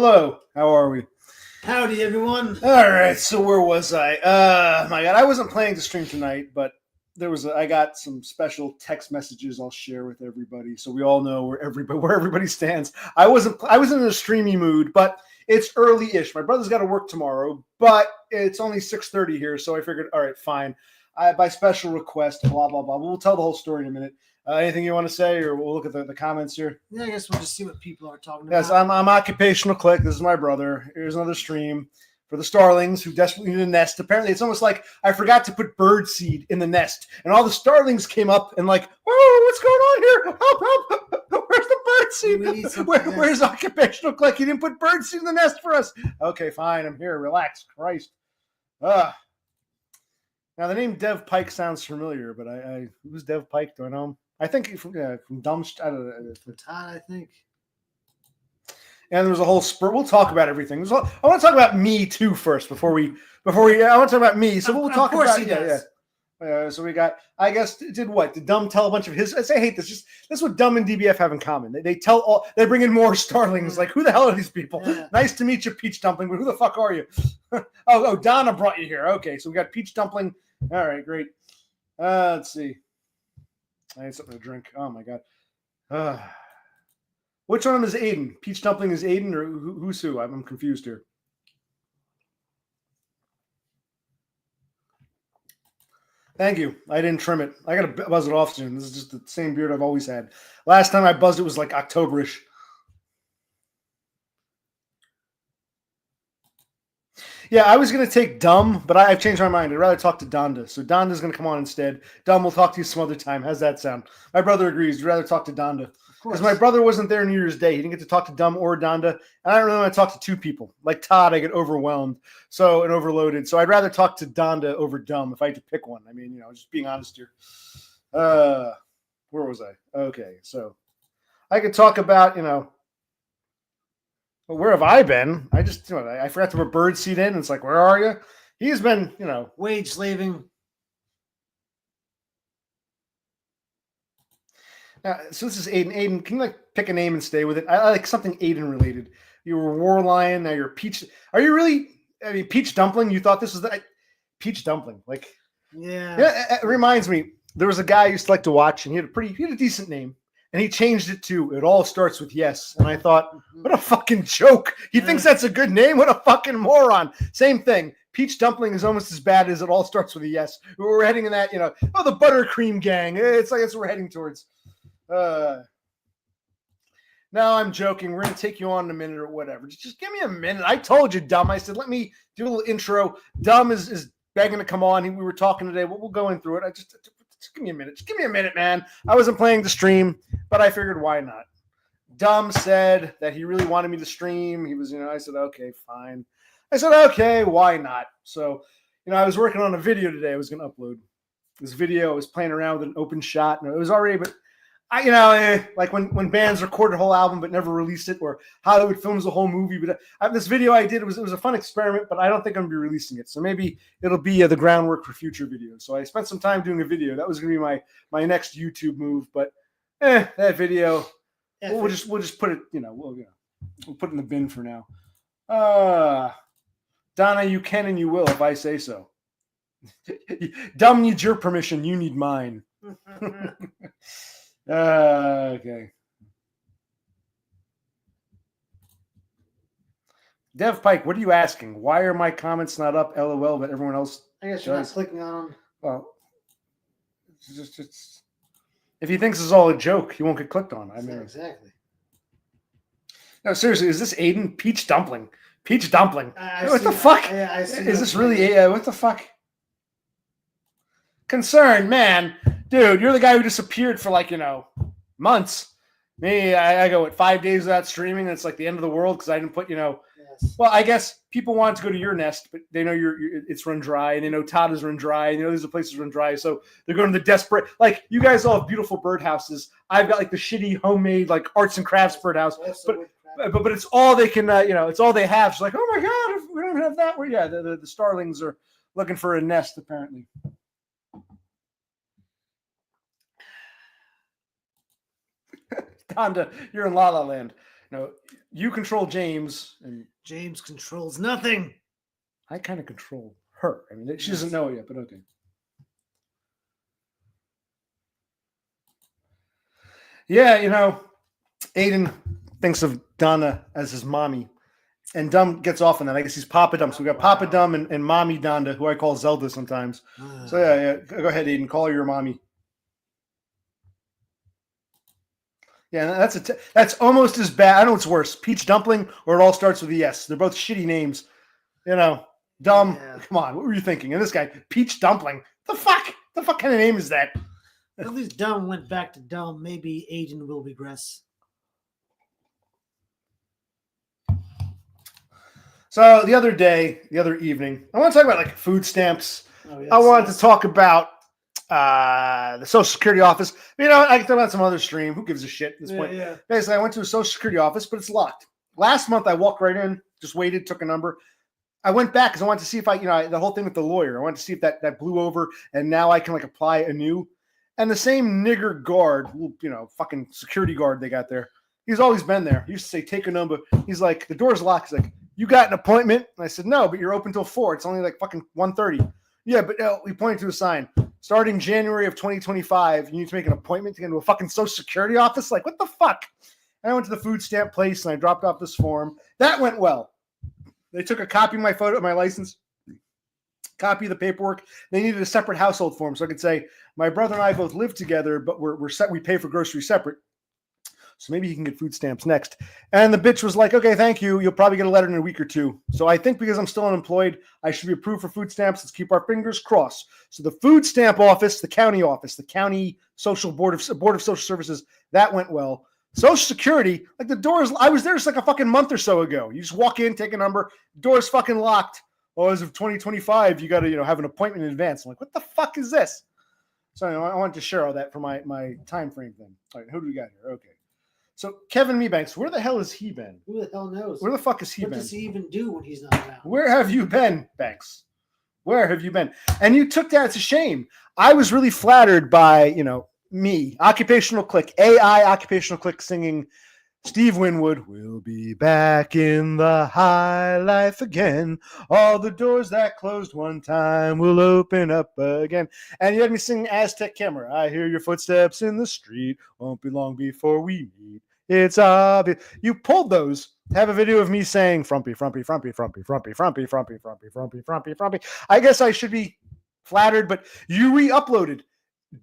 Hello, how are we? Howdy, everyone. All right, so where was I? My God, I wasn't planning to stream tonight, but I got some special text messages I'll share with everybody, so we all know where everybody stands. I was in a streamy mood, but it's early-ish. My brother's got to work tomorrow, but it's only 6:30 here, so I figured, all right, fine. By special request, blah blah blah. We'll tell the whole story in a minute. Anything you want to say, or we'll look at the comments here? Yeah, I guess we'll just see what people are talking about. Yes, I'm Occupational Click. This is my brother. Here's another stream for the starlings who desperately need a nest. Apparently, it's almost like I forgot to put bird seed in the nest, and all the starlings came up and like, whoa, what's going on here? Help! Where's the bird seed? Where's Occupational Click? You didn't put bird seed in the nest for us. Okay, fine. I'm here. Relax. Christ. Now the name Dev Pike sounds familiar, but who's Dev Pike? Do I know him? I think from DUM. I don't know. From Todd, I think. And there was a whole spurt. We'll talk about everything. I want to talk about me too first before we. I want to talk about me. So we'll talk about so we got. I guess did DUM tell a bunch of his? I hate this. That's what DUM and DBF have in common. They bring in more starlings. Like, who the hell are these people? Yeah. Nice to meet you, Peach Dumpling. But who the fuck are you? oh, Donna brought you here. Okay, so we got Peach Dumpling. All right, great. Let's see. I need something to drink. Oh my god. Which one of them is Aiden? Peach Dumpling is Aiden, or who's who? I'm confused here. Thank you. I didn't trim it. I got to buzz it off soon. This is just the same beard I've always had. Last time I buzzed it was like Octoberish. Yeah, I was going to take DUM, but I've changed my mind. I'd rather talk to Donda. So Donda's going to come on instead. DUM, we'll talk to you some other time. How's that sound? My brother agrees. We'd rather talk to Donda. Because my brother wasn't there New Year's Day. He didn't get to talk to DUM or Donda. And I don't really want to talk to two people. Like Todd, I get overwhelmed and overloaded. So I'd rather talk to Donda over DUM if I had to pick one. I mean, just being honest here. Where was I? Okay, so I could talk about, well, where have I been? I just, I forgot to put bird seed in. It's like, where are you? He's been, wage slaving. So this is Aiden. Aiden, can you pick a name and stay with it? I like something Aiden related. You were War Lion. Now you're Peach. Are you really? I mean, Peach Dumpling. You thought this was the Peach Dumpling? Yeah. It reminds me. There was a guy I used to like to watch, and he had a decent name. And he changed it to "It all starts with yes." And I thought, what a fucking joke. He thinks that's a good name? What a fucking moron. Same thing. Peach Dumpling is almost as bad as "It all starts with a yes." We're heading in that, the buttercream gang. It's like that's what we're heading towards. No, I'm joking. We're going to take you on in a minute or whatever. Just give me a minute. I told you, DUM. I said, let me do a little intro. DUM is begging to come on. We were talking today. We'll go in through it. Just give me a minute. Just give me a minute, man. I wasn't planning to stream, but I figured why not? DUM said that he really wanted me to stream. He was, I said, okay, fine. I said, okay, why not? So, I was working on a video today I was going to upload. This video, I was playing around with an open shot, and it was already, but like when bands record a whole album but never release it, or Hollywood films a whole movie. But this video I did, it was a fun experiment, but I don't think I'm going to be releasing it. So maybe it'll be the groundwork for future videos. So I spent some time doing a video. That was going to be my next YouTube move. But that video, we'll just put it, we'll put it in the bin for now. Donna, you can and you will if I say so. DUM needs your permission. You need mine. Okay. Dev Pike, what are you asking? Why are my comments not up? LOL, but everyone else. I guess you're not clicking on them. Well, it's just if he thinks it's all a joke, he won't get clicked on. I mean, exactly. No, seriously, is this Aiden? Peach Dumpling. Peach Dumpling. What the fuck? Yeah, is this really what the fuck? Concerned, man. Dude, you're the guy who disappeared for months. Me, I go 5 days without streaming, and it's like the end of the world because I didn't put, Yes. Well, I guess people want to go to your nest, but they know it's run dry, and they know Todd is run dry, and these are places run dry, so they're going to the desperate. Like, you guys all have beautiful birdhouses. I've got the shitty homemade arts and crafts birdhouse, but it's all they can, it's all they have. It's like, oh my god, if we don't have that. Well, yeah, the starlings are looking for a nest apparently. Donda, you're in La La Land. No, you control James, and James controls nothing. I kind of control her. I mean, she doesn't Yes. know it yet, but okay. Yeah, Aiden thinks of Donna as his mommy, and Dum gets off on that. I guess he's Papa Dum. So we got Papa Dum and Mommy Donda, who I call Zelda sometimes. So yeah, go ahead, Aiden. Call her your mommy. Yeah, that's almost as bad. I know it's worse. Peach Dumpling, or it all starts with a yes. They're both shitty names. Dumb. Yeah. Come on, what were you thinking? And this guy, Peach Dumpling. The fuck? The fuck kind of name is that? At least Dum went back to Dum. Maybe Aiden will regress. So the other evening, I want to talk about like food stamps. Oh, yes, I wanted to talk about the Social Security office. I can talk about some other stream. Who gives a shit at this point? Yeah. Basically, I went to a Social Security office, but it's locked. Last month, I walked right in, just waited, took a number. I went back because I wanted to see if the whole thing with the lawyer. I wanted to see if that blew over, and now I can like apply anew. And the same nigger guard, fucking security guard they got there. He's always been there. He used to say, "Take a number." He's like, "The door's locked." He's like, "You got an appointment?" And I said, "No, but you're open till 4. It's only like fucking 1:30. Yeah, but he pointed to a sign. Starting January of 2025, you need to make an appointment to get into a fucking Social Security office. Like, what the fuck? And I went to the food stamp place and I dropped off this form. That went well. They took a copy of my photo, my license, copy of the paperwork. They needed a separate household form, so I could say my brother and I both live together, but we're set. We pay for groceries separate. So maybe he can get food stamps next. And the bitch was like, "Okay, thank you. You'll probably get a letter in a week or 2. So I think because I'm still unemployed, I should be approved for food stamps. Let's keep our fingers crossed." So the food stamp office, the county social board of social services, that went well. Social Security, like the doors, I was there just like a fucking month or so ago. You just walk in, take a number, door's fucking locked. Oh, as of 2025, you got to have an appointment in advance. I'm like, what the fuck is this? So I wanted to share all that for my time frame thing. All right, who do we got here? Okay. So Kevin Meebanks, where the hell has he been? Who the hell knows? Where the fuck has he been? What does he even do when he's not around? Where have you been, Banks? Where have you been? And you took that. It's a shame. I was really flattered by, me, Occupational Click, AI Occupational Click singing Steve Winwood, "We'll be back in the high life again. All the doors that closed one time will open up again." And you had me sing Aztec Camera. "I hear your footsteps in the street. Won't be long before we meet. It's obvious." You pulled those. Have a video of me saying frumpy, frumpy, frumpy, frumpy, frumpy, frumpy, frumpy, frumpy, frumpy, frumpy, frumpy. I guess I should be flattered, but you re-uploaded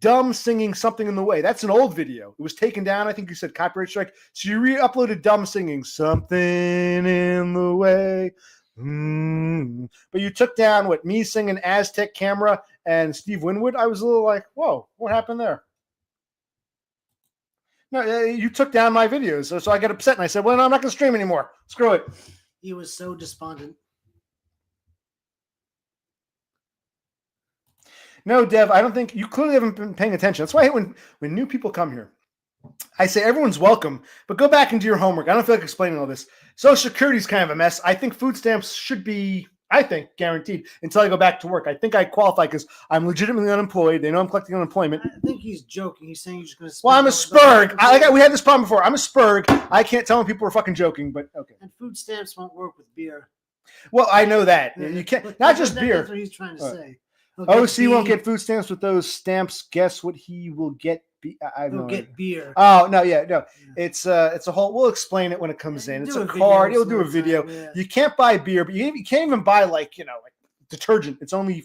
Dumb singing Something in the Way. That's an old video. It was taken down. I think you said copyright strike. So you re-uploaded Dumb singing Something in the Way. But you took down me singing Aztec Camera and Steve Winwood. I was a little like, whoa, what happened there? No, you took down my videos. So I got upset and I said, well, no, I'm not going to stream anymore. Screw it. He was so despondent. No, Dev, I don't think you clearly haven't been paying attention. That's why I hate when new people come here. I say everyone's welcome, but go back and do your homework. I don't feel like explaining all this. Social Security is kind of a mess. I think food stamps should be, guaranteed until I go back to work. I think I qualify because I'm legitimately unemployed. They know I'm collecting unemployment. I think he's joking. He's saying he's just going to. Well, I'm a spurg. We had this problem before. I'm a spurg. I can't tell when people are fucking joking, but okay. And food stamps won't work with beer. Well, I know that. You can't, not just beer. That's what he's trying to say. OC won't get food stamps with those stamps. Guess what he will get? He'll get beer. Oh no, no. It's a whole. We'll explain it when it comes in. It's a card. He'll do a video. Yeah. You can't buy beer, but you can't even buy like detergent. It's only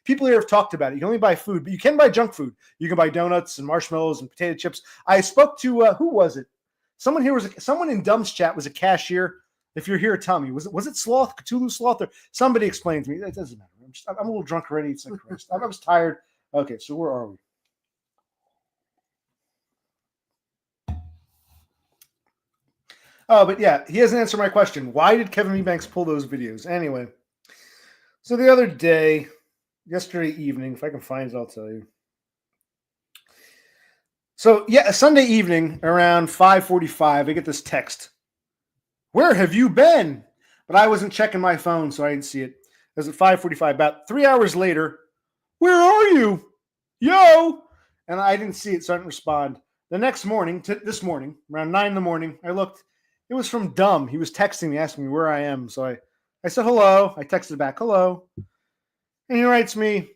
people here have talked about it. You can only buy food, but you can buy junk food. You can buy donuts and marshmallows and potato chips. I spoke to who was it? Someone here someone in Dumb's chat was a cashier. If you're here, tell me. Was it Sloth, Cthulhu Sloth, or somebody explained to me? That doesn't matter. I'm a little drunk already. It's like Christ. I was tired. Okay, so where are we? Oh, but yeah, he hasn't answered my question. Why did Kevin Meebanks pull those videos? Anyway, so the other day, yesterday evening, if I can find it, I'll tell you. So yeah, Sunday evening around 5:45, I get this text. "Where have you been?" But I wasn't checking my phone, so I didn't see it. It was at 5:45. About 3 hours later, "Where are you? Yo!" And I didn't see it, so I didn't respond. The next morning, this morning, around 9 in the morning, I looked. It was from Dumb. He was texting me, asking me where I am. So I said hello. I texted back, hello. And he writes me,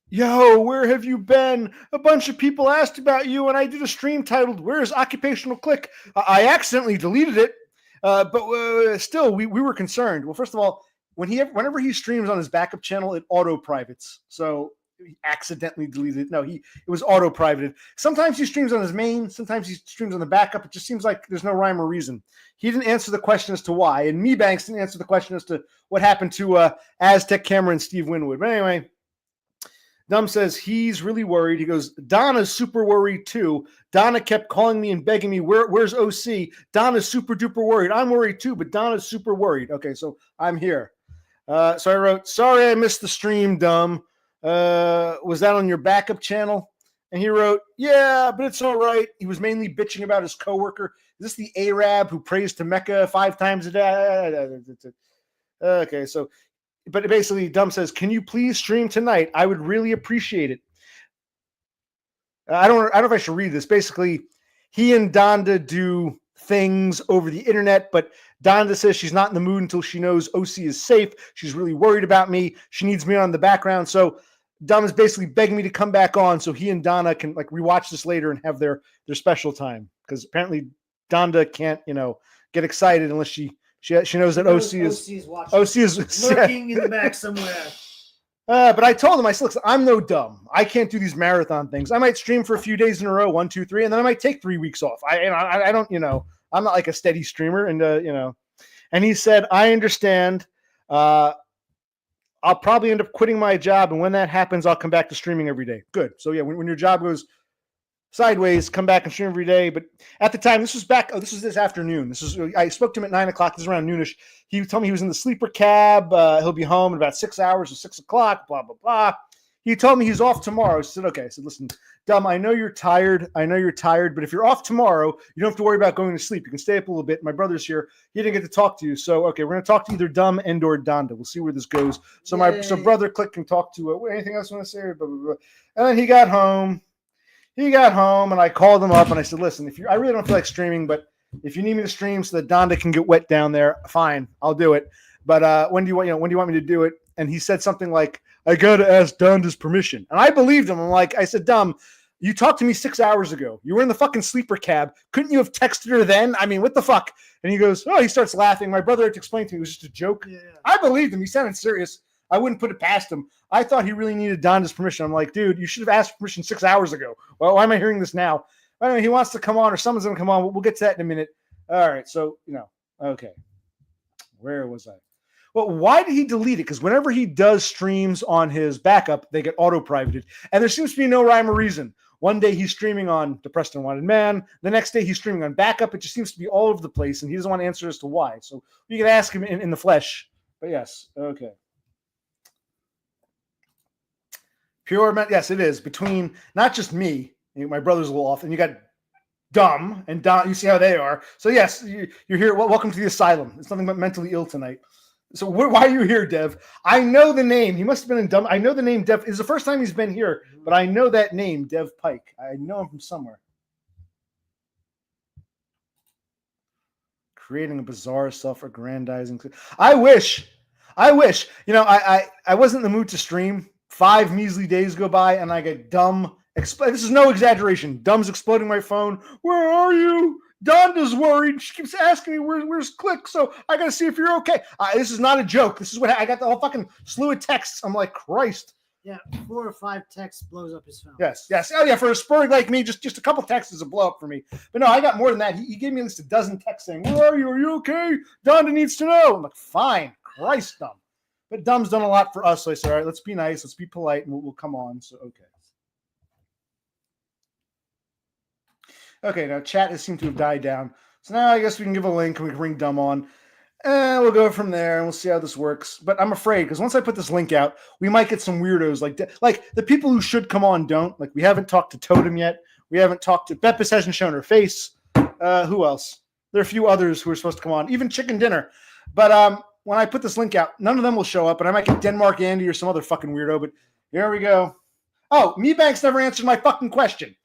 yo, where have you been? A bunch of people asked about you, and I did a stream titled, Where's Occupational Click? I accidentally deleted it, but still, we were concerned. Well, first of all, whenever he streams on his backup channel, it auto-privates. So he accidentally deleted it. No, it was auto-privated. Sometimes he streams on his main, sometimes he streams on the backup. It just seems like there's no rhyme or reason. He didn't answer the question as to why, and Banks didn't answer the question as to what happened to Aztec Camera and Steve Winwood. But anyway, Dumb says he's really worried. He goes, Donna's super worried too. Donna kept calling me and begging me, where's OC? Donna's super duper worried. I'm worried too, but Donna's super worried. Okay, so I'm here. So I wrote, sorry I missed the stream, Dumb. Was that on your backup channel? And he wrote, yeah, but it's all right. He was mainly bitching about his coworker. Is this the Arab who prays to Mecca 5 times a day? Okay, so, but basically, Dumb says, can you please stream tonight? I would really appreciate it. I don't know if I should read this. Basically, he and Donda do things over the internet, but Donda says she's not in the mood until she knows OC is safe. She's really worried about me. She needs me on the background. So Dumb is basically begging me to come back on so he and Donna can like rewatch this later and have their special time. Because apparently Donda can't, get excited unless she knows that OC is lurking in the back somewhere. But I told him, I said, look, I'm no dumb. I can't do these marathon things. I might stream for a few days in a row, 1, 2, 3, and then I might take 3 weeks off. I don't, I'm not like a steady streamer, and And he said, I understand. I'll probably end up quitting my job, and when that happens, I'll come back to streaming every day. Good. So yeah, when your job goes sideways, come back and stream every day. But at the time, this was this afternoon. I spoke to him at 9:00. This is around noonish. He told me he was in the sleeper cab. He'll be home in about 6 hours or 6 o'clock, blah, blah, blah. He told me he's off tomorrow. I said, okay. I said, listen, Dumb, I know you're tired. But if you're off tomorrow, you don't have to worry about going to sleep. You can stay up a little bit. My brother's here. He didn't get to talk to you. So, okay, we're going to talk to either Dumb and or Donda. We'll see where this goes. So brother Click can talk to anything else you want to say? Blah, blah, blah. And then he got home. And I called him up and I said, listen, I really don't feel like streaming, but if you need me to stream so that Donda can get wet down there, fine, I'll do it. But when do you want me to do it? And he said something like, I got to ask Donda's permission. And I believed him. I said, Dumb, you talked to me 6 hours ago. You were in the fucking sleeper cab. Couldn't you have texted her then? I mean, what the fuck? And he goes, he starts laughing. My brother had to explain to me it was just a joke. Yeah. I believed him. He sounded serious. I wouldn't put it past him. I thought he really needed Donda's permission. I'm like, dude, you should have asked permission 6 hours ago. Well, why am I hearing this now? I don't know. He wants to come on or someone's going to come on. We'll get to that in a minute. All right. So, okay. Where was I? Well, why did he delete it? Because whenever he does streams on his backup, they get auto-privated. And there seems to be no rhyme or reason. One day he's streaming on Depressed and Unwanted Man. The next day he's streaming on backup. It just seems to be all over the place, and he doesn't want to answer as to why. So you can ask him in the flesh. But yes, okay. Pure, yes, it is. Between not just me, my brother's a little off, and you got Dumb and Don. You see how they are. So yes, you're here. Well, welcome to the asylum. It's nothing but mentally ill tonight. So why are you here, Dev? I know the name. He must have been in Dumb. I know the name Dev. It's the first time he's been here, but I know that name, Dev Pike. I know him from somewhere. Creating a bizarre, self-aggrandizing. I wish. I wasn't in the mood to stream. 5 measly days go by, and I get Dumb. This is no exaggeration. Dumb's exploding my phone. Where are you? Donda's worried. She keeps asking me where's Click, so I got to see if you're okay. This is not a joke. This is what I got, the whole fucking slew of texts. I'm like, Christ. Yeah, 4 or 5 texts blows up his phone. Yes. Oh, yeah, for a spurring like me, just a couple texts is a blow up for me. But no, I got more than that. He gave me at least a dozen texts saying, where are you? Are you okay? Donda needs to know. I'm like, fine. Christ, Dumb. But Dumb's done a lot for us, so I said, all right, let's be nice. Let's be polite, and we'll come on. So, okay. Okay, now chat has seemed to have died down. So now I guess we can give a link and we can bring Dumb on. And we'll go from there and we'll see how this works. But I'm afraid because once I put this link out, we might get some weirdos like the people who should come on don't. Like we haven't talked to Totem yet. We haven't talked to Beppis hasn't shown her face. Who else? There are a few others who are supposed to come on. Even Chicken Dinner. But when I put this link out, none of them will show up. And I might get Denmark Andy or some other fucking weirdo. But here we go. Oh, Banks never answered my fucking question.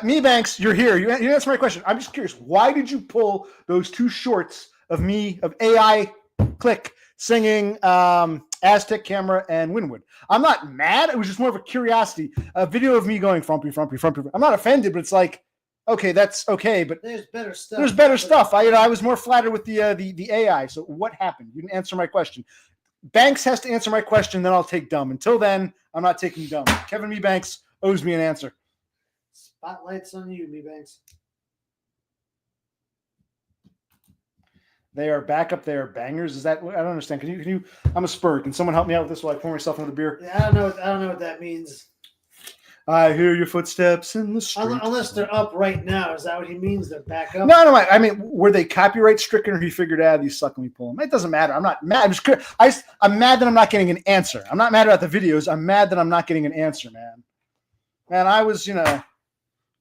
Me Banks, you're here. You answer my question. I'm just curious. Why did you pull those 2 shorts of me, of AI Click, singing Aztec Camera and Winwood? I'm not mad. It was just more of a curiosity. A video of me going frumpy, frumpy, frumpy. I'm not offended, but it's like, okay, that's okay. But there's better stuff. There's better stuff. I was more flattered with the AI. So what happened? You didn't answer my question. Banks has to answer my question, then I'll take dumb. Until then, I'm not taking dumb. Kevin Me Banks owes me an answer. Spotlight's on you, Me Banks. They are back up there, bangers. Is that? I don't understand. Can you? I'm a spur. Can someone help me out with this while I pour myself another beer? Yeah, I don't know what that means. I hear your footsteps in the street. Unless they're up right now, is that what he means? They're back up. No. I mean, were they copyright stricken, or he figured out you suck and we pull them? It doesn't matter. I'm not mad. I'm mad that I'm not getting an answer. I'm not mad about the videos. I'm mad that I'm not getting an answer, man. Man, I was,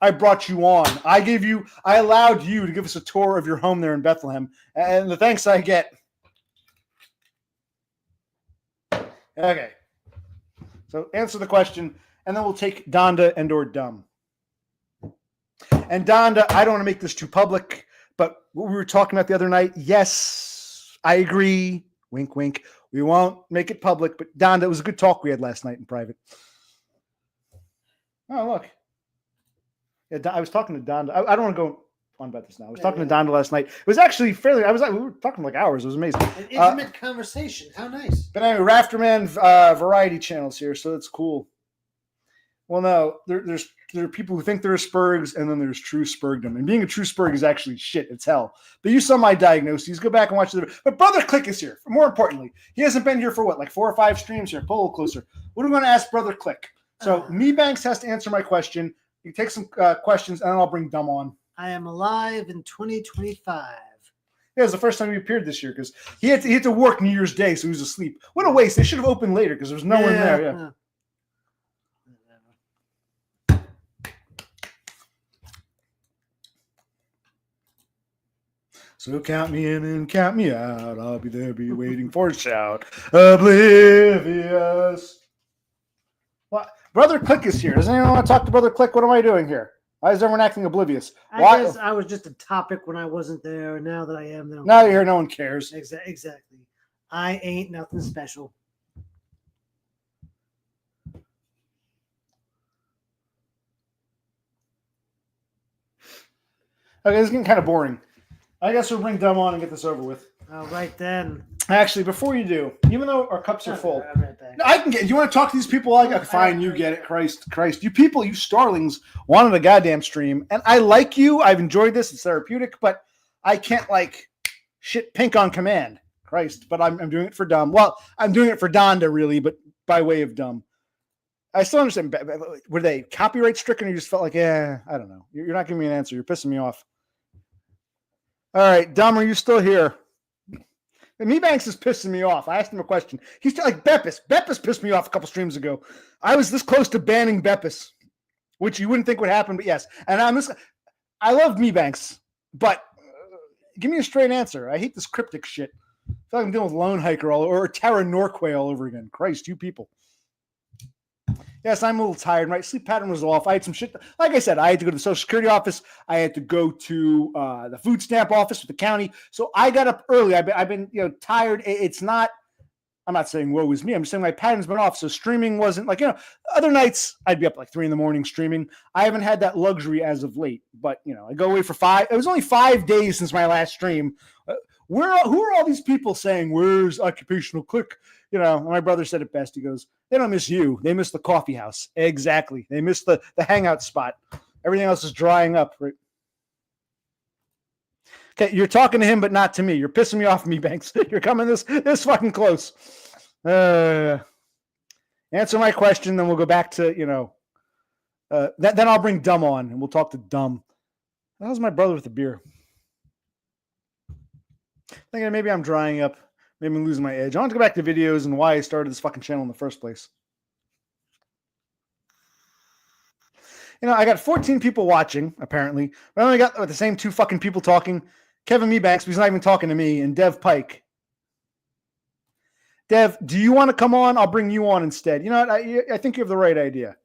I brought you on. I allowed you to give us a tour of your home there in Bethlehem. And the thanks I get. Okay. So answer the question, and then we'll take Donda and or Dumb. And Donda, I don't want to make this too public, but what we were talking about the other night, yes, I agree. Wink, wink. We won't make it public, but Donda, it was a good talk we had last night in private. Oh, look. Yeah, I was talking to Donda. I don't want to go on about this now. I was talking to Donda last night. It was actually fairly. We were talking like hours. It was amazing. An intimate conversation. How nice. But anyway, Rafterman variety channels here, so that's cool. Well, no, there are people who think they're Spurgs, and then there's true Spurgdom. And being a true Spurg is actually shit. It's hell. But you saw my diagnoses. Go back and watch the. But Brother Click is here. More importantly, he hasn't been here for what, like 4 or 5 streams here. Pull a little closer. What are we going to ask Brother Click? So Me Banks has to answer my question. You take some questions, and then I'll bring Dumb on. I am alive in 2025. Yeah, it was the first time he appeared this year because he had to work New Year's Day, so he was asleep. What a waste! They should have opened later because there was no one there. Yeah. So count me in and count me out. I'll be there, be waiting for a shout. Oblivious. What? Brother Click is here. Does anyone want to talk to Brother Click? What am I doing here? Why is everyone acting oblivious? I guess I was just a topic when I wasn't there. Now that I am, now you're here, no one cares. Exactly. I ain't nothing special. Okay, this is getting kind of boring. I guess we'll bring Dumb on and get this over with. All right, then. Actually, before you do, even though our cups are full, right back. I can get. You want to talk to these people? Fine, you get it. Christ, you people, you starlings wanted a goddamn stream, and I like you. I've enjoyed this. It's therapeutic, but I can't like shit pink on command. Christ, but I'm doing it for Dumb. Well, I'm doing it for Donda, really, but by way of Dumb. I still understand. Were they copyright stricken, or you just felt like, I don't know. You're not giving me an answer. You're pissing me off. All right, Dumb, are you still here? And Me Banks is pissing me off. I asked him a question. He's still like Beppis. Beppis pissed me off a couple streams ago. I was this close to banning Beppis, which you wouldn't think would happen, but yes. And I love Me Banks, but give me a straight answer. I hate this cryptic shit. I feel like I'm dealing with Lone Hiker or Tara Norquay all over again. Christ, you people. Yes, I'm a little tired. My sleep pattern was off. I had some shit. Like I said, I had to go to the Social Security office. I had to go to the food stamp office with the county. So I got up early. I've been tired. It's not. I'm not saying woe is me. I'm just saying my pattern's been off. So streaming wasn't like other nights I'd be up like 3 a.m. streaming. I haven't had that luxury as of late. But I go away for 5. It was only 5 days since my last stream. Who are all these people saying, where's Occupational Click? My brother said it best. He goes, they don't miss you. They miss the coffee house. Exactly. They miss the hangout spot. Everything else is drying up. Right? Okay, you're talking to him, but not to me. You're pissing me off, Me Banks. You're coming this fucking close. Answer my question, then we'll go back to, then I'll bring Dumb on, and we'll talk to Dumb. That was my brother with the beer. Thinking maybe I'm drying up. Maybe I'm losing my edge. I want to go back to videos and why I started this fucking channel in the first place. I got 14 people watching, apparently. But I only got the same 2 fucking people talking. Kevin Me Banks, he's not even talking to me, and Dev Pike. Dev, do you want to come on? I'll bring you on instead. You know what? I think you have the right idea.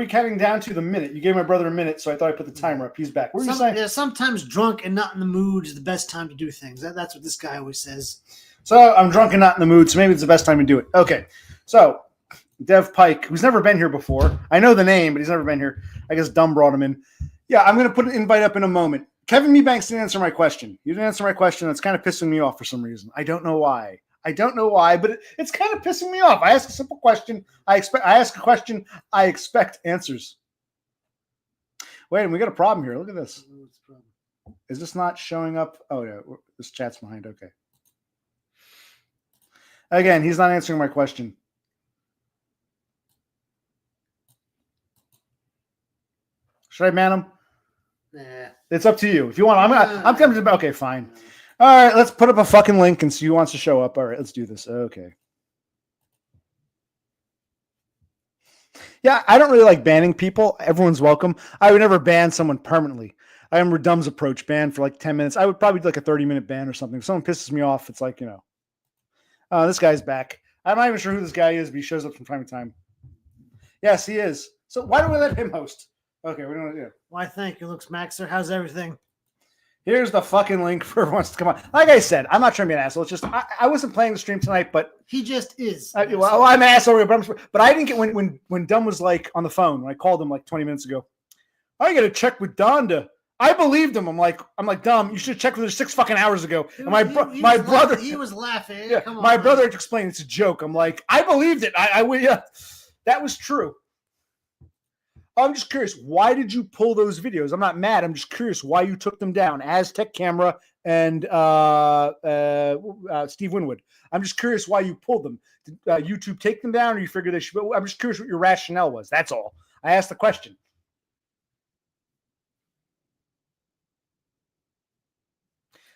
we counting down to? The minute. You gave my brother a minute, so I thought I put the timer up. He's back. What were you saying? Yeah, sometimes drunk and not in the mood is the best time to do things. That's what this guy always says. So I'm drunk and not in the mood, so maybe it's the best time to do it. Okay. So Dev Pike, who's never been here before. I know the name, but he's never been here. I guess Dumb brought him in. Yeah, I'm going to put an invite up in a moment. Kevin Meebanks didn't answer my question. You didn't answer my question. That's kind of pissing me off for some reason. I don't know why. But it's kind of pissing me off. I ask a simple question. I ask a question. I expect answers. Wait, we got a problem here. Look at this. Is this not showing up? Oh, yeah. This chat's behind. Okay. Again, he's not answering my question. Should I ban him? Nah. It's up to you. If you want, I'm tempted to. Okay, fine. All right, let's put up a fucking link and see who wants to show up. All right, let's do this. Okay. Yeah, I don't really like banning people. Everyone's welcome. I would never ban someone permanently. I remember Dumb's approach ban for like 10 minutes. I would probably do like a 30-minute ban or something. If someone pisses me off, it's like, this guy's back. I'm not even sure who this guy is, but he shows up from time to time. Yes, he is. So why don't we let him host? Okay, we're going to do it. Why, thank you, Luke Maxer. How's everything? Here's the fucking link for everyone to come on. Like I said, I'm not trying to be an asshole. It's just I wasn't playing the stream tonight, but he just is. I'm an asshole, but I didn't get when Dumb was like on the phone when I called him like 20 minutes ago. I got to check with Donda. I believed him. I'm like Dumb. You should have checked with her 6 fucking hours ago. And my brother, he was laughing. Yeah, come on, my brother explained it's a joke. I'm like, I believed it. That was true. I'm just curious, why did you pull those videos? I'm not mad. I'm just curious why you took them down. Aztec Camera and Steve Winwood. I'm just curious why you pulled them. Did YouTube take them down, or you figured they should? I'm just curious what your rationale was. That's all. I asked the question.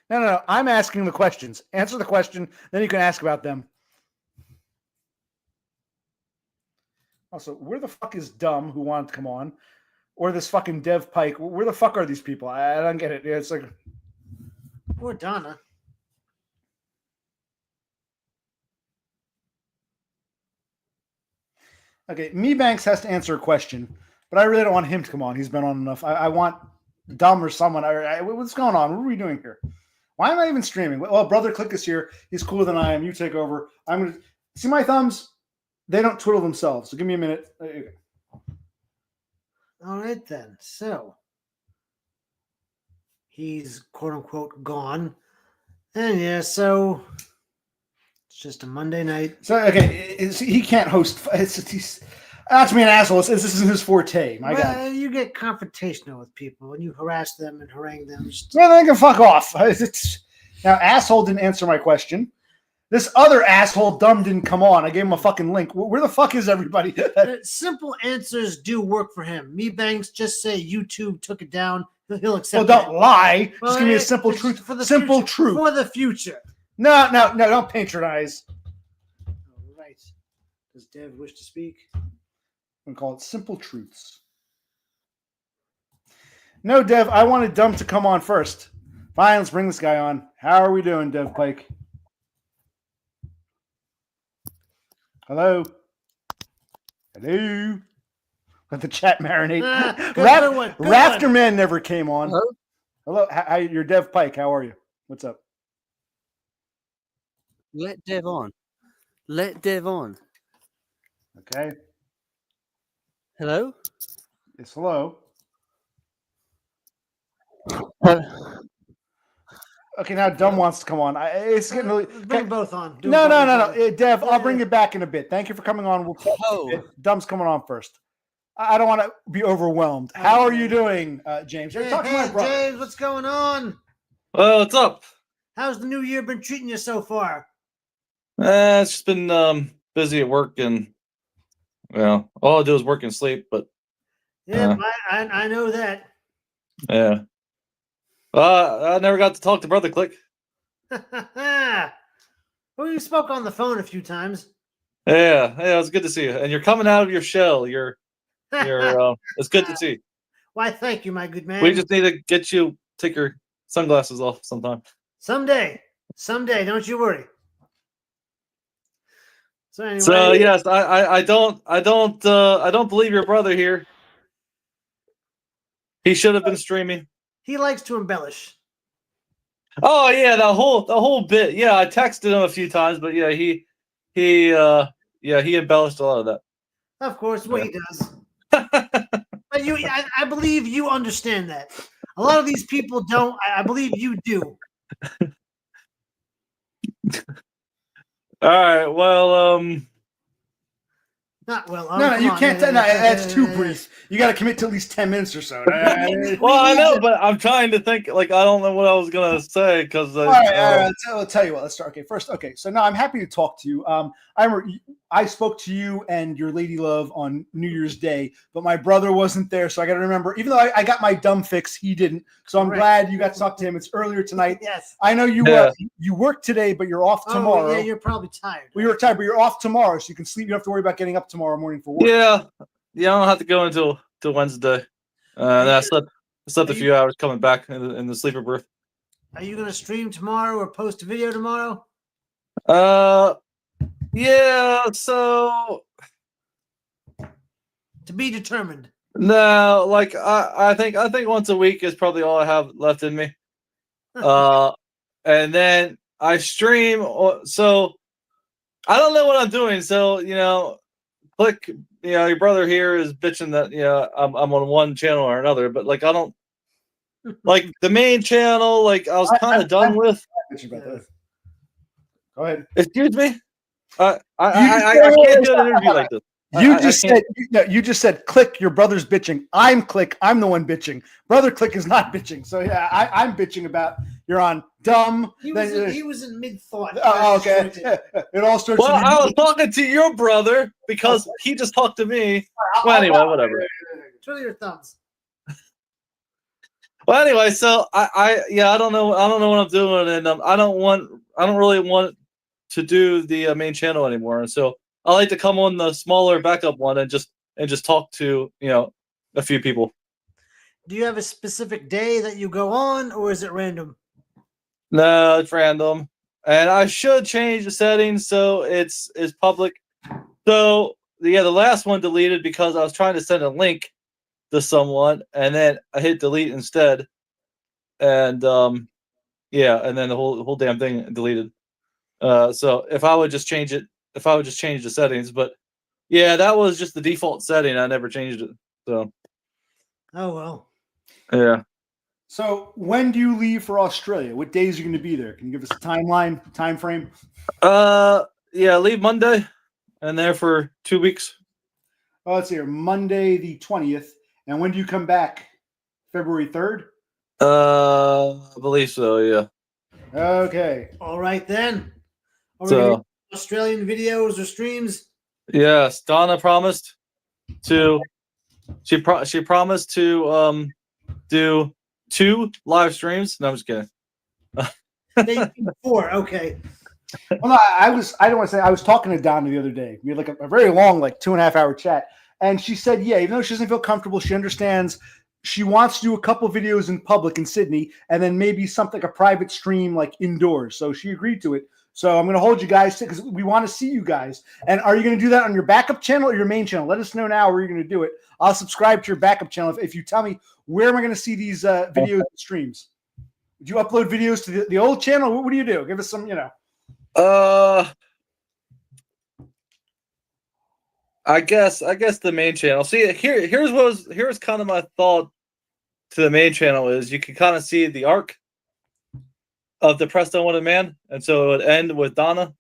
No. I'm asking the questions. Answer the question, then you can ask about them. Also, where the fuck is Dumb who wanted to come on? Or this fucking Dev Pike? Where the fuck are these people? I don't get it. It's like... Poor Donna. Okay, Meebanks has to answer a question, but I really don't want him to come on. He's been on enough. I want Dumb or someone. What's going on? What are we doing here? Why am I even streaming? Well, Brother Click is here. He's cooler than I am. You take over. I'm going to... See my thumbs? They don't twiddle themselves. So give me a minute. Okay. All right, then. So he's quote unquote gone. And yeah, so it's just a Monday night. So, okay. He can't host. He's not to be an asshole. This isn't his forte. My God. You get confrontational with people and you harass them and harangue them. Well, they can fuck off. Now, asshole didn't answer my question. This other asshole Dumb didn't come on. I gave him a fucking link. Where the fuck is everybody? Simple answers do work for him. Meebanks, just say YouTube took it down. He'll accept Well, don't lie. Well, just give me a simple truth. For the simple future, truth. For the future. No, don't patronize. All right. Does Dev wish to speak? I'm going to call it simple truths. No, Dev, I wanted Dumb to come on first. Fine, let's bring this guy on. How are we doing, Dev Pike? Hello. Let the chat marinate. Rafter Man never came on. Hello. How, you're Dev Pike. How are you? What's up? Let Dev on. Let Dev on. Okay. Hello? Yes, hello. Okay, now Dumb wants to come on. It's getting really... Bring both on. No. Dev, I'll bring you back in a bit. Thank you for coming on. Dumb's coming on first. I don't want to be overwhelmed. How are you doing, James? Talk to my brother. James, what's going on? Well, what's up? How's the new year been treating you so far? It's just been busy at work, and well, all I do is work and sleep. But yeah, I know that. Yeah. I never got to talk to Brother Click. Well, you spoke on the phone a few times. Yeah, it was good to see you. And you're coming out of your shell. It's good to see. Why, thank you, my good man. We just need to get you take your sunglasses off sometime. Someday, don't you worry. So anyway, yes, I don't believe your brother here. He should have been streaming. He likes to embellish. Oh yeah, the whole bit. Yeah, I texted him a few times, but yeah, he embellished a lot of that. Of course, what he does. But I believe you understand that. A lot of these people don't. I believe you do. All right. Well, Not well. No, you can't. No, that's too brief. You got to commit to at least 10 minutes or so. well, I know, but I'm trying to think. Like, I don't know what I was gonna say because. All right. I'll tell you what. Let's start. Okay, first. Okay, so now I'm happy to talk to you. I spoke to you and your lady love on New Year's Day, but my brother wasn't there, so I got to remember. Even though I got my DUM fix, he didn't. So I'm glad you got to talk to him. It's earlier tonight. Yes. I know you you work today, but you're off tomorrow. Yeah, you're probably tired. Well, you're tired, but you're off tomorrow, so you can sleep. You don't have to worry about getting up tomorrow morning for work. Yeah. I don't have to go until Wednesday. I slept a few hours coming back in the sleeper berth. Are you gonna stream tomorrow or post a video tomorrow? Yeah. So To be determined. no, like I think once a week is probably all I have left in me. And then I stream. So I don't know what I'm doing. So click. Your brother here is bitching that I'm on one channel or another, but like I don't like the main channel. Like I was kind of done with. Go ahead. Excuse me. I can't do an interview like this. You just said click. Your brother's bitching. I'm click. I'm the one bitching. Brother click is not bitching. So yeah, I'm bitching about you're on DUM. He was in mid thought. Oh, okay. It all starts. Well, I was talking to your brother because he just talked to me. Well, anyway, whatever. Twiddle your thumbs. Well, anyway, so I don't know what I'm doing, and I don't really want to do the main channel anymore, and so I like to come on the smaller backup one and just talk to a few people. Do you have a specific day that you go on, or is it random? No, it's random, and I should change the settings so it's public. So the last one deleted because I was trying to send a link to someone, and then I hit delete instead, and and then the whole damn thing deleted. So if I would just change the settings, but yeah, that was just the default setting. I never changed it. So. Oh well. Yeah. So when do you leave for Australia? What days are you going to be there? Can you give us a timeline, time frame? Leave Monday and there for 2 weeks. Oh, let's see here. Monday the 20th. And when do you come back? February 3rd? I believe so, yeah. Okay. All right then. Are we doing Australian videos or streams? Yes, Donna promised to she promised to do 2 live streams. No, I'm just kidding. Maybe 4. Okay. Well, no, I was talking to Donna the other day. We had like a very long, like 2.5 hour chat. And she said, yeah, even though she doesn't feel comfortable, she understands she wants to do a couple videos in public in Sydney and then maybe something like a private stream like indoors. So she agreed to it. So I'm going to hold you guys because we want to see you guys. And are you going to do that on your backup channel or your main channel? Let us know now where you're going to do it. I'll subscribe to your backup channel if you tell me where am I going to see these videos and streams. Would you upload videos to the old channel? What do you do? Give us some, I guess the main channel. See, here's kind of my thought to the main channel is you can kind of see the arc of the Unwanted Man, and so it would end with Donna.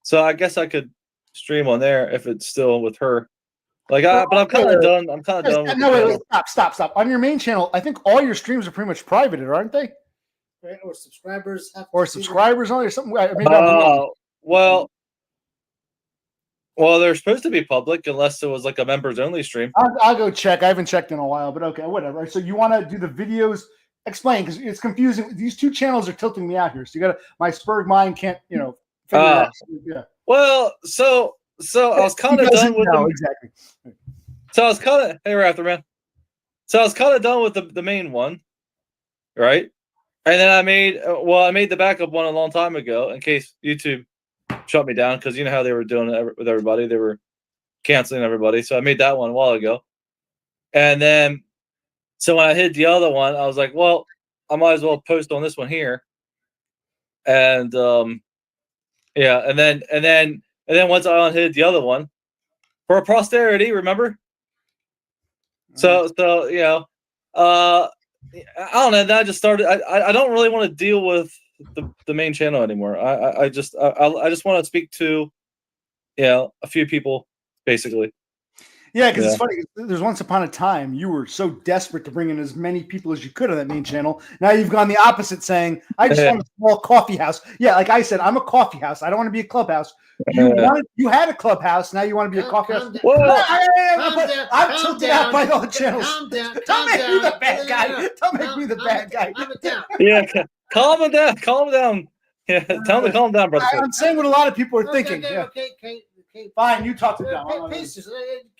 So I guess I could stream on there if it's still with her. But I'm kind of done. I'm kind of done. No, wait, stop. On your main channel, I think all your streams are pretty much private, aren't they? Right? Or subscribers have or subscribers only, or something. Well, they're supposed to be public unless it was like a members only stream. I'll go check. I haven't checked in a while, but okay, whatever. So you want to do the videos? Explain, because it's confusing. These 2 channels are tilting me out here. So you got my Spurg mind can't, figure it out. Yeah. Well, so I was kind of done with them. Exactly. So I was kind of man. So I was kind of done with the main one, right? And then I made the backup one a long time ago in case YouTube shut me down because you know how they were doing it with everybody. They were canceling everybody. So I made that one a while ago. And then So when I hit the other one, I was like, well, I might as well post on this one here. And yeah, and then once I unhid the other one for posterity, remember? So you know, I don't know. Then I just started. I don't really want to deal with the main channel anymore. I just want to speak to, you know, a few people basically. Yeah, because it's funny. There's once upon a time you were so desperate to bring in as many people as you could on that main channel. Now you've gone the opposite, saying, "I just want a small coffee house." Yeah, like I said, I'm a coffee house. I don't want to be a clubhouse. You had a clubhouse. Now you want to be a coffee house. Well, I'm tilted out by all the channels. Don't make me the bad guy. Don't make me the bad guy. Yeah, calm him down. Calm him down. Yeah, tell him to calm down, brother. I'm saying what a lot of people are thinking. Okay. Fine, you talked it down.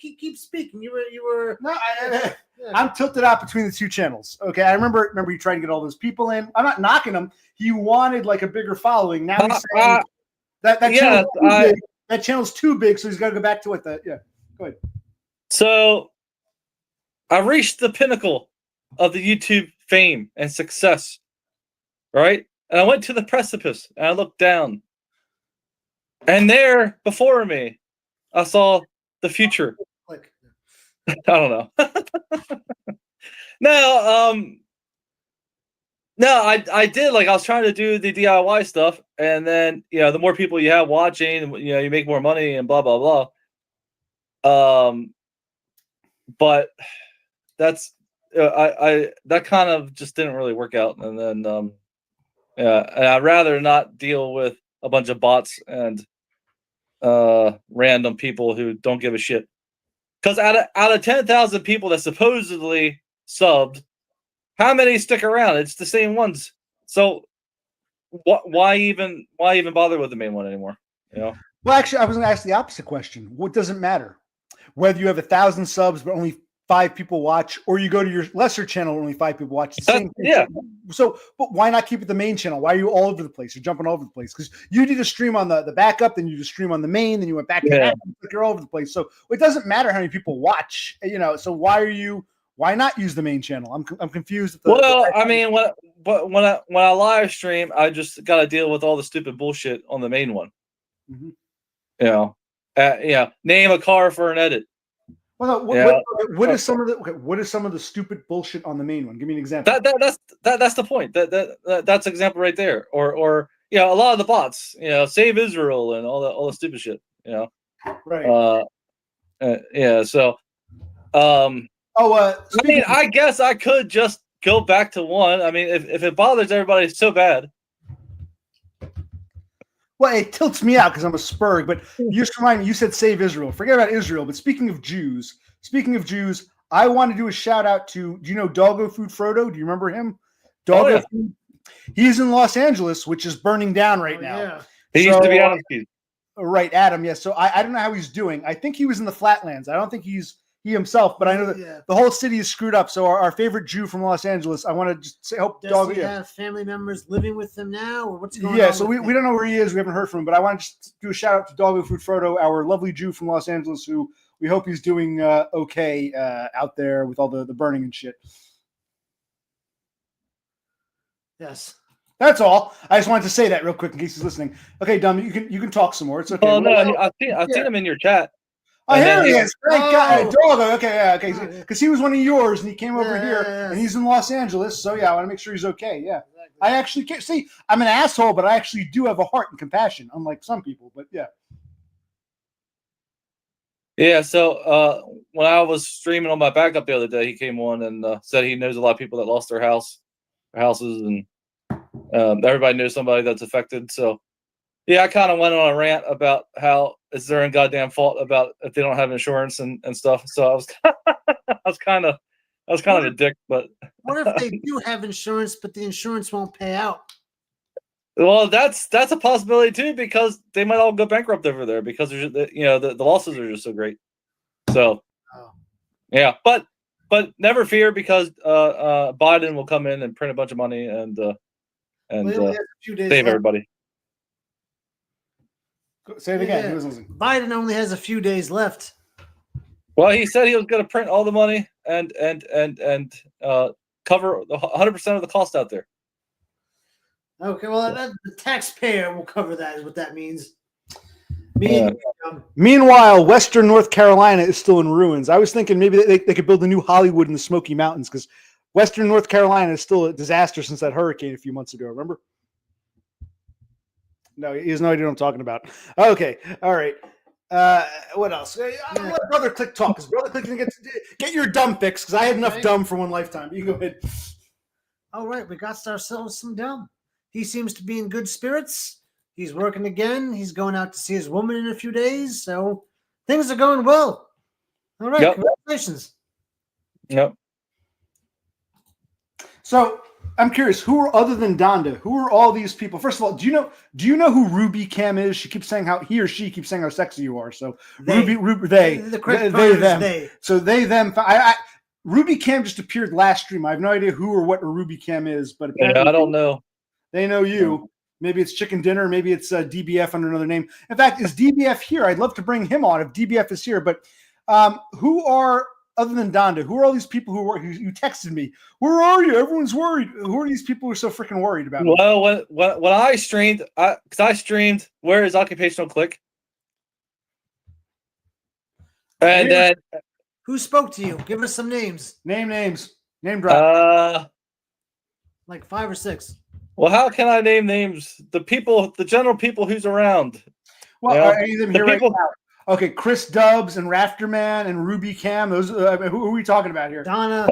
Keep speaking. You were. No, I'm tilted out between the two channels. Okay, I remember you trying to get all those people in. I'm not knocking him. He wanted like a bigger following. Now he's saying that channel's too big, so he's got to go back to what the Go ahead. So I reached the pinnacle of the YouTube fame and success, right? And I went to the precipice and I looked down. And there before me, I saw the future. I don't know. No, I did, like, I was trying to do the DIY stuff, and then, you know, the more people you have watching, you know, you make more money and blah blah blah. But that's that kind of just didn't really work out, and then and I'd rather not deal with a bunch of bots and random people who don't give a shit. Because out of 10,000 people that supposedly subbed, how many stick around? It's the same ones. So why even bother with the main one anymore? You know. Well, actually, I was going to ask the opposite question. What does it matter? Whether you have 1,000 subs but only 5 people watch, or you go to your lesser channel and only 5 people watch. It's the same thing. Yeah. So, but why not keep it the main channel? Why are you all over the place? You're jumping all over the place because you did a stream on the backup, then you did a stream on the main, then you went back to that. You're all over the place. So it doesn't matter how many people watch. You know. So why not use the main channel? I'm confused. I mean, when I live stream, I just got to deal with all the stupid bullshit on the main one. Mm-hmm. You know, name a car for an edit. Well, no, what is some of the stupid bullshit on the main one? Give me an example. That's the point. That's an example right there. Or you know, a lot of the bots. You know, save Israel and all the stupid shit. You know, right? Yeah. So, I mean, I guess I could just go back to one. I mean, if it bothers everybody so bad. Well, it tilts me out because I'm a Spurg, but you just remind me, you said save Israel. Forget about Israel, but speaking of Jews, I want to do a shout out to, do you know Doggo Food Frodo? Do you remember him? Doggo Food. He's in Los Angeles, which is burning down right now. Yeah. He used to be Adam. Right, Adam, yes. So I don't know how he's doing. I think he was in the Flatlands. I don't think he himself, but I know that the whole city is screwed up. So our favorite Jew from Los Angeles, I want to just say, hope Does he have family members living with him now, or what's going on? Yeah, so we don't know where he is. We haven't heard from him, but I want to just do a shout out to Doggo Food Frodo, our lovely Jew from Los Angeles, who we hope he's doing okay out there with all the burning and shit. Yes. That's all. I just wanted to say that real quick in case he's listening. Okay, Dom, you can talk some more. It's okay. Oh no, I've seen him in your chat. Oh, here he is. Thank God. Doggo. Okay, because he was one of yours, and he came over here, and he's in Los Angeles. So yeah, I want to make sure he's okay. Yeah, exactly. I actually can't see. I'm an asshole, but I actually do have a heart and compassion, unlike some people. But yeah. Yeah. So when I was streaming on my backup the other day, he came on and said he knows a lot of people that lost their houses, and everybody knows somebody that's affected. So. Yeah, I kind of went on a rant about how it's their own goddamn fault about if they don't have insurance and stuff. So I was kind of a dick. But what if they do have insurance, but the insurance won't pay out? Well, that's a possibility too, because they might all go bankrupt over there because the losses are just so great. So yeah, but never fear, because Biden will come in and print a bunch of money and save everybody. Say it again. Biden only has a few days left. Well, he said he was going to print all the money cover 100% of the cost out there. Okay, well, the taxpayer will cover that, is what that means. Meanwhile, Western North Carolina is still in ruins. I was thinking maybe they could build a new Hollywood in the Smoky Mountains because Western North Carolina is still a disaster since that hurricane a few months ago. Remember? No, he has no idea what I'm talking about. Okay, all right. What else? I'll let Brother Click talk because Brother Click can get your dumb fix because I had enough dumb for one lifetime. You go ahead. All right, we got ourselves some dumb. He seems to be in good spirits. He's working again. He's going out to see his woman in a few days. So things are going well. All right, congratulations. Yep. So I'm curious, who are other than Donda? Who are all these people? First of all, do you know who Ruby Cam is? She keeps saying how she keeps saying how sexy you are. So they. The correct pronoun is they. So they them. Ruby Cam just appeared last stream. I have no idea who or what a Ruby Cam is, but I don't know. They know you. Maybe it's Chicken Dinner. Maybe it's DBF under another name. In fact, is DBF here? I'd love to bring him on if DBF is here. But who are, other than Donda, who are all these people who texted me? Where are you? Everyone's worried. Who are these people who are so freaking worried about me? Well, when I streamed, where is Occupational Click? And then who spoke to you? Give us some names. Names. Name drop. Like 5 or 6. Well, how can I name names? The general people who's around. Well, are any of them here right now? Okay, Chris Dubs and Rafterman and Ruby Cam. Those who are we talking about here? Donna.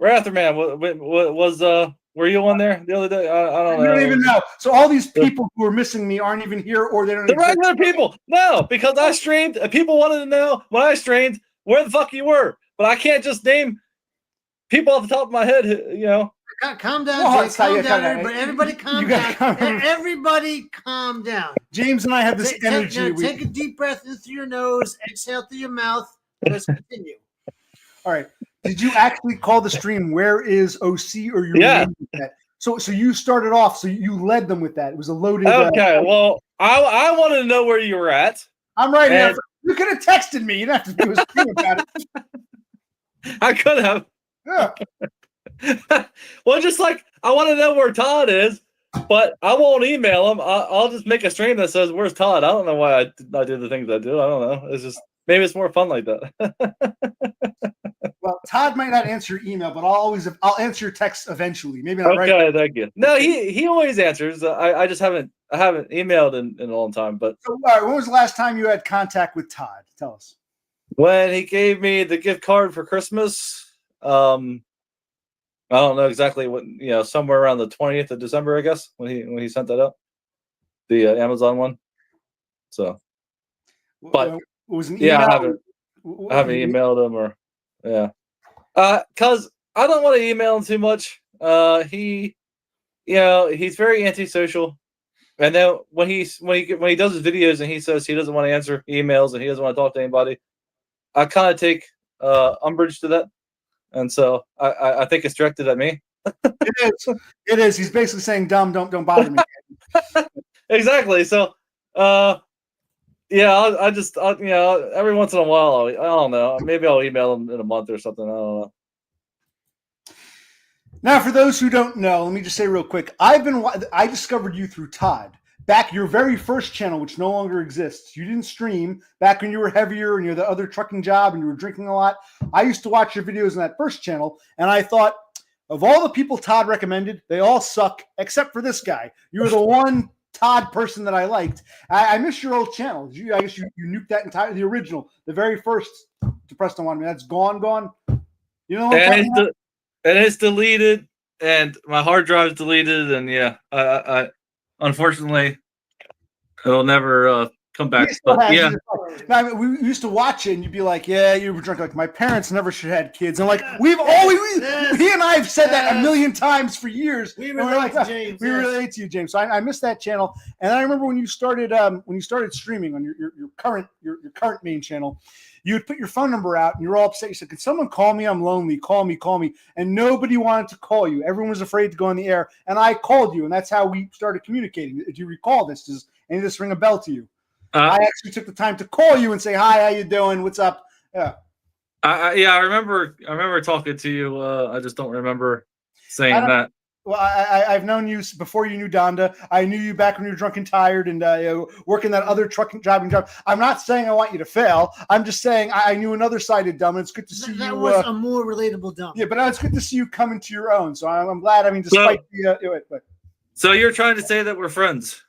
Rafterman was were you on there the other day? I don't know. I don't even know. So all these people who are missing me aren't even here, or they don't. The regular people. No, because I streamed. And people wanted to know when I streamed where the fuck you were, but I can't just name people off the top of my head. You know. Calm down, Jay. Calm down, everybody. Calm down. Everybody, calm down. James and I have this energy. Take a deep breath in through your nose, exhale through your mouth. Let's continue. All right. Did you actually call the stream? Where is OC or your name with that? So you started off. So you led them with that. It was a loaded. Okay. Well, I wanted to know where you were at. I'm right here. You could have texted me. You didn't have to do a stream about it. I could have. Yeah. Well, just like I want to know where Todd is, but I won't email him. I'll just make a stream that says "Where's Todd?" I don't know why I do the things I do. I don't know. It's just maybe it's more fun like that. Well, Todd might not answer your email, but I'll answer your text eventually. Maybe not right. Okay, thank you. No, he always answers. I just haven't emailed in a long time. But so, all right, when was the last time you had contact with Todd? Tell us. When he gave me the gift card for Christmas. I don't know exactly what, somewhere around the 20th of December, I guess, when he sent that out, the Amazon one. So, but was an email? I haven't emailed him because I don't want to email him too much. He's very antisocial, and then when he does his videos and he says he doesn't want to answer emails and he doesn't want to talk to anybody, I kind of take umbrage to that. And so I think it's directed at me. It is. He's basically saying, "Dumb, don't bother me." Exactly. So, I just every once in a while, I don't know. Maybe I'll email him in a month or something. I don't know. Now, for those who don't know, let me just say real quick: I discovered you through Todd. Back your very first channel, which no longer exists. You didn't stream back when you were heavier and you had the other trucking job and you were drinking a lot. I used to watch your videos on that first channel, and I thought, of all the people Todd recommended, they all suck except for this guy. You were the one Todd person that I liked. I miss your old channel. I guess you nuked that entire, the original, the very first Depressed on One. That's gone. You know what I'm talking about? And it's deleted, and my hard drive's deleted, and I unfortunately, it'll never come back. But yeah, I mean, we used to watch it, and you'd be like, "Yeah, you were drunk." Like my parents never should have had kids, and like he and I have said that a million times for years. We relate to James. We relate to you, James. So I missed that channel, and I remember when you started streaming on your current main channel. You would put your phone number out, and you were all upset. You said, "Can someone call me? I'm lonely. Call me." And nobody wanted to call you. Everyone was afraid to go on the air, and I called you, and that's how we started communicating. Do you recall this? Does any of this ring a bell to you? I actually took the time to call you and say, "Hi, how you doing? What's up?" Yeah. I remember talking to you. I just don't remember saying that. Well, I've known you before you knew Donda. I knew you back when you were drunk and tired and working that other trucking driving job. I'm not saying I want you to fail. I'm just saying I knew another side of Dumb. And it's good to see you. That was a more relatable Dumb. Yeah, but it's good to see you come into your own. So I'm glad. I mean, despite So you're trying to say that we're friends?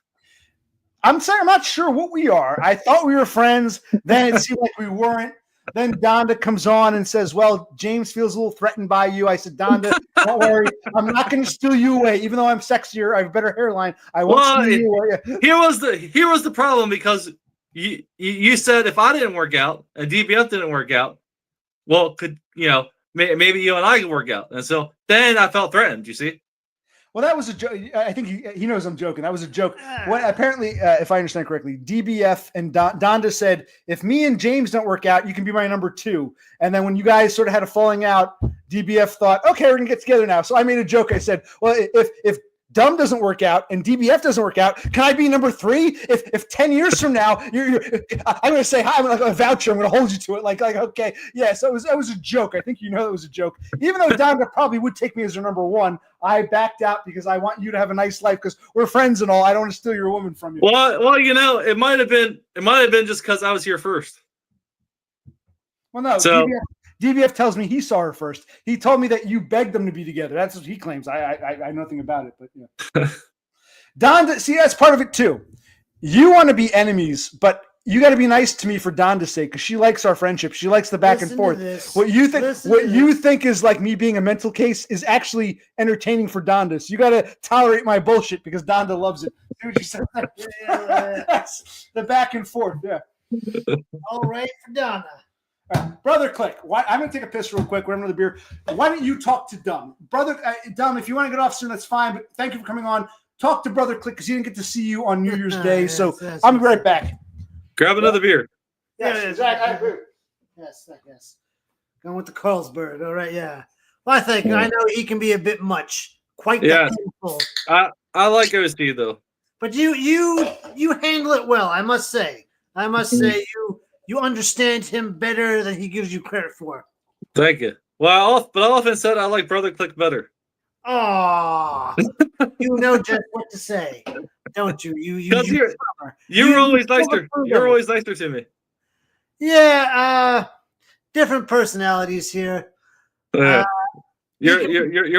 I'm saying I'm not sure what we are. I thought we were friends. Then it seemed like we weren't. Then Donda comes on and says, well, James feels a little threatened by you. I said, Donda, don't worry. I'm not going to steal you away. Even though I'm sexier, I have a better hairline. I won't steal you away. Here was the problem, because you said if I didn't work out and DBF didn't work out, well, maybe you and I could work out. And so then I felt threatened, you see? Well, that was a joke. I think he knows I'm joking. That was a joke. What apparently, if I understand correctly, DBF and Donda said, if me and James don't work out, you can be my number 2. And then when you guys sort of had a falling out, DBF thought, okay, we're gonna get together now. So I made a joke. I said, well, if Dumb doesn't work out and DBF doesn't work out, can I be number 3? If 10 years from now I'm going to say hi, I'm like a voucher, I'm going to hold you to it. Like okay, yeah. So it was a joke. I think it was a joke. Even though Donda probably would take me as her number 1, I backed out because I want you to have a nice life because we're friends and all. I don't want to steal your woman from you. Well, it might have been just because I was here first. Well, no. So, DBF tells me he saw her first. He told me that you begged them to be together. That's what he claims. I know nothing about it, but yeah. Donda, see, that's part of it too. You want to be enemies, but you got to be nice to me for Donda's sake because she likes our friendship. She likes the back and forth. What you think is like me being a mental case is actually entertaining for Donda. So you got to tolerate my bullshit because Donda loves it. Dude, you said that. That's the back and forth. Yeah. All right for Donda. Brother Click, I'm going to take a piss real quick. We're having another beer. Why don't you talk to Dumb? Brother Dumb, if you want to get off soon, that's fine. But thank you for coming on. Talk to Brother Click because he didn't get to see you on New Year's Day. So I'm right back. Grab another beer. Yes, exactly. I agree. Yes. Going with the Carlsberg. All right, yeah. Well, I know he can be a bit much. Quite painful. I like OC though. But you handle it well, I must say. You understand him better than he gives you credit for. Thank you. Well, I often said I like Brother Click better. Oh, you know just what to say, don't you? You're always nicer. You're always nicer to me. Yeah, different personalities here. You're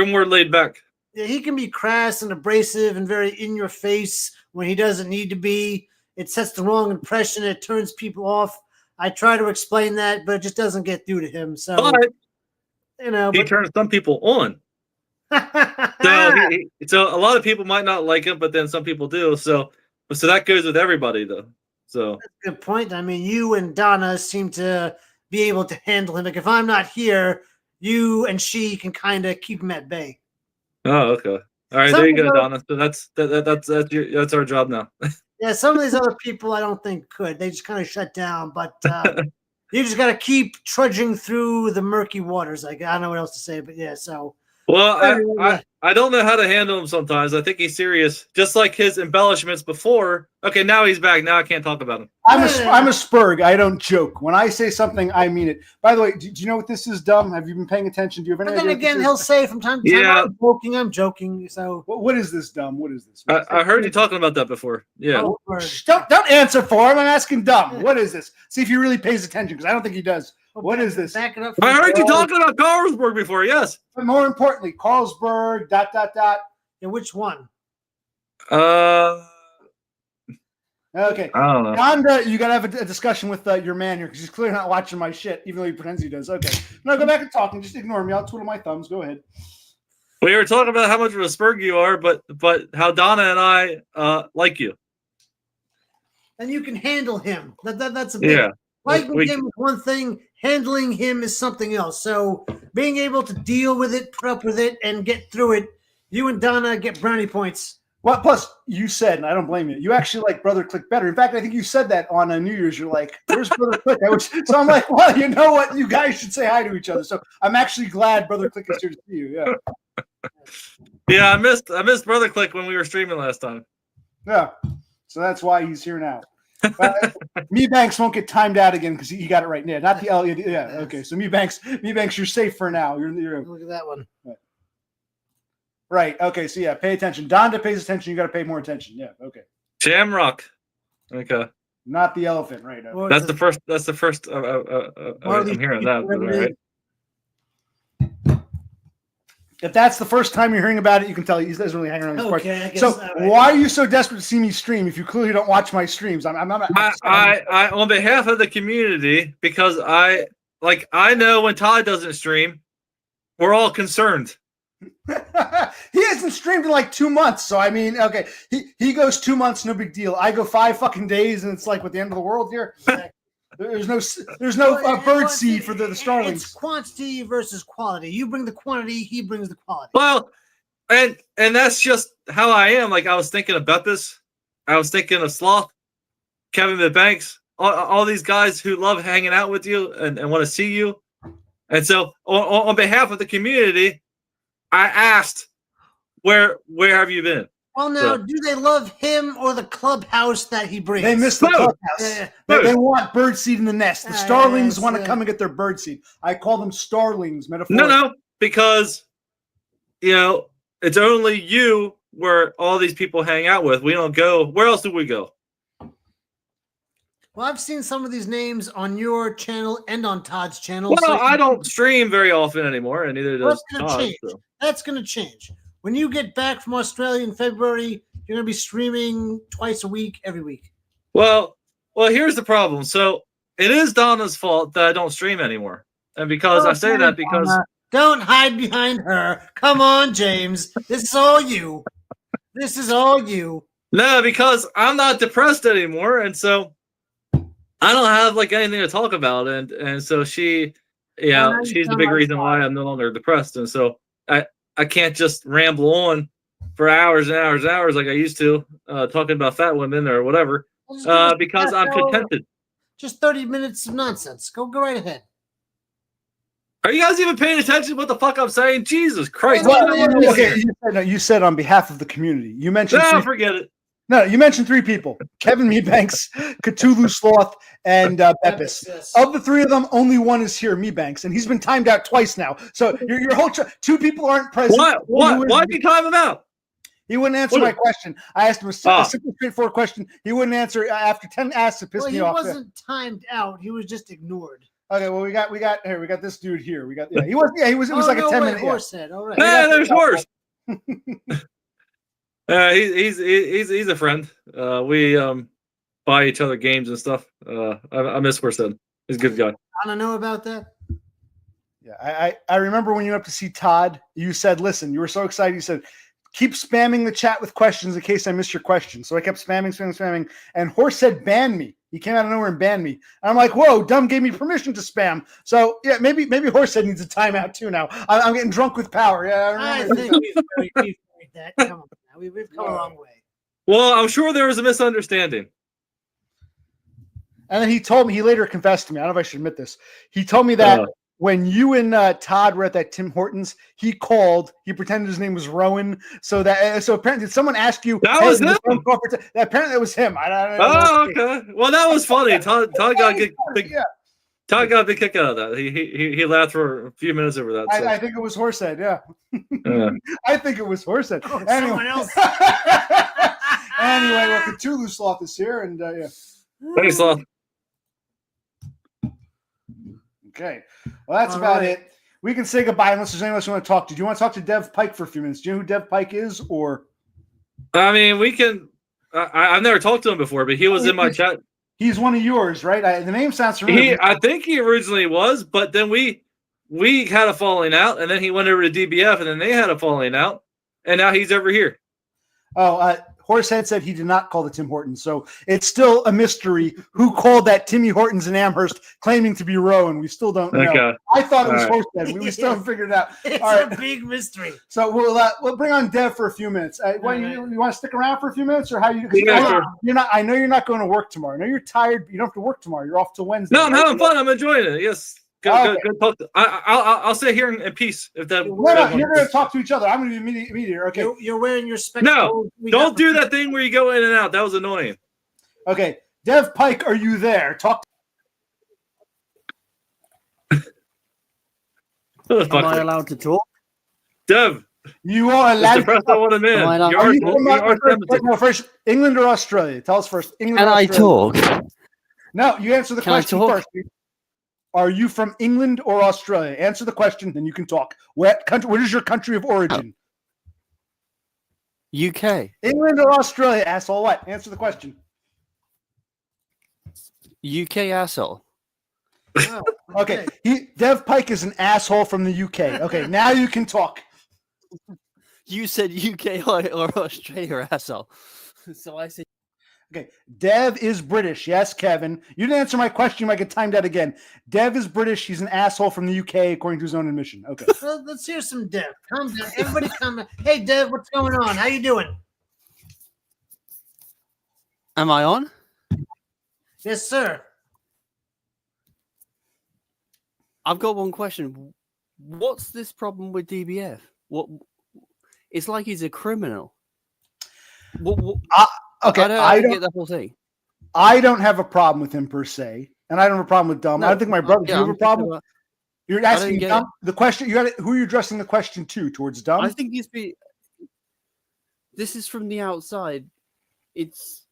more laid back. Yeah, he can be crass and abrasive and very in your face when he doesn't need to be. It sets the wrong impression. It turns people off. I try to explain that, but it just doesn't get through to him. So, he turns some people on. So a lot of people might not like him, but then some people do. So that goes with everybody, though. So that's a good point. I mean, you and Donna seem to be able to handle him. Like if I'm not here, you and she can kind of keep him at bay. Oh, okay. All right, there you go, Donna. So that's our job now. Yeah, some of these other people I don't think could. They just kind of shut down. But you just got to keep trudging through the murky waters. Like I don't know what else to say, but yeah. So well, I don't know how to handle him sometimes. I think he's serious, just like his embellishments before. Okay, now he's back. Now I can't talk about him. I'm a Spurg. I don't joke. When I say something, I mean it. By the way, do you know what this is, Dumb? Have you been paying attention? Do you have any idea? Then again, he'll say from time to time, I'm joking. So what is this, Dumb? What is this? I heard you talking about that before. Yeah. Don't answer for him. I'm asking Dumb. What is this? See if he really pays attention because I don't think he does. What is this? Back it up. I heard you talking about Carlsberg before. Yes. But more importantly, Carlsberg. ... Yeah, which one? Okay. I don't know. Donda, you gotta have a discussion with your man here because he's clearly not watching my shit, even though he pretends he does. Okay. No, go back and talk and just ignore me. I'll twiddle my thumbs. Go ahead. We were talking about how much of a Spurg you are, but how Donna and I like you. And you can handle him. That's a big liking him is one thing, handling him is something else. So being able to deal with it, put up with it, and get through it, you and Donna get brownie points. Well, plus you said, and I don't blame you, you actually like Brother Click better. In fact, I think you said that on New Year's. You're like, "Where's Brother Click?" So I'm like, well, you know what? You guys should say hi to each other. So I'm actually glad Brother Click is here to see you. Yeah. Yeah, I missed Brother Click when we were streaming last time. Yeah. So that's why he's here now. Me Banks won't get timed out again because he got it right. Yeah, not the L. Yeah, okay. So Me Banks, you're safe for now. You're Look at that one. right. Okay, so yeah, pay attention. Donda pays attention. You got to pay more attention. Yeah, okay. Shamrock. Okay. Not the elephant, right? Okay. Or That's the- the first. That's the first. Marley I'm hearing that. Street, All right. If that's the first time you're hearing about it, you can tell he doesn't really hang around this part. Okay, I guess. So all right. why are you so desperate to see me stream if you clearly don't watch my streams? I'm not. I on behalf of the community, because I know when Todd doesn't stream, we're all concerned. He hasn't streamed in like 2 months, so I mean, okay, he goes 2 months, no big deal. I go 5 fucking days, and it's like with the end of the world here. There's no bird seed for the starlings. It's quantity versus quality. You bring the quantity, he brings the quality. Well, and that's just how I am. Like, I was thinking about this. I was thinking of Sloth, Kevin Banks, all these guys who love hanging out with you and want to see you. And so, on behalf of the community, I asked, where have you been? Well, now, do they love him or the clubhouse that he brings? They miss the Both. clubhouse. Yeah. They want bird seed in the nest. The starlings yes, want to come and get their bird seed. I call them starlings, metaphorically. No, because it's only you where all these people hang out with. We don't go. Where else do we go? Well, I've seen some of these names on your channel and on Todd's channel. Well, so I don't stream very often anymore, and neither does That's gonna Todd. change. So. That's going to change. When you get back from Australia in February, you're going to be streaming twice a week, every week. Well, here's the problem. So it is Donna's fault that I don't stream anymore, and because I say that because Don't hide behind her. Come on, James. This is all you. This is all you. no, because I'm not depressed anymore, and so I don't have like anything to talk about, and so she, she's the big reason why I'm no longer depressed, and so I can't just ramble on for hours and hours and hours like I used to, talking about fat women or whatever, because I'm contented. Just 30 minutes of nonsense. Go right ahead. Are you guys even paying attention to what the fuck I'm saying? Jesus Christ! Okay, you said on behalf of the community. You mentioned Forget it. No, you mentioned 3 people: Kevin Mebanks, Cthulhu Sloth, and Beppis. Yes. Of the 3 of them, only one is here, Mebanks, and he's been timed out twice now. So your whole 2 people aren't present. Why did you time him out? He wouldn't answer my question. I asked him a simple, straightforward question. He wouldn't answer after 10 asks. It pissed me off. He wasn't timed out. He was just ignored. Okay, well we got this dude here. He was it was like a 10-minute horse head. All right. Yeah, there's worse. He's a friend. We buy each other games and stuff. I miss Horsehead. He's a good guy. I don't know about that. Yeah, I remember when you went up to see Todd, you said, listen, you were so excited. You said, keep spamming the chat with questions in case I missed your question. So I kept spamming, and Horsehead banned me. He came out of nowhere and banned me. And I'm like, whoa, Dumb gave me permission to spam. So yeah, maybe Horsehead needs a timeout too now. I'm getting drunk with power. Yeah, I think we've carried that. Come on now. We've come a long way. Well, I'm sure there was a misunderstanding. And then he told me, he later confessed to me. I don't know if I should admit this. He told me that when you and Todd were at that Tim Hortons, he called. He pretended his name was Rowan. So apparently, did someone ask you? That was him. Apparently, it was him. I don't know. Okay. Well, that was funny. Todd got a big kick out of that. He laughed for a few minutes over that. So. I think it was Horsehead. Yeah. Yeah. I think it was Horsehead. Oh, Anyway. someone else. Anyway, well, Cthulhu Sloth is here, and yeah. Thanks, Sloth. Okay. Well, that's All about right. it. We can say goodbye unless there's anyone else you want to talk to. Do you want to talk to Dev Pike for a few minutes? Do you know who Dev Pike is? Or I mean, we can. I've never talked to him before, but he was in my chat. he's one of yours, right? The name sounds familiar. I think he originally was, but then we had a falling out, and then he went over to DBF, and then they had a falling out, and now he's over here. Horsehead said he did not call the Tim Hortons, so it's still a mystery who called that Timmy Hortons in Amherst, claiming to be Rowan. We still don't know. Okay. I thought it was All right. Horsehead. We still haven't figured it out. It's All right. a big mystery. So we'll bring on Dev for a few minutes. You want to stick around for a few minutes, or how you? Yeah, sure. You're not. I know you're not going to work tomorrow. I know you're tired. But you don't have to work tomorrow. You're off till Wednesday. No, I'm having fun. I'm enjoying it. Yes. Good talk. I'll sit here in peace if that. No, you're going to talk to each other. I'm going to be mediator. Okay. You're wearing your spectacles. No, don't do that thing where you go in and out. That was annoying. Okay. Dev Pike, are you there? Talk. Am I allowed to talk? Dev, You are it's allowed. depressed I want him in. Am I allowed- You Are are, you you from, are no, first, England or Australia? Tell us first. England Can or I Australia? talk? No, you answer the Can I question talk? first. Are you from England or Australia? Answer the question, then you can talk. What country? What is your country of origin? UK. England or Australia, asshole? What? Answer the question. UK asshole. Wow, Okay, Dev Pike is an asshole from the UK. Okay, now you can talk. You said UK or Australia asshole. So I said Okay, Dev is British. Yes, Kevin. You didn't answer my question. You might get timed out again. Dev is British. He's an asshole from the UK, according to his own admission. Okay. Well, let's hear some Dev. Calm down. Everybody calm down. Hey, Dev, what's going on? How you doing? am I on? Yes, sir. I've got one question. What's this problem with DBF? What? It's like he's a criminal. What, Okay, I don't get the whole thing. I don't have a problem with him per se, and I don't have a problem with Dumb. No, I don't think my brother. yeah, do you have I'm a problem? talking You're don't asking get Dumb the question. You got it. Who are you addressing the question to? Towards Dumb? I think he's been. This is from the outside. It's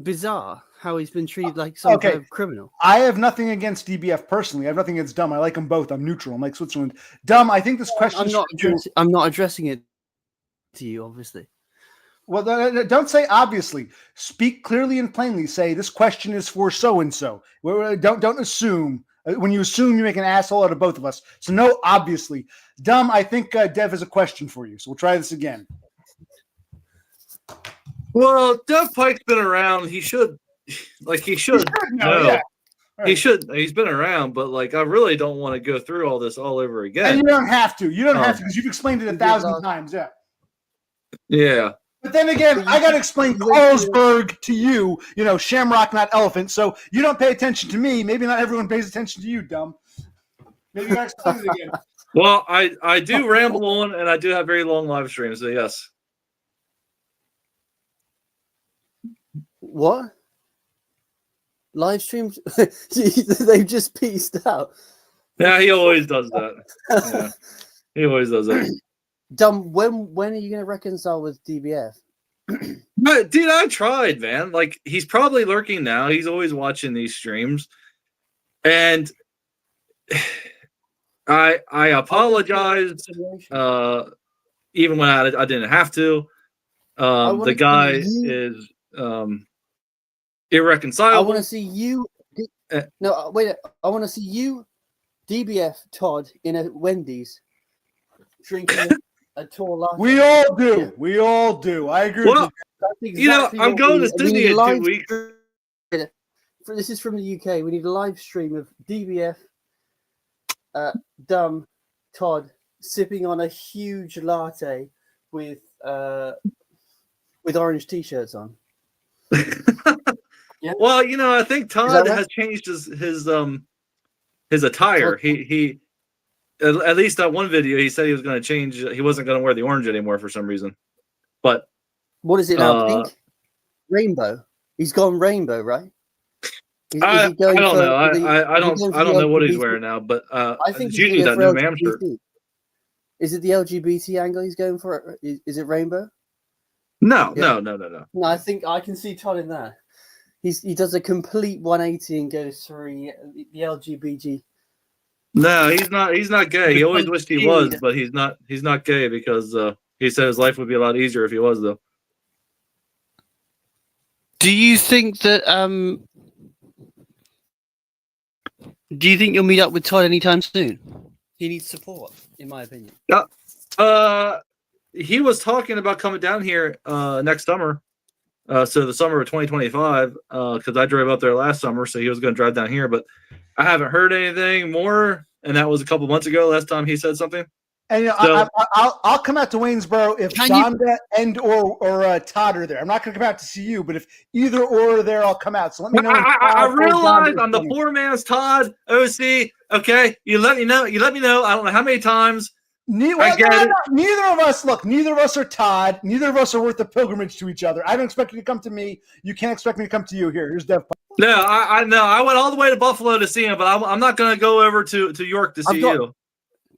bizarre how he's been treated like some kind of criminal. I have nothing against DBF personally. I have nothing against Dumb. I like them both. I'm neutral. I'm like Switzerland. Dumb. I think this question. I'm not addressing it to you, obviously. Well, don't say obviously. Speak clearly and plainly. Say this question is for so and so. Don't assume. When you assume, you make an asshole out of both of us. So no, obviously, Dumb. I think Dev has a question for you. So we'll try this again. Well, Dev Pike's been around. He should know. Yeah. Right. He should. He's been around, but like, I really don't want to go through all this all over again. And you don't have to. You don't have to because you've explained it 1,000 times. Yeah. Yeah. But then again, I got to explain Carlsberg to you, Shamrock, not elephant. So you don't pay attention to me. Maybe not everyone pays attention to you, Dumb. Maybe you got to explain it again. Well, I do ramble on, and I do have very long live streams, so yes. What? Live streams? They've just pieced out. Yeah, he always does that. Yeah. He always does that. Dumb, when are you going to reconcile with DBF? But, dude, I tried, man. Like, he's probably lurking now. He's always watching these streams. And I apologize, even when I didn't have to. The guy is irreconcilable. I want to see you. No, wait. I want to see you, DBF, Todd, in a Wendy's, drinking a tall latte. We all do. Yeah. We all do. I agree with you. Exactly I'm going to Sydney in 2 weeks. This is from the UK. We need a live stream of DBF, Dumb, Todd, sipping on a huge latte with orange t-shirts on. Yeah. Well, I think Todd has changed his attire. He at least that one video he said he was going to change. He wasn't going to wear the orange anymore for some reason. But what is it now? Pink? Rainbow. He's gone rainbow, right? I don't know. I don't know what he's wearing now. But I think it's usually that new man shirt. Is it the LGBT angle he's going for? Is it rainbow? No. No, I think I can see Todd in that. He does a complete 180 and goes through the LGBT. No, he's not gay. He always wished he was, but he's not gay because he said his life would be a lot easier if he was, though. Do you think that do you think you'll meet up with Todd anytime soon? He needs support, in my opinion. He was talking about coming down here next summer. So the summer of 2025, because I drove up there last summer, so he was going to drive down here, but I haven't heard anything more, and that was a couple months ago. Last time he said something. And I'll come out to Waynesboro if Donda and or Todd are there. I'm not going to come out to see you, but if either or are there, I'll come out. So let me know. I realize I'm the poor man's Todd OC. Okay, you let me know. I don't know how many times, Neither of us. Look, neither of us are Todd. Neither of us are worth the pilgrimage to each other. I don't expect you to come to me. You can't expect me to come to you. Here's Dev Pike. No, I know. I went all the way to Buffalo to see him, but I'm not going to go over to York to see you.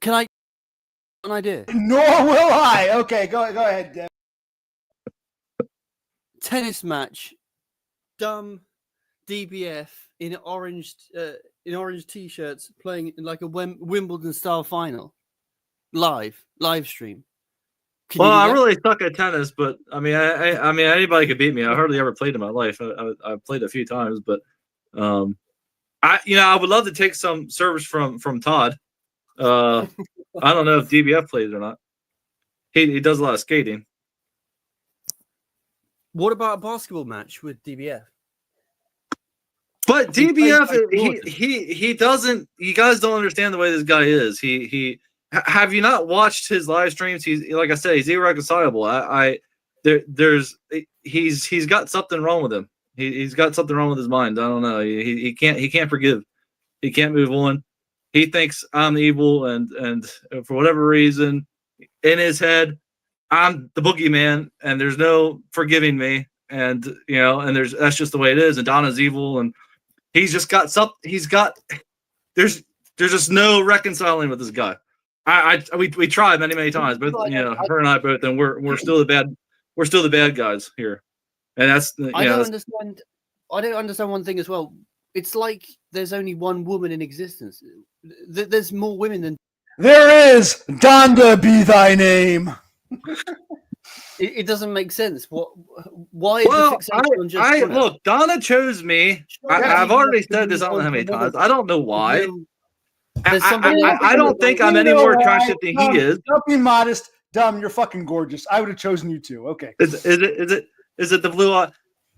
Can I? An idea. Nor will I. Okay, go ahead, Dev. Tennis match. DUM, DBF in orange t-shirts playing in like a Wimbledon style final. Live stream. Well, I really suck at tennis, but I mean, I mean, anybody could beat me. I hardly ever played in my life. I played a few times, but I would love to take some service from Todd. I don't know if DBF plays or not. He does a lot of skating. What about a basketball match with DBF? But DBF, he doesn't. You guys don't understand the way this guy is. He have you not watched his live streams? He's, like I said, he's irreconcilable. He's got something wrong with him. He's got something wrong with his mind. I don't know. He can't forgive. He can't move on. He thinks I'm evil, and for whatever reason, in his head, I'm the boogeyman, and there's no forgiving me. And that's just the way it is. And Donna's evil, and he's just got something. There's just no reconciling with this guy. We tried many times, but her and I both, and we're still the bad guys here, and that's. I don't understand. I don't understand one thing as well. It's like there's only one woman in existence. There's more women than there is. Donda be thy name. It doesn't make sense. Why is the fixation on just look? Donna chose me. I've already said this. I don't know how many times. I don't know why. I don't think I'm any more attractive than he is. Don't be modest. DUM, you're fucking gorgeous. I would have chosen you too. Okay. Is it the blue eye?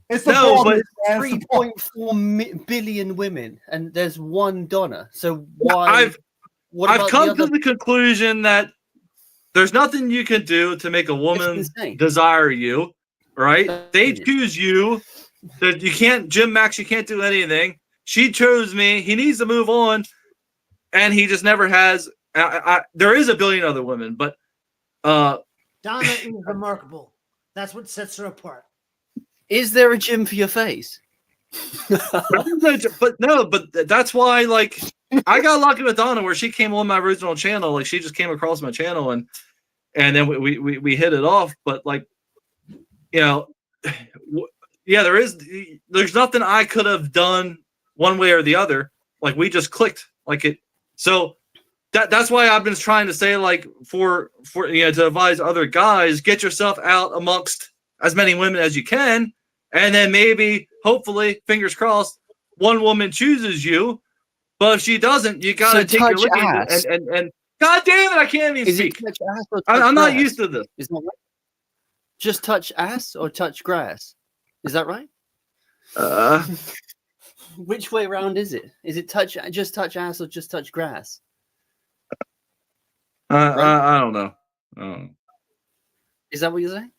It's the but 3.4 billion women, and there's one Donna. So why? I've come to the conclusion that there's nothing you can do to make a woman desire you. Right? They choose you. That you can't, Jim Max. You can't do anything. She chose me. He needs to move on. And he just never has. There is a billion other women, but Donna is remarkable. That's what sets her apart. Is there a gym for your face? But that's why, like, I got lucky with Donna where she came on my original channel. Like, she just came across my channel, and then we hit it off. But like, there's nothing I could have done one way or the other. Like, we just clicked. Like it. So that's why I've been trying to say, like, for to advise other guys, get yourself out amongst as many women as you can, and then maybe, hopefully, fingers crossed, one woman chooses you. But if she doesn't, you gotta take your licking and God damn it, I can't even speak. I'm not used to this. Is that right? Just touch ass or touch grass? Is that right? Which way around is it? Is it just touch ass or just touch grass? I don't know. Is that what you're saying?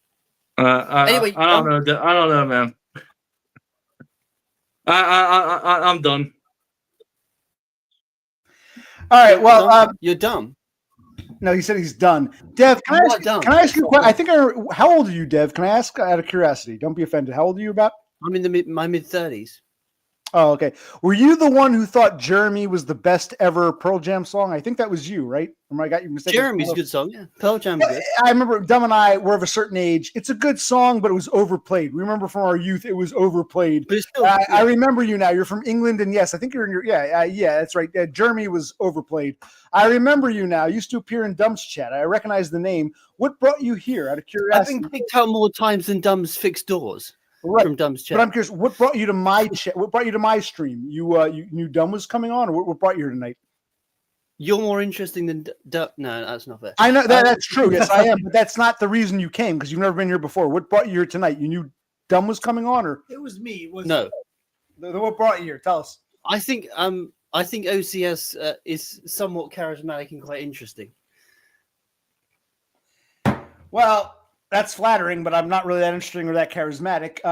Anyway, I don't know. I don't know, man. I'm done. All right. Well, you're dumb. No, he said he's done. Dev, can I ask you a question? How old are you, Dev? Can I ask out of curiosity? Don't be offended. How old are you about? I'm in my mid-30s. Oh, okay. Were you the one who thought Jeremy was the best ever Pearl Jam song? I think that was you, right? Or I got you mistaken. Jeremy's a good song, yeah. Pearl Jam is good. I remember DUM and I were of a certain age. It's a good song, but it was overplayed. We remember from our youth, it was overplayed. But it's still I remember you now. You're from England, and yes, I think you're in your yeah, that's right. Jeremy was overplayed. I remember you now. You used to appear in DUM's chat. I recognize the name. What brought you here? Out of curiosity, I've been kicked out more times than DUM's fixed doors. Right. From DUM's chat. But I'm curious, what brought you to my chat? What brought you to my stream? You knew DUM was coming on, or what brought you here tonight? You're more interesting than DUM. No, that's not fair. I know that's true. Yes, I am, but that's not the reason you came, because you've never been here before. What brought you here tonight? You knew DUM was coming on, or it was me? No. What brought you here? Tell us. I think OCS is somewhat charismatic and quite interesting. Well, that's flattering, but I'm not really that interesting or that charismatic.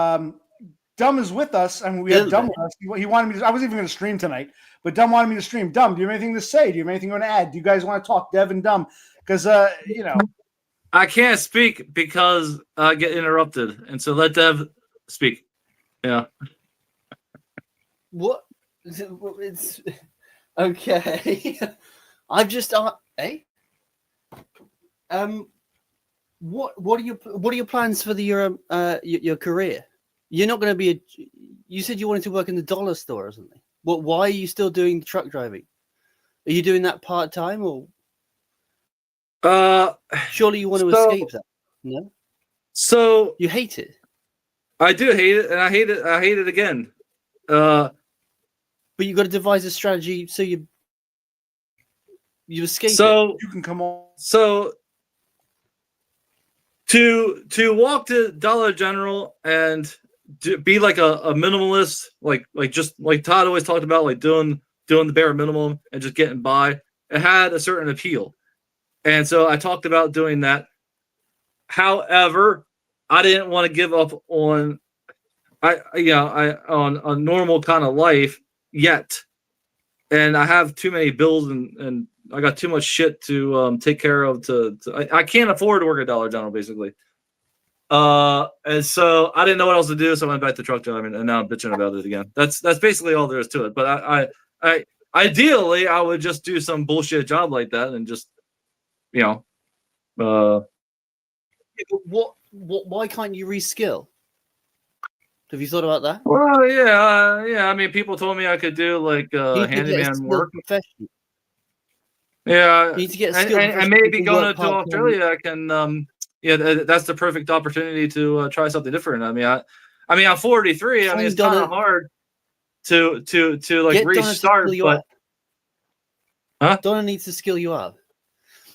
DUM is with us, and we have DUM with us. He wanted me to. I wasn't even going to stream tonight, but DUM wanted me to stream. DUM, do you have anything to say? Do you have anything you want to add? Do you guys want to talk, Dev and DUM? because you know. I can't speak because I get interrupted, and so let Dev speak. Yeah. What? It's okay. I've just what are your plans for your career? You're not going to be you said you wanted to work in the dollar store or something. Why are you still doing truck driving? Are you doing that part time or? Surely you want to escape that. No. So you hate it. I do hate it, and I hate it. I hate it again. But you got to devise a strategy so you escape. So you can come on. So to walk to Dollar General and be like a minimalist, like just like Todd always talked about, like doing the bare minimum and just getting by. It had a certain appeal, and so I talked about doing that. However, I didn't want to give up on on a normal kind of life yet, and I have too many bills and I got too much shit to take care of. I can't afford to work at Dollar General basically, and so I didn't know what else to do, so I went back to truck driving, and now I'm bitching about it again. That's basically all there is to it. But I ideally I would just do some bullshit job like that and just Why can't you reskill? Have you thought about that? Well, yeah. I mean, people told me I could do like handyman work. Profession. Yeah, you need to get and maybe going to Australia, I can. That's the perfect opportunity to try something different. I mean, I'm 43. I mean, it's kind of hard to like restart, but. Huh? Donna needs to skill you up.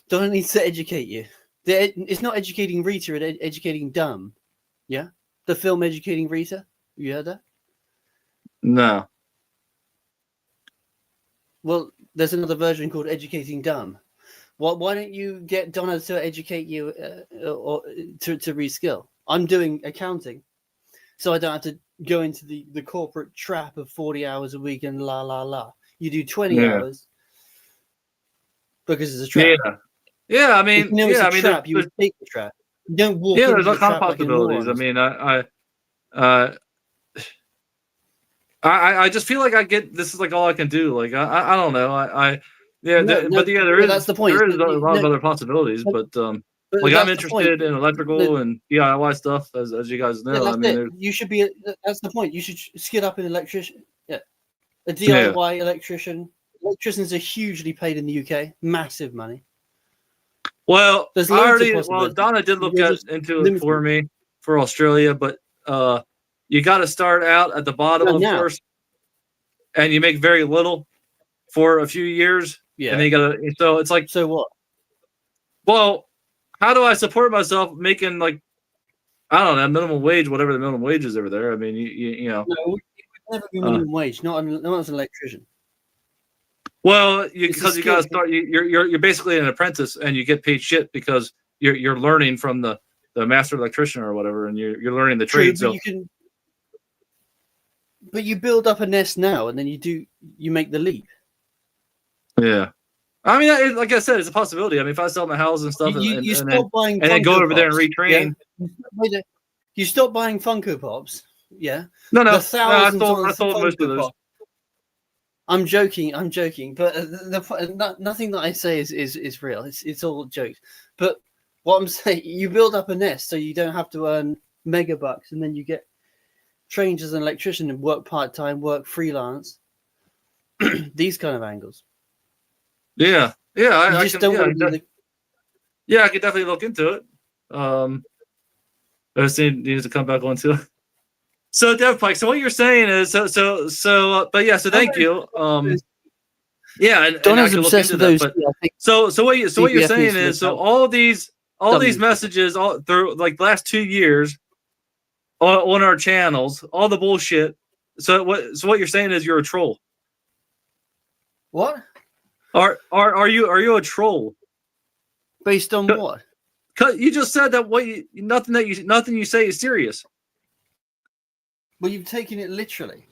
Donna needs to educate you. It's not educating Rita, it's educating DUM. Yeah? The film Educating Rita? You heard that? No. Well, there's another version called Educating DUM. Why don't you get Donna to educate you or to reskill? I'm doing accounting, so I don't have to go into the corporate trap of 40 hours a week and la la la. You do 20 hours because it's a trap. Yeah. I mean, it's a trap. You would take the trap. You don't walk. Yeah, there's all kinds of possibilities. I mean, I just feel like I get this is like all I can do. Like I don't know. There is. That's the point. There is a lot of other possibilities, but like I'm interested in electrical and DIY stuff, as you guys know. I mean, you should be. That's the point. You should skill up in electrician. Yeah, a DIY electrician. Electricians are hugely paid in the UK. Massive money. Well, Donna did look into it for me for Australia, but you got to start out at the bottom, of course, and you make very little for a few years. Yeah, and then you got to. So it's like, so what? Well, how do I support myself making like I don't know minimum wage, whatever the minimum wage is over there? I mean, you know, no, it would never be minimum wage. Not as an electrician. Well, because you got to start. You're basically an apprentice, and you get paid shit because you're learning from the master electrician or whatever, and you're learning the trade. So but you build up a nest now, and then you make the leap. Yeah, I mean, like I said, it's a possibility. I mean, if I sell my house and stuff, you stop buying and then go over there and retrain. Yeah? You stop buying Funko Pops. Yeah. No. I sold most of those. I'm joking, but nothing that I say is real. It's all jokes. But what I'm saying, you build up a nest so you don't have to earn mega bucks, and then you get trained as an electrician and work part-time, work freelance. These kind of angles. Yeah. I could definitely look into it. I just needs to come back on too. So Dev Pike, so what you're saying is so thank you. And Donna's obsessed with those. So what you're saying is all these messages all through like the last 2 years on our channels, all the bullshit. So what you're saying is you're a troll. What? Are you a troll? Based on what? Cause you just said that nothing you say is serious. Well, you've taken it literally.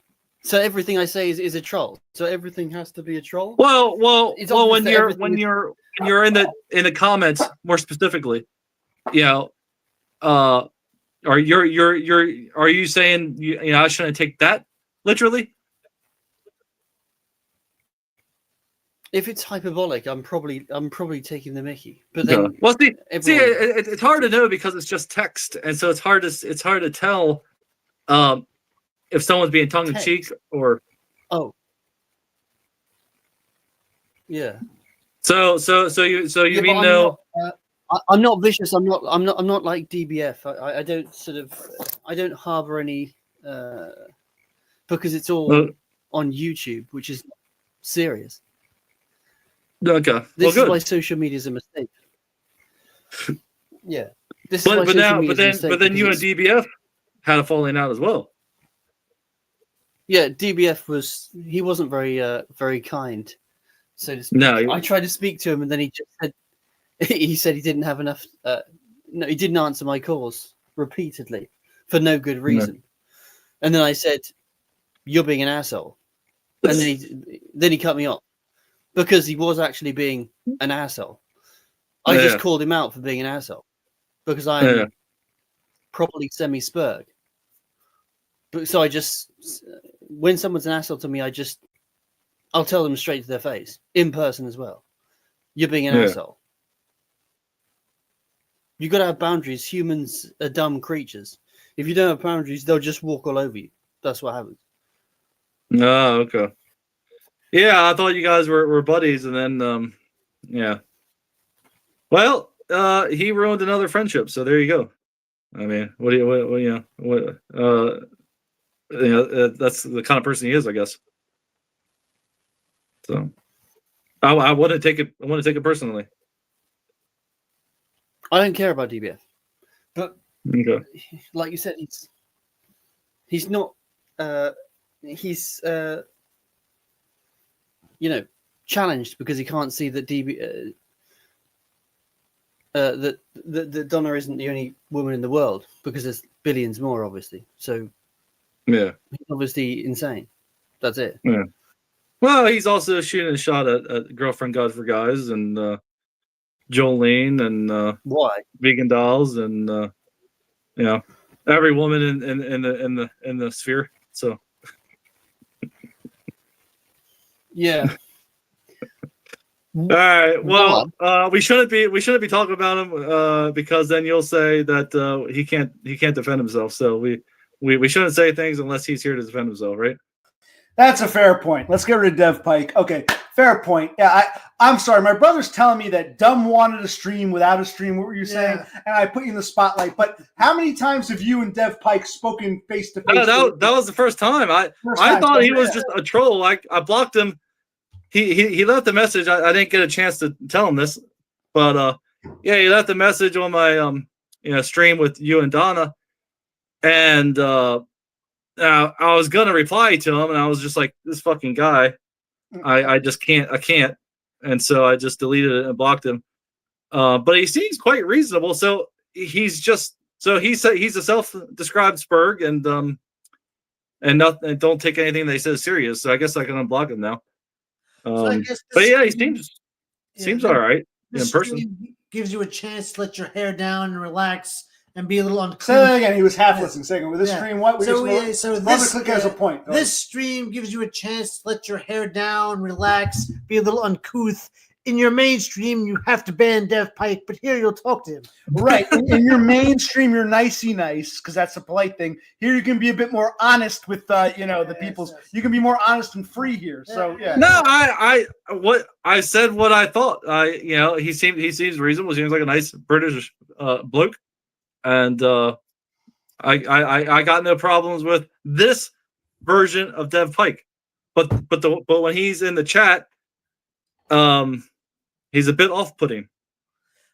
So everything I say is a troll. So everything has to be a troll. Well, It's when obvious that you're everything when is- you're in the comments more specifically, you know, are you saying you know I shouldn't take that literally? If it's hyperbolic, I'm probably taking the Mickey. But then, Well, see, everyone- it's hard to know because it's just text, and so it's hard to tell if someone's being tongue in cheek or. oh, yeah. So you Yeah, mean but no? I'm not vicious. I'm not like DBF. I don't I don't harbor any because it's all on YouTube, which is serious. Okay. This Well, is why good. social media is a mistake. Yeah. This is why But social media is a mistake. but then you and because DBF had a falling out as well. yeah, DBF wasn't very kind. So to speak. No, I tried to speak to him, and then he just said he didn't have enough. No, he didn't answer my calls repeatedly for no good reason. And then I said, "You're being an asshole," and then he cut me off because he was actually being an asshole. I just called him out for being an asshole because I'm properly semi-spurg. But so I just, when someone's an asshole to me, I'll tell them straight to their face, in person as well. You're being an asshole. You got to have boundaries. Humans are dumb creatures. If you don't have boundaries, they'll just walk all over you. That's what happens. No, okay. Yeah, I thought you guys were buddies, and then yeah. Well, he ruined another friendship, so there you go. I mean, what you know, that's the kind of person he is, I guess. So, I wouldn't take it. I want to take it personally. I don't care about DBF, but Okay. like you said, he's not. He's you know, challenged because he can't see that that Donna isn't the only woman in the world, because there's billions more, obviously. So Yeah. he's obviously insane. That's it. Yeah. Well, he's also shooting a shot at Girlfriend God for Guys and Jolene and Why? Vegan Dolls and you know, every woman in the sphere. So Yeah. all right. Well, we shouldn't be talking about him because then you'll say that he can't defend himself. So we shouldn't say things unless he's here to defend himself, right? That's a fair point. Let's get rid of Dev Pike. Okay, fair point. Yeah, I'm sorry. My brother's telling me that Dumb wanted a stream without a stream. What were you saying? And I put you in the spotlight. But how many times have you and Dev Pike spoken face to face? That was the first time. I thought he was just a troll. I blocked him. He left a message. I didn't get a chance to tell him this, but yeah, he left a message on my stream with you and Donna, and I was gonna reply to him, and I was just like, this fucking guy, I just can't, and so I just deleted it and blocked him. But he seems quite reasonable, so he's a self-described spurg, and don't take anything they say serious. So I guess I can unblock him now. So I guess But yeah, he stream- seems all right in person. stream gives you a chance to let your hair down and relax and be a little uncouth. Say that again. He was half listening. Second, with this stream, what? So this click has a point. This stream gives you a chance to let your hair down, relax, be a little uncouth. In your mainstream, you have to ban Dev Pike, but here you'll talk to him. Right. In your mainstream, you're nicey nice because that's a polite thing. Here, you can be a bit more honest with the people's. You can be more honest and free here. So yeah. No, I said what I thought. He seems reasonable. Seems like a nice British bloke, and I got no problems with this version of Dev Pike, but when he's in the chat, he's a bit off-putting.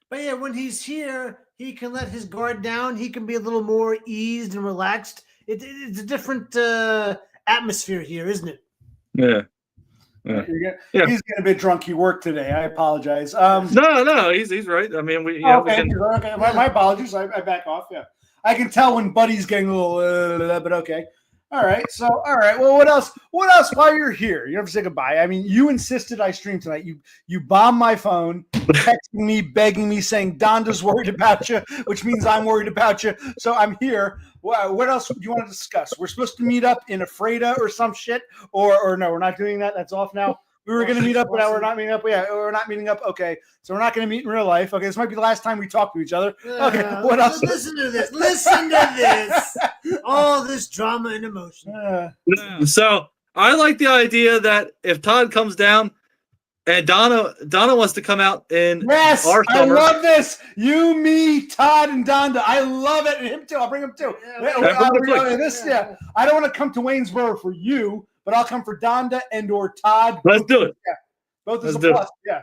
But yeah, when he's here, he can let his guard down. He can be a little more eased and relaxed. It's a different atmosphere here, isn't it? Yeah. He's getting a bit drunk. He worked today. I apologize. No, he's right. I mean, we can. Okay. My apologies. I back off. Yeah, I can tell when Buddy's getting a little, but okay. All right. So, all right. Well, what else? What else? While you're here, you don't have to say goodbye. I mean, you insisted I stream tonight. You bombed my phone, texting me, begging me, saying Donda's worried about you, which means I'm worried about you. So I'm here. What else do you want to discuss? We're supposed to meet up in Afreda or some shit, or no, we're not doing that. That's off now. We were going to meet up, but now we're not meeting up. Yeah, we're not meeting up. Okay, so we're not going to meet in real life. Okay, this might be the last time we talk to each other. Okay, what else? Listen to this. Listen to this. All this drama and emotion. So I like the idea that if Todd comes down and Donna wants to come out in Yes, our I summer. love this. You, me, Todd, and Donda. I love it, and him too. I'll bring him too. Yeah, I don't want to come to Waynesboro for you, but I'll come for Donda and or Todd. Let's do it. Yeah, both is Let's a do plus. Yeah,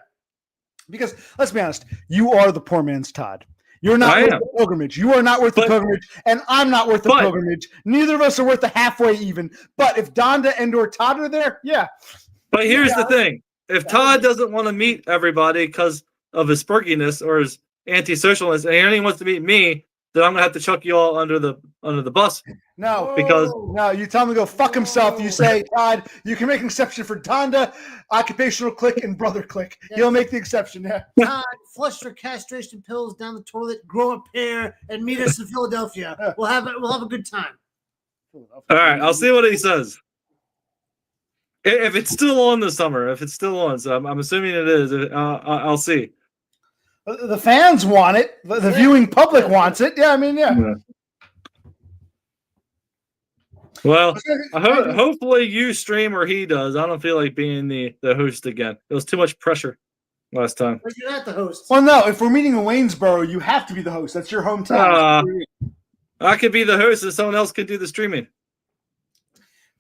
because let's be honest, you are the poor man's Todd. You're not I worth am. the pilgrimage. You are not worth the But- pilgrimage, and I'm not worth the but- pilgrimage. Neither of us are worth the halfway even. But if Donda and or Todd are there, yeah. But here's the thing. If Todd doesn't want to meet everybody because of his spurginess or his anti-socialness, and he only wants to meet me, then I'm gonna have to chuck you all under the bus. No, Because- no, you tell him to go fuck himself. You say, Todd, you can make an exception for Donda, occupational click, and brother click. He'll make the exception. Yeah. Todd, flush your castration pills down the toilet, grow a pair, and meet us in Philadelphia. We'll have a good time. All right, I'll see what he says. If it's still on this summer, if it's still on, so I'm assuming it is. I'll see. The fans want it. The viewing public wants it. Yeah, I mean, yeah. Well, hopefully you stream or he does. I don't feel like being the host again. It was too much pressure last time. But you're not the host. Well, no, if we're meeting in Waynesboro, you have to be the host. That's your hometown. I could be the host and someone else could do the streaming.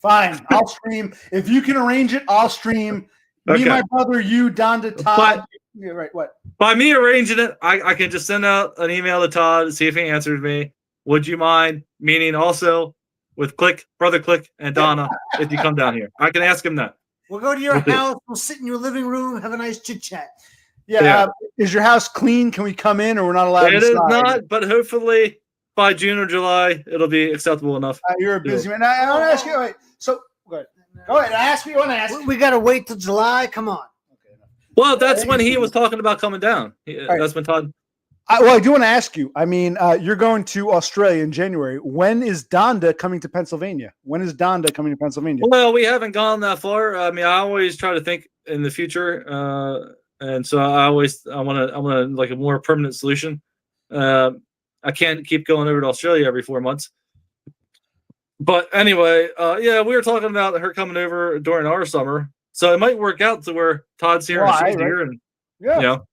Fine, I'll stream. If you can arrange it, I'll stream. Me, Okay. my brother, you, Donda, Todd. Yeah, right, what? By me arranging it, I can just send out an email to Todd, see if he answers me. Would you mind meeting also with Brother Click, and Donna if you come down here? I can ask him that. We'll go to your We'll do. house. We'll sit in your living room, have a nice chit chat. Yeah, Yeah. Is your house clean? Can we come in, or we're not allowed It is inside? not, but hopefully by June or July, it'll be acceptable enough. You're a busy man. I want to ask you. Wait, so go ahead. Ask me. You want to ask? We got to wait till July. Come on. Well, that's when he was talking about coming down. right. That's when Todd. I do want to ask you. I mean, you're going to Australia in January. When is Donda coming to Pennsylvania? When is Donda coming to Pennsylvania? Well, we haven't gone that far. I mean, I always try to think in the future, and so I want to like a more permanent solution. I can't keep going over to Australia every 4 months. But anyway, yeah, we were talking about her coming over during our summer, so it might work out to where Todd's here and Why, she's right? here, and Yeah. you know.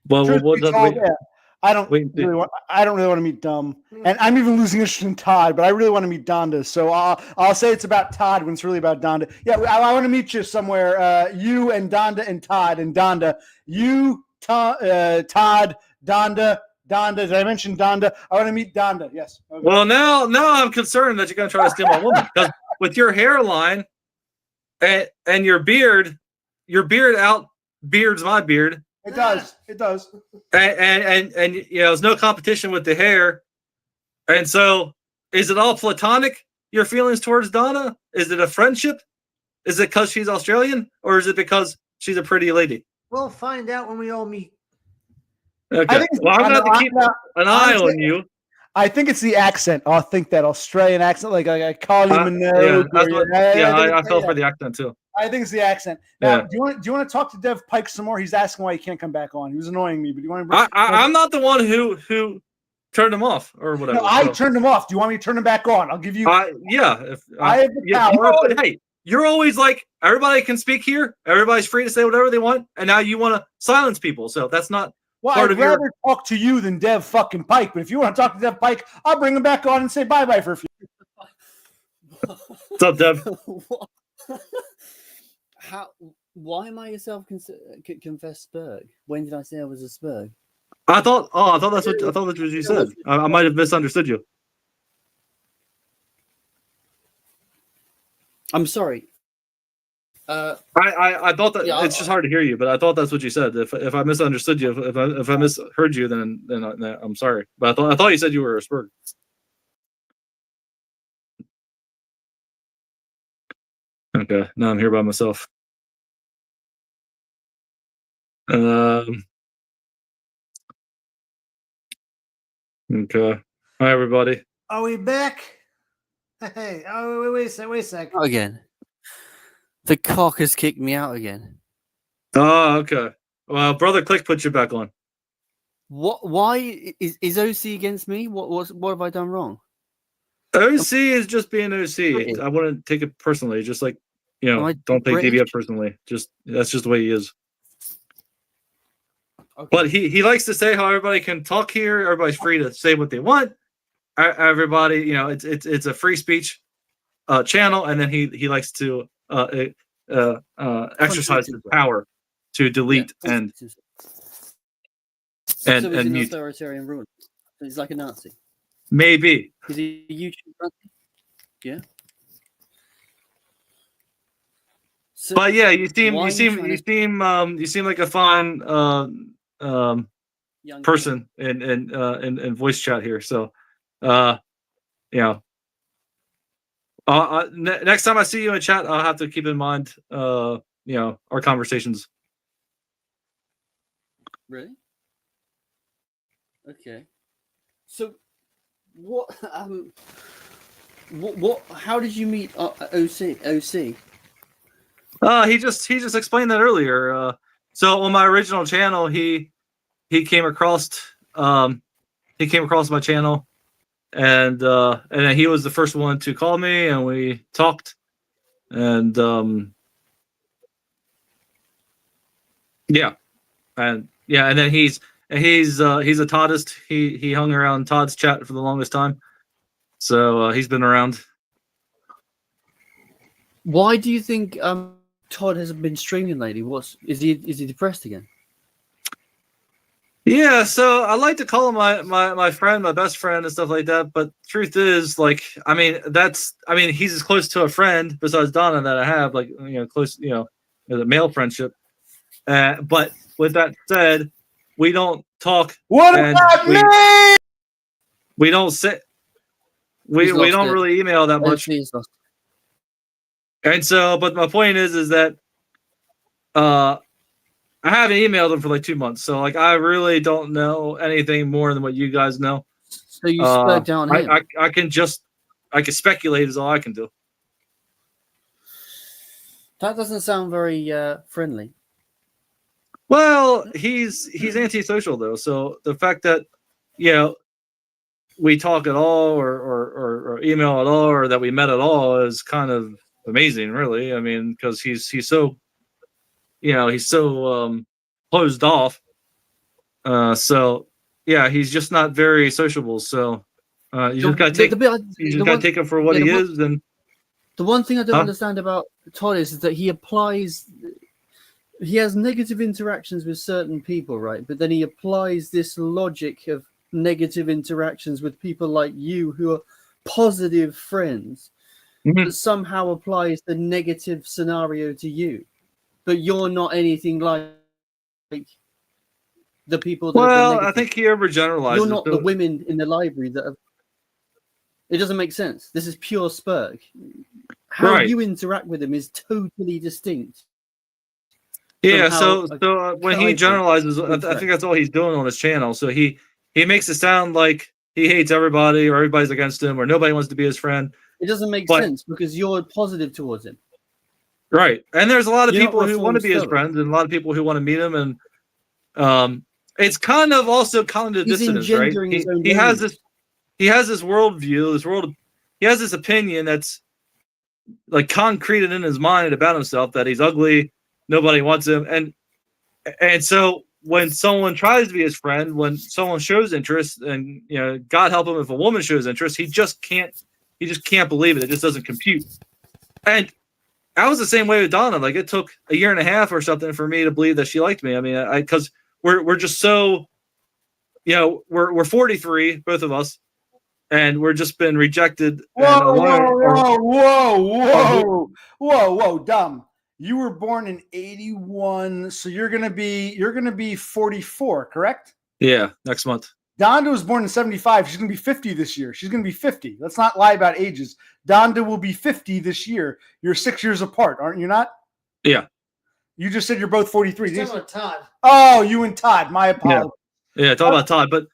Well, Truth we'll be just told, wait. yeah. I don't Wait and see. really want. I don't really want to meet Dumb, and I'm even losing interest in Todd. But I really want to meet Donda. So I'll say it's about Todd when it's really about Donda. Yeah, I want to meet you somewhere. You and Donda and Todd and Donda. You, Todd, Donda. Did I mention Donda? I want to meet Donda. Yes. Okay. Well, now I'm concerned that you're going to try to steal my woman because with your hairline and your beard outbeards my beard. It does. It does. And you know, there's no competition with the hair. And so, is it all platonic? Your feelings towards Donna? Is it a friendship? Is it because she's Australian, or is it because she's a pretty lady? We'll find out when we all meet. Okay. Well, I'm going to have to keep an eye on you. I think it's the accent. I think that Australian accent, like I call you Minogue. I fell for the accent too. I think it's the accent. Now, Yeah. do you want to talk to Dev Pike some more? He's asking why he can't come back on. He was annoying me, but do you want to? I'm not the one who turned him off or whatever. No, I turned him off. Do you want me to turn him back on? I'll give you. Yeah. If, I have the power. hey, you're always like everybody can speak here. Everybody's free to say whatever they want, and now you want to silence people. So that's not. Well, part I'd of your- rather talk to you than Dev fucking Pike. But if you want to talk to Dev Pike, I'll bring him back on and say bye for a few. What's up, Dev? How? Why am I a self-confessed Spurg? When did I say I was a Spurg? I thought that's what you said. I might have misunderstood you. I'm sorry. I thought that Yeah, it's just hard to hear you, but I thought that's what you said. If I misunderstood you, if I misheard you, then I'm sorry. But I thought you said you were a Spurg. Okay, now I'm here by myself. Okay. Hi, everybody. Are we back? Hey, oh, wait a sec. Not again. The cock has kicked me out again. Oh, okay. Well, Brother Click put you back on. What? Why is OC against me? What have I done wrong? OC is just being OC. British. I wouldn't take it personally. Just like, Am I don't take British? DBF personally. Just that's just the way he is. Okay. But he likes to say how everybody can talk here. Everybody's free to say what they want. Everybody, it's a free speech channel, and then he likes to exercise his power to delete and so he's an mute. authoritarian ruler. He's like a Nazi. Maybe. Is he a YouTube Nazi? Yeah. So But yeah, you seem like a fine young person in voice chat here. So, next time I see you in chat, I'll have to keep in mind, our conversations. Really? Okay. So, what? How did you meet OC? He just explained that earlier. So on my original channel, he came across my channel, and then he was the first one to call me, and we talked, and and then he's a Toddist. He hung around Todd's chat for the longest time, so he's been around. Why do you think Todd hasn't been streaming lately? Is he depressed again? Yeah, so I like to call him my friend, my best friend, and stuff like that. But truth is, he's as close to a friend besides Donna that I have, close, a male friendship. But with that said, we don't talk. What about me? We don't sit. We don't really email that much. And so, but my point is that I haven't emailed him for like 2 months, so I really don't know anything more than what you guys know. So you spoke down him. I can speculate is all I can do. That doesn't sound very friendly. Well, he's antisocial though, so the fact that we talk at all or email at all or that we met at all is kind of amazing, really. I mean, because he's so closed off. So yeah, he's just not very sociable. So you just gotta take him for what he is. And the one thing I don't understand about Todd is that he has negative interactions with certain people, right? But then he applies this logic of negative interactions with people like you who are positive friends. That somehow applies the negative scenario to you, but you're not anything like the people that well, I think he overgeneralizes. You're not the women in the library that have... It doesn't make sense. This is pure Spurg. How you interact with him is totally distinct. Yeah, so when he generalizes, I think that's all he's doing on his channel. So he makes it sound like he hates everybody or everybody's against him or nobody wants to be his friend. It doesn't make sense because you're positive towards him. Right. And there's a lot of people who want to be his friends and a lot of people who want to meet him. And it's kind of also cognitive dissonance, right? He has this worldview, he has this opinion that's like concreted in his mind about himself that he's ugly, nobody wants him. And so when someone tries to be his friend, when someone shows interest, and God help him if a woman shows interest, he just can't believe it. It just doesn't compute. And I was the same way with Donna. Like it took a year and a half or something for me to believe that she liked me. I mean, because we're just so, we're 43, both of us, and we're just been rejected. Whoa, dumb. You were born in 81, so you're gonna be 44, correct? Yeah, next month. Donda was born in 75. She's going to be 50 this year. She's going to be 50. Let's not lie about ages. Donda will be 50 this year. You're 6 years apart, aren't you not? Yeah. You just said you're both 43. He's talking about Todd. Oh, you and Todd. My apologies. Yeah, talk about Todd, but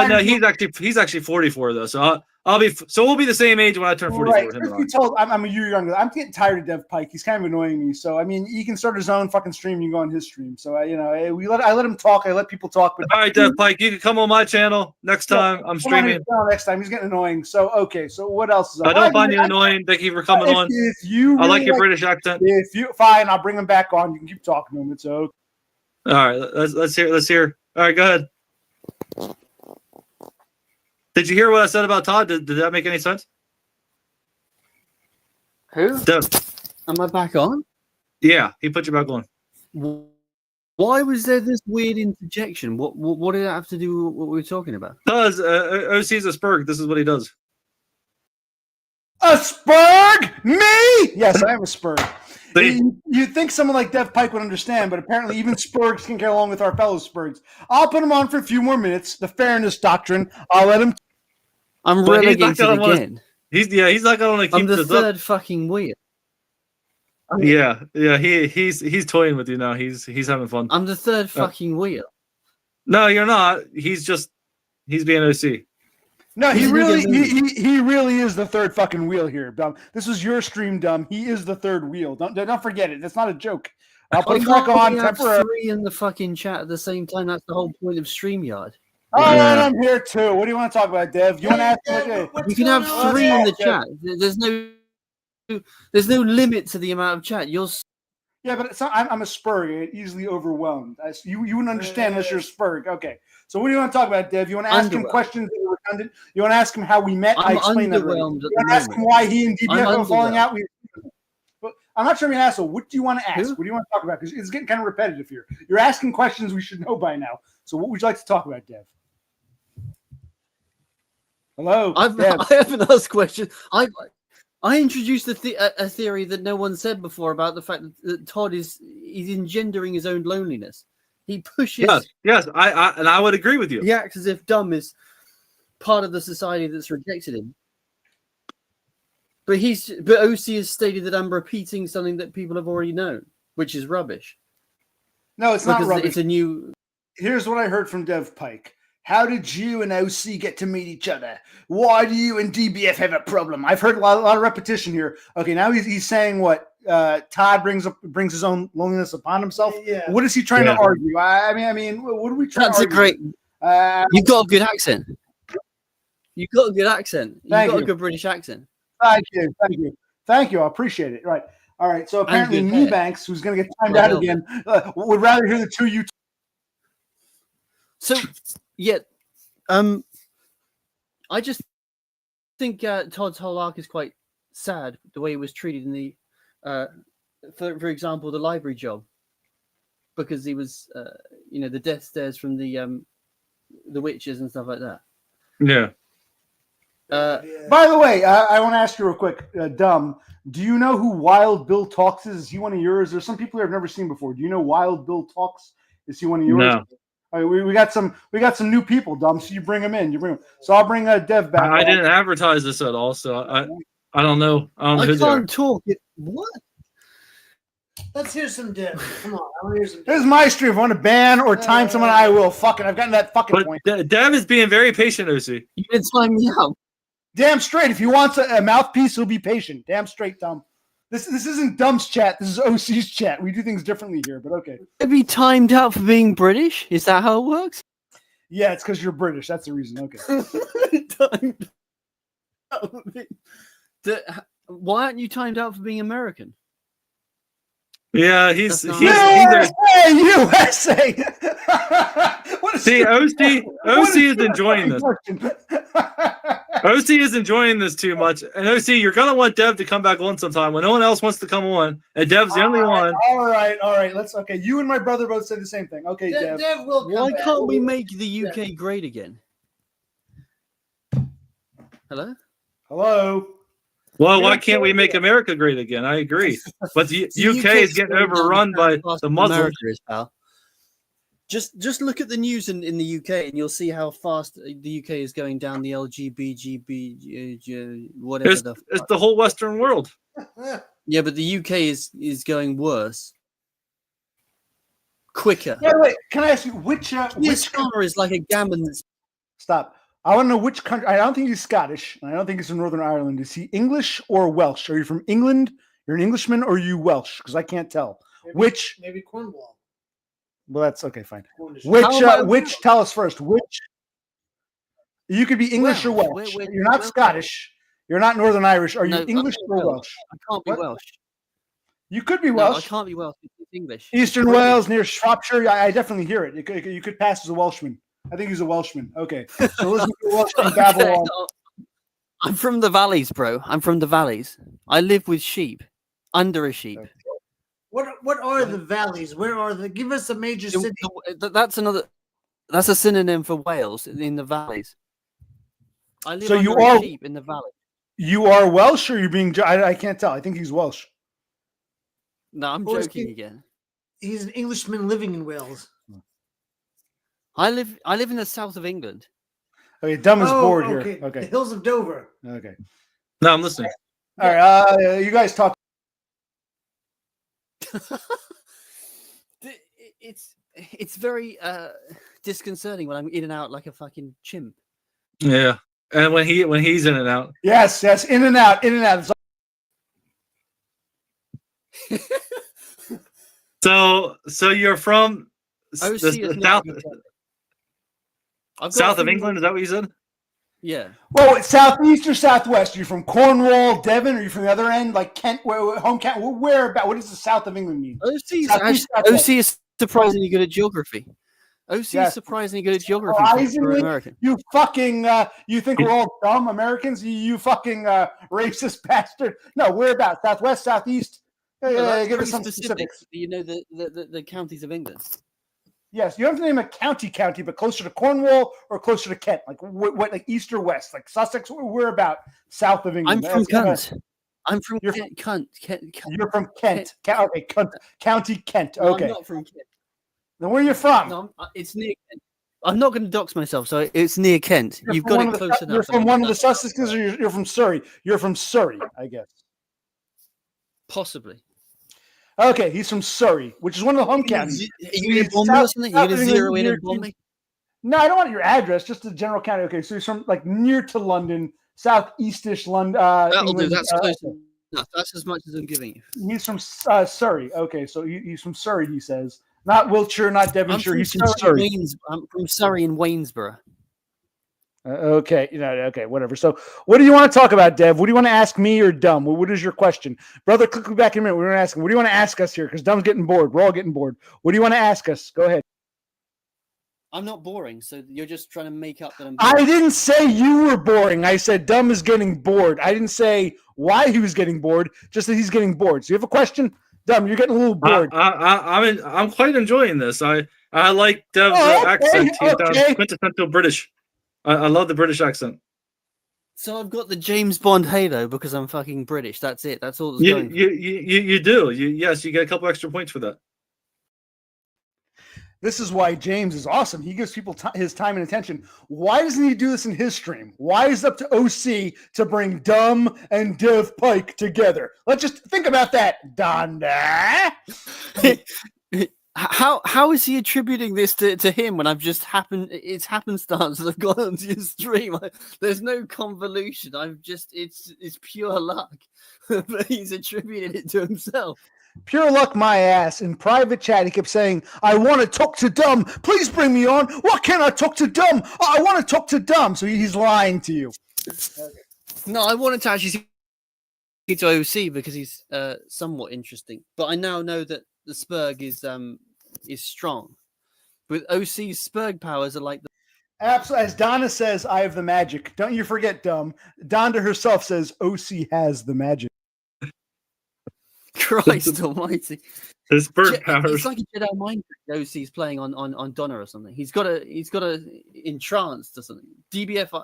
no, he's actually 44 though. So we'll be the same age when I turn 44. Right. Truth be told, I'm a year younger. I'm getting tired of Dev Pike. He's kind of annoying me. So I mean, he can start his own fucking stream. You can go on his stream. So I let him talk. I let people talk. But all right, Dev Pike, you can come on my channel next time. I'm streaming. Next time, he's getting annoying. So okay. So what else is up? I don't find you annoying. Thank you for coming on. If you I like your British accent. If you fine, I'll bring him back on. You can keep talking to him. It's okay. All right, let's hear. All right, go ahead. Did you hear what I said about Todd? Did that make any sense? Who? Dev. Am I back on? Yeah, he put you back on. Why was there this weird interjection? What did it have to do with what we were talking about? Because OC's a Spurg. This is what he does. A Spurg? Me? Yes, I am a Spurg. You'd think someone like Dev Pike would understand, but apparently even Spurgs can get along with our fellow Spurgs. I'll put him on for a few more minutes. The fairness doctrine. I'll let him. I'm relegated again. He's not going to keep I'm the this third up. fucking wheel. Yeah. He's toying with you now. He's having fun. I'm the third fucking wheel. No, you're not. He's being OC. No, he really is the third fucking wheel here, Dumb. This was your stream, Dumb. He is the third wheel. Don't forget it. That's not a joke. I'll put him back on temporarily. 3 in the fucking chat at the same time. That's the whole point of StreamYard. All right, I'm here too. What do you want to talk about, Dev? You want to ask? You can have 3 in the chat. There's no limit to the amount of chat. Yeah, but I'm a Spurg, easily overwhelmed. You wouldn't understand unless you're a Spurg. Okay. So what do you want to talk about, Dev? You want to ask him questions that are redundant? You want to ask him how we met? I explained that already. You want to ask him why he and DBF are falling out? I'm not sure I'm an asshole. What do you want to ask? What do you want to talk about? Because it's getting kind of repetitive here. You're asking questions we should know by now. So what would you like to talk about, Dev? Hello? I haven't asked questions. I introduced a theory that no one said before about the fact that Todd is engendering his own loneliness. He pushes. Yes, I would agree with you. He acts as if Dumb is part of the society that's rejected him. But OC has stated that I'm repeating something that people have already known, which is rubbish. No, it's not rubbish. It's a new. Here's what I heard from Dev Pike. How did you and OC get to meet each other? Why do you and DBF have a problem? I've heard a lot of repetition here. Okay, now he's saying what? Todd brings his own loneliness upon himself. Yeah. What is he trying to argue? I mean, what are we trying to argue? That's a great. You've got a good accent. You've got a good accent. You've got a good British accent. Thank you. I appreciate it. Right. All right. So apparently, Newbanks, who's going to get timed out again, would rather hear the two of you. So, yeah, I just think Todd's whole arc is quite sad. The way he was treated in the, for example, the library job, because he was, the death stares from the witches and stuff like that. Yeah. By the way, I want to ask you real quick, Dumb. Do you know who Wild Bill Talks is? Is he one of yours? There's some people I've never seen before. Do you know Wild Bill Talks? Is he one of yours? No. All right, we got some new people, Dumb. So you bring them in. So I'll bring Dev back. I didn't advertise this at all, so I don't know. I can't talk. What? Let's hear some Dev. Come on, I want to hear some Dev. This is my stream. If I want to ban or time someone, I will. Fuck it. I've gotten that fucking point. Dev is being very patient, OC. You can time me out. Damn straight. If he wants a mouthpiece, he'll be patient. Damn straight, Dumb. This isn't Dumb's chat. This is OC's chat. We do things differently here, but okay. To be timed out for being British? Is that how it works? Yeah, it's because you're British. That's the reason. Okay. Why aren't you timed out for being American? Yeah, he's USA. See, OC is enjoying this. OC is enjoying this too much. And OC, you're going to want Dev to come back on sometime when no one else wants to come on. And Dev's the only one. All right. Okay. You and my brother both said the same thing. Okay, Dev. will come Why back. can't we make the UK great again? Hello? Well, why can't we make America great again? I agree. But the UK is getting overrun by the Muslims. Just look at the news in the UK, and you'll see how fast the UK is going down the LGBT whatever It's the. the whole Western world. Yeah, but the UK is going worse, quicker. Wait. Can I ask you which Summer is like a gammon. Stop. I want to know which country. I don't think he's Scottish, and I don't think he's from Northern Ireland. Is he English or Welsh? Are you from England? You're an Englishman, or are you Welsh? Because I can't tell. Maybe Cornwall. Well, that's okay. Fine. Cornish. Which? Tell us first. Which? You could be English or Welsh. You're not Scottish. You're not Northern Irish. Are you English or Welsh? I can't be Welsh. You could be No, Welsh. I can't be Welsh. It's English. Eastern Wales near Shropshire. I definitely hear it. You could pass as a Welshman. I think he's a Welshman. Okay. So listen to the Welshman babble on. I'm from the valleys, bro. I'm from the valleys. I live with sheep, under a sheep. Okay. What are the valleys? Where are the? Give us a major city. That's a synonym for Wales in the valleys. I live So under you a are- sheep in the valley. You are Welsh, or you're being? I can't tell. I think he's Welsh. No, I'm Or is joking he- again. He's an Englishman living in Wales. I live in the south of England. Okay, dumb is bored okay. here. The Okay. hills of Dover. Okay. No, I'm listening. All right. You guys talk. It's very disconcerting when I'm in and out like a fucking chimp. Yeah, and when he's in and out. Yes. In and out. It's So you're from OC the is south I've got south a of few- England. Is that what you said? Yeah. Well, southeast or southwest? Are you from Cornwall, Devon? Or are you from the other end, like Kent, home Kent? Where about? What does the south of England mean? OC is surprisingly good at geography. OC is Yes. surprisingly good at geography for Surprisingly? American. You fucking, you think we're all dumb Americans? You fucking racist bastard. No, where about? Southwest, southeast? That's Give us pretty some specific. specifics. You know the counties of England. Yes, you don't have to name a county, but closer to Cornwall or closer to Kent, like what, like east or west, like Sussex. Where about? South of England. I'm from That's Kent. I'm from You're Kent. You're from Kent. Okay, County Kent. No, Okay. I'm not from Kent. Then where are you from? No, it's near Kent. I'm not going to dox myself, so it's near Kent. You're You've from got one it of the- close enough. You're from one of the Sussexes, or you're from Surrey? You're from Surrey, I guess. Possibly. Okay, he's from Surrey, which is one of the home counties. Are you going to bomb me or something? You're going to zero in and bomb me? No, I don't want your address, just the general county. Okay, so he's from like near to London, southeastish London. That'll do. England. That's close enough. That's as much as I'm giving you. He's from Surrey. Okay, so he's from Surrey, he says. Not Wiltshire, not Devonshire. He's from Surrey. I'm from Surrey and Waynesborough. Okay, okay, whatever. So, what do you want to talk about, Dev? What do you want to ask me or Dumb? What is your question, brother? Click me back in a minute. We're going to ask him. What do you want to ask us here? Because Dumb's getting bored. We're all getting bored. What do you want to ask us? Go ahead. I'm not boring, so you're just trying to make up that I'm I boring. didn't say you were boring. I said Dumb is getting bored. I didn't say why he was getting bored. Just that he's getting bored. So you have a question, Dumb? You're getting a little bored. I'm quite enjoying this. I like Dev's accent. He's quintessential British. I love the British accent. So I've got the James Bond halo because I'm fucking British. That's it. That's all that's You going. you do. Yes, you get a couple extra points for that. This is why James is awesome. He gives people his time and attention. Why doesn't he do this in his stream? Why is it up to OC to bring Dumb and Dev Pike together? Let's just think about that, Donda. How is he attributing this to him when I've just it's happenstance that I've gone onto your stream? There's no convolution. It's pure luck. But he's attributed it to himself. Pure luck, my ass. In private chat, he kept saying, I want to talk to Dumb. Please bring me on. Why can't I talk to Dumb? I want to talk to Dumb. So he's lying to you. No, I wanted to actually see to OC because he's somewhat interesting. But I now know that the Spurg is strong. With OC's Spurg powers are like the Absolutely. As Donna says, I have the magic. Don't you forget, Dumb. Donda herself says OC has the magic. Christ almighty. His bird powers. It's like a Jedi mind trick OC's playing on Donna or something. He's got a entranced or something. DBF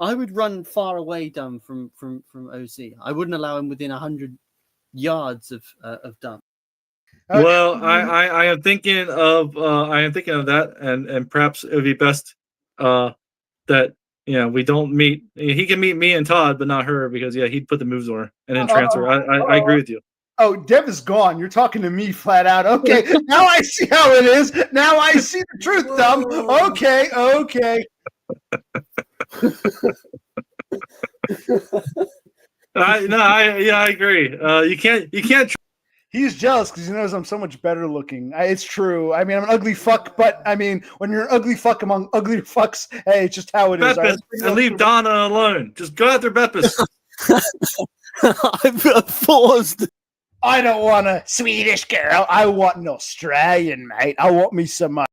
I would run far away Dumb from OC. I wouldn't allow him within 100 yards of Dumb. Well, I am thinking of that, and perhaps it would be best that we don't meet. He can meet me and Todd, but not her, because he'd put the moves on her and then transfer. I agree with you. Oh, Dev is gone. You're talking to me flat out. Okay, now I see how it is. Now I see the truth, Dumb. Okay. I agree. You can't. He's jealous because he knows I'm so much better looking. It's true. I mean, I'm an ugly fuck, but I mean, when you're an ugly fuck among uglier fucks, hey, it's just how it is. Beppis, and leave Donna alone. Just go after Beppis. I'm forced. I don't want a Swedish girl. I want an Australian, mate. I want me some.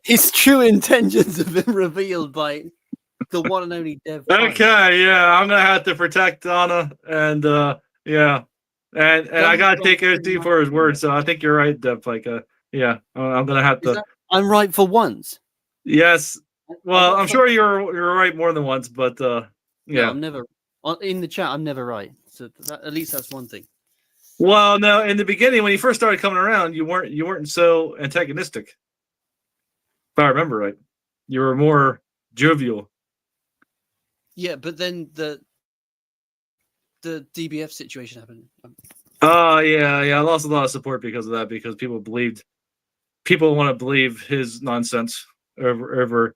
His true intentions have been revealed by the one and only Dev Pike. Okay, I'm gonna have to protect Donna, and and I gotta take OC for his word. So I think you're right, Dev Pike. I'm gonna have to. I'm right for once. Yes. Well, I'm sure you're right more than once, but No, I'm never in the chat. I'm never right. So at least that's one thing. Well, no, in the beginning when you first started coming around, you weren't so antagonistic. If I remember right, you were more jovial. Yeah, but then the DBF situation happened. Oh I lost a lot of support because of that, because people want to believe his nonsense over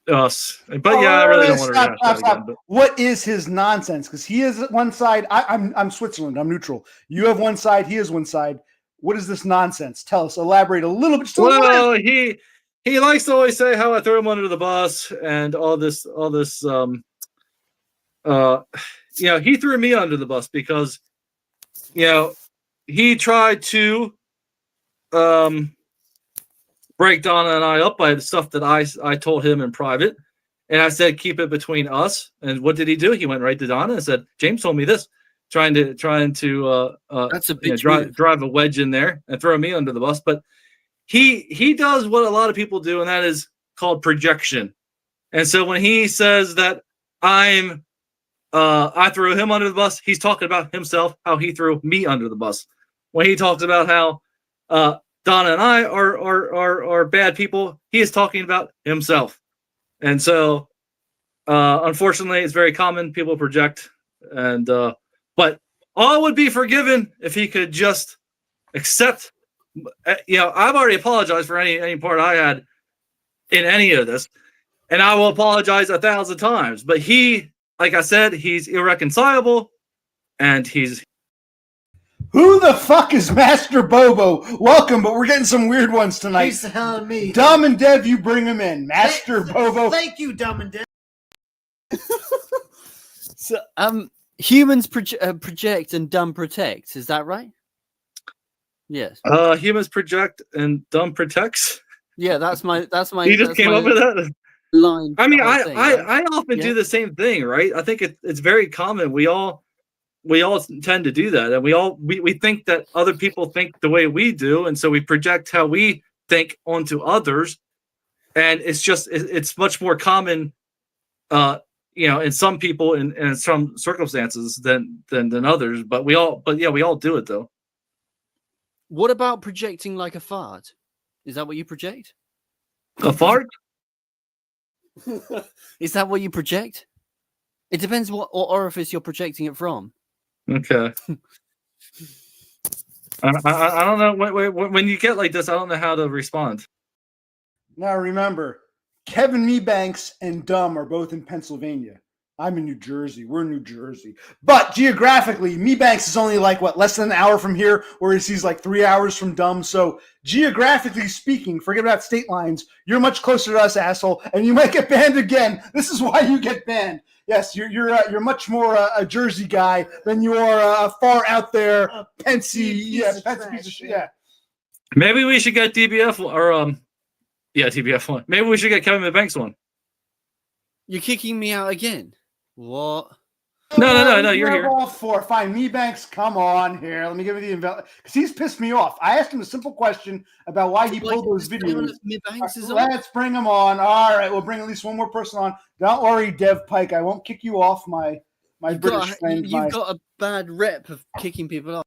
us. But I really don't want to rehash that again. But what is his nonsense? Because he is one side. I'm Switzerland. I'm neutral. You have one side. He has one side. What is this nonsense? Tell us. Elaborate a little bit. Well, he likes to always say how I threw him under the bus and all this. He threw me under the bus because he tried to break Donna and I up by the stuff that I told him in private, and I said keep it between us. And what did he do? He went right to Donna and said, James told me this, trying to that's a big drive a wedge in there and throw me under the bus. But he does what a lot of people do, and that is called projection. And so when he says that I threw him under the bus, he's talking about himself, how he threw me under the bus. When he talks about how Donna and I are bad people, he is talking about himself. And so unfortunately it's very common, people project, and but all would be forgiven if he could just accept. I've already apologized for any part I had in any of this, and I will apologize 1,000 times. But he, like I said, he's irreconcilable, and he's. Who the fuck is Master Bobo? Welcome, but we're getting some weird ones tonight. He's the hell of me. Dumb and Dev, you bring him in. Master Bobo. Thank you, Dumb and Dev. So, humans project and dumb protect. Is that right? Yes. Humans project and dumb protects. Yeah, that's my. You just came up with that line. I mean, I often do the same thing, right? I think it's very common. We all tend to do that, and we think that other people think the way we do, and so we project how we think onto others, and it's much more common, in some people in some circumstances than others. But we all do it though. What about projecting like a fart? Is that what you project? A fart? Is that what you project? It depends what orifice you're projecting it from. Okay. I don't know. When you get like this, I don't know how to respond. Now remember, Kevin Mebanks and Dumb are both in Pennsylvania. I'm in New Jersey. We're in New Jersey. But geographically, Mebanks is only less than an hour from here, whereas he's 3 hours from Dumb. So geographically speaking, forget about state lines, you're much closer to us, asshole, and you might get banned again. This is why you get banned. Yes, you're much more a Jersey guy than you are far out there, Pensy. Piece of shit. Yeah. Maybe we should get DBF or TBF one. Maybe we should get Kevin Mebanks one. You're kicking me out again. What? No, you're here. All four. Fine. Mebanks, come on here. Let me give you the because he's pissed me off. I asked him a simple question about why he pulled those videos. Let's bring him on. All right, we'll bring at least one more person on. Don't worry, Dev Pike. I won't kick you off my British friend. You've got bad rep of kicking people off.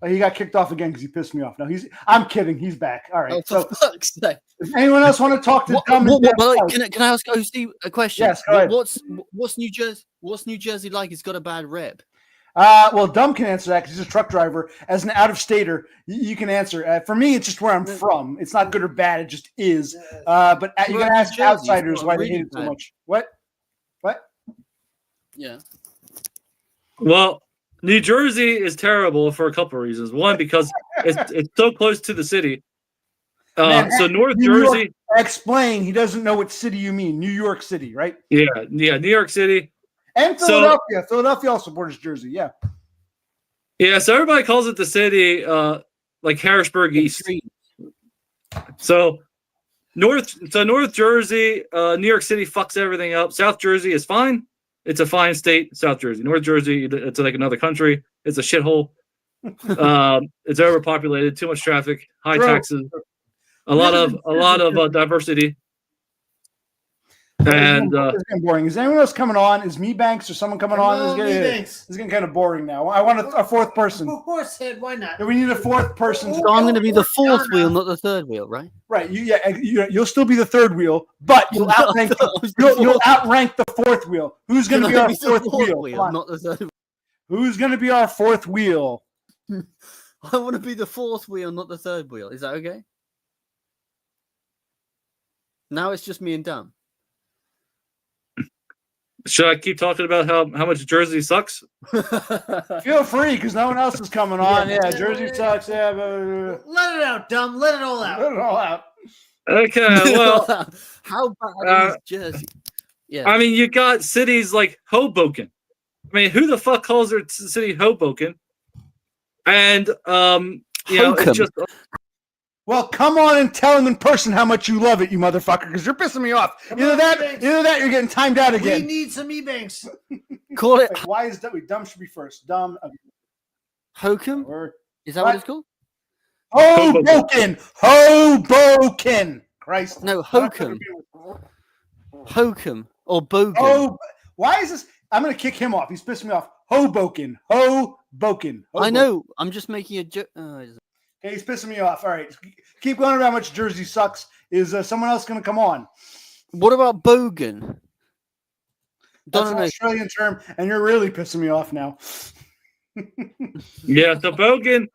He got kicked off again because he pissed me off. No, I'm kidding. He's back. All right. Oh, So, for fuck's sake. if anyone else want to talk to Dumb and Dev Pike- Can I ask Steve a question? Yes, go ahead. What's New Jersey? What's New Jersey like? It's got a bad rep. Well, Dumb can answer that because he's a truck driver. As an out-of-stater, you can answer. For me, it's just where I'm from. It's not good or bad. It just is. But you can ask Jersey, outsiders it's why not they hate it so really much. What? Yeah. Well, New Jersey is terrible for a couple of reasons. One, because it's so close to the city. Man, So North New York- Jersey. Explain. He doesn't know what city you mean. New York City, right? Yeah, New York City. And Philadelphia. Philadelphia also borders Jersey. Yeah. Yeah, so everybody calls it the city, like Harrisburg East. So North Jersey, New York City fucks everything up. South Jersey is fine. It's a fine state. South Jersey, North Jersey, it's like another country. It's a shithole. It's overpopulated, too much traffic, high taxes, a lot of diversity. And it's getting boring. Is anyone else coming on? Is me Banks or someone coming on? This is getting kind of boring now. I want a fourth person. Horsehead, why not? We need a fourth person. So I'm going to be the fourth wheel, not the third wheel, right? Right. You'll still be the third wheel, but you'll outrank the fourth wheel. Who's going to be our fourth wheel? Not the third. Who's going to be our fourth wheel? I want to be the fourth wheel, not the third wheel. Is that okay? Now it's just me and Dan. Should I keep talking about how much Jersey sucks? Feel free, because no one else is coming on. Yeah, Jersey sucks. Yeah, let it out, Dumb. Let it all out. Let it all out. Okay, well, how bad is Jersey? Yeah, I mean, you got cities like Hoboken. I mean, who the fuck calls their city Hoboken? And it's just. Well, come on and tell him in person how much you love it, you motherfucker, because you're pissing me off. Either that, you're getting timed out again. We need some E-Banks. Call it. Why is that? Dumb should be first. Dumb. Hokum? Is that what it's called? Hoboken. Hoboken. Christ. No, Hokum. Hokum or Bogan. Oh, why is this? I'm going to kick him off. He's pissing me off. Hoboken. Hoboken. I know. I'm just making a joke. Okay, he's pissing me off. All right. Keep going about how much Jersey sucks. Is someone else going to come on? What about Bogan? That's an Australian term, and you're really pissing me off now. Yeah, so Bogan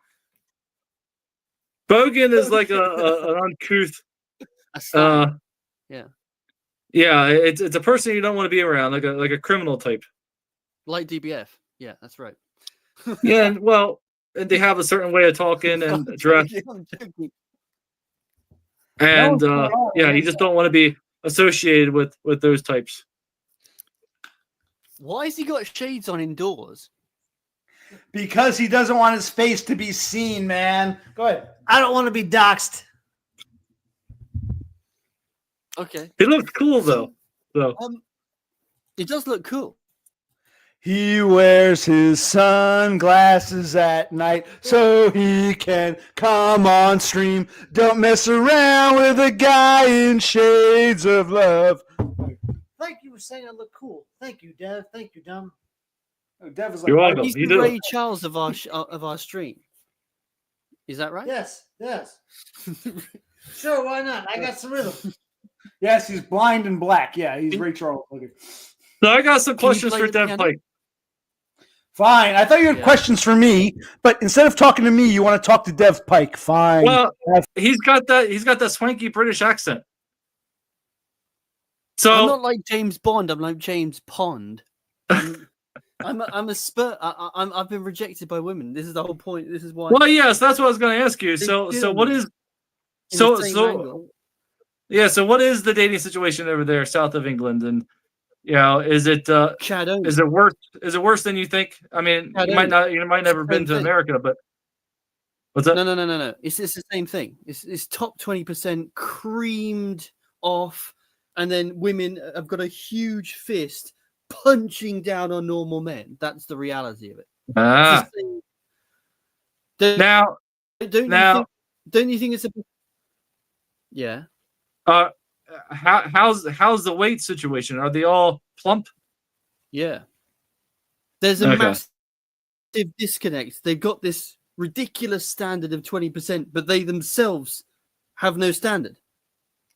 is like an uncouth. Yeah, it's a person you don't want to be around, like a criminal type. Like DBF. Yeah, that's right. Yeah, well, and they have a certain way of talking and dress. And you just don't want to be associated with those types. Why has he got shades on indoors? Because he doesn't want his face to be seen, man. Go ahead. I don't want to be doxxed. Okay. He looks cool though. So it does look cool. He wears his sunglasses at night so he can come on stream. Don't mess around with a guy in shades of love. Thank you for saying I look cool. Thank you, Dev. Thank you, Dumb. Dev is You're welcome. He's the Ray Charles of our stream. Is that right? Yes. Sure, why not? I got some rhythm. Yes, he's blind and black. Yeah, he's Ray Charles. Okay. So I got some questions for Dev Pike. Fine. I thought you had questions for me, but instead of talking to me, you want to talk to Dev Pike. Fine. Well, he's got that swanky British accent. So I'm not like James Bond. I'm like James Pond. I'm a spur. I've been rejected by women. This is the whole point. This is why. Well, yes, that's what I was going to ask you. So what is so what is the dating situation over there south of England? And is it is it worse? Is it worse than you think? I mean, you might never been to America, but what's that? No. It's the same thing. It's top 20% creamed off, and then women have got a huge fist punching down on normal men. That's the reality of it. Don't you think it's a how's the weight situation? Are they all plump? Yeah. There's a massive disconnect. They've got this ridiculous standard of 20%, but they themselves have no standard.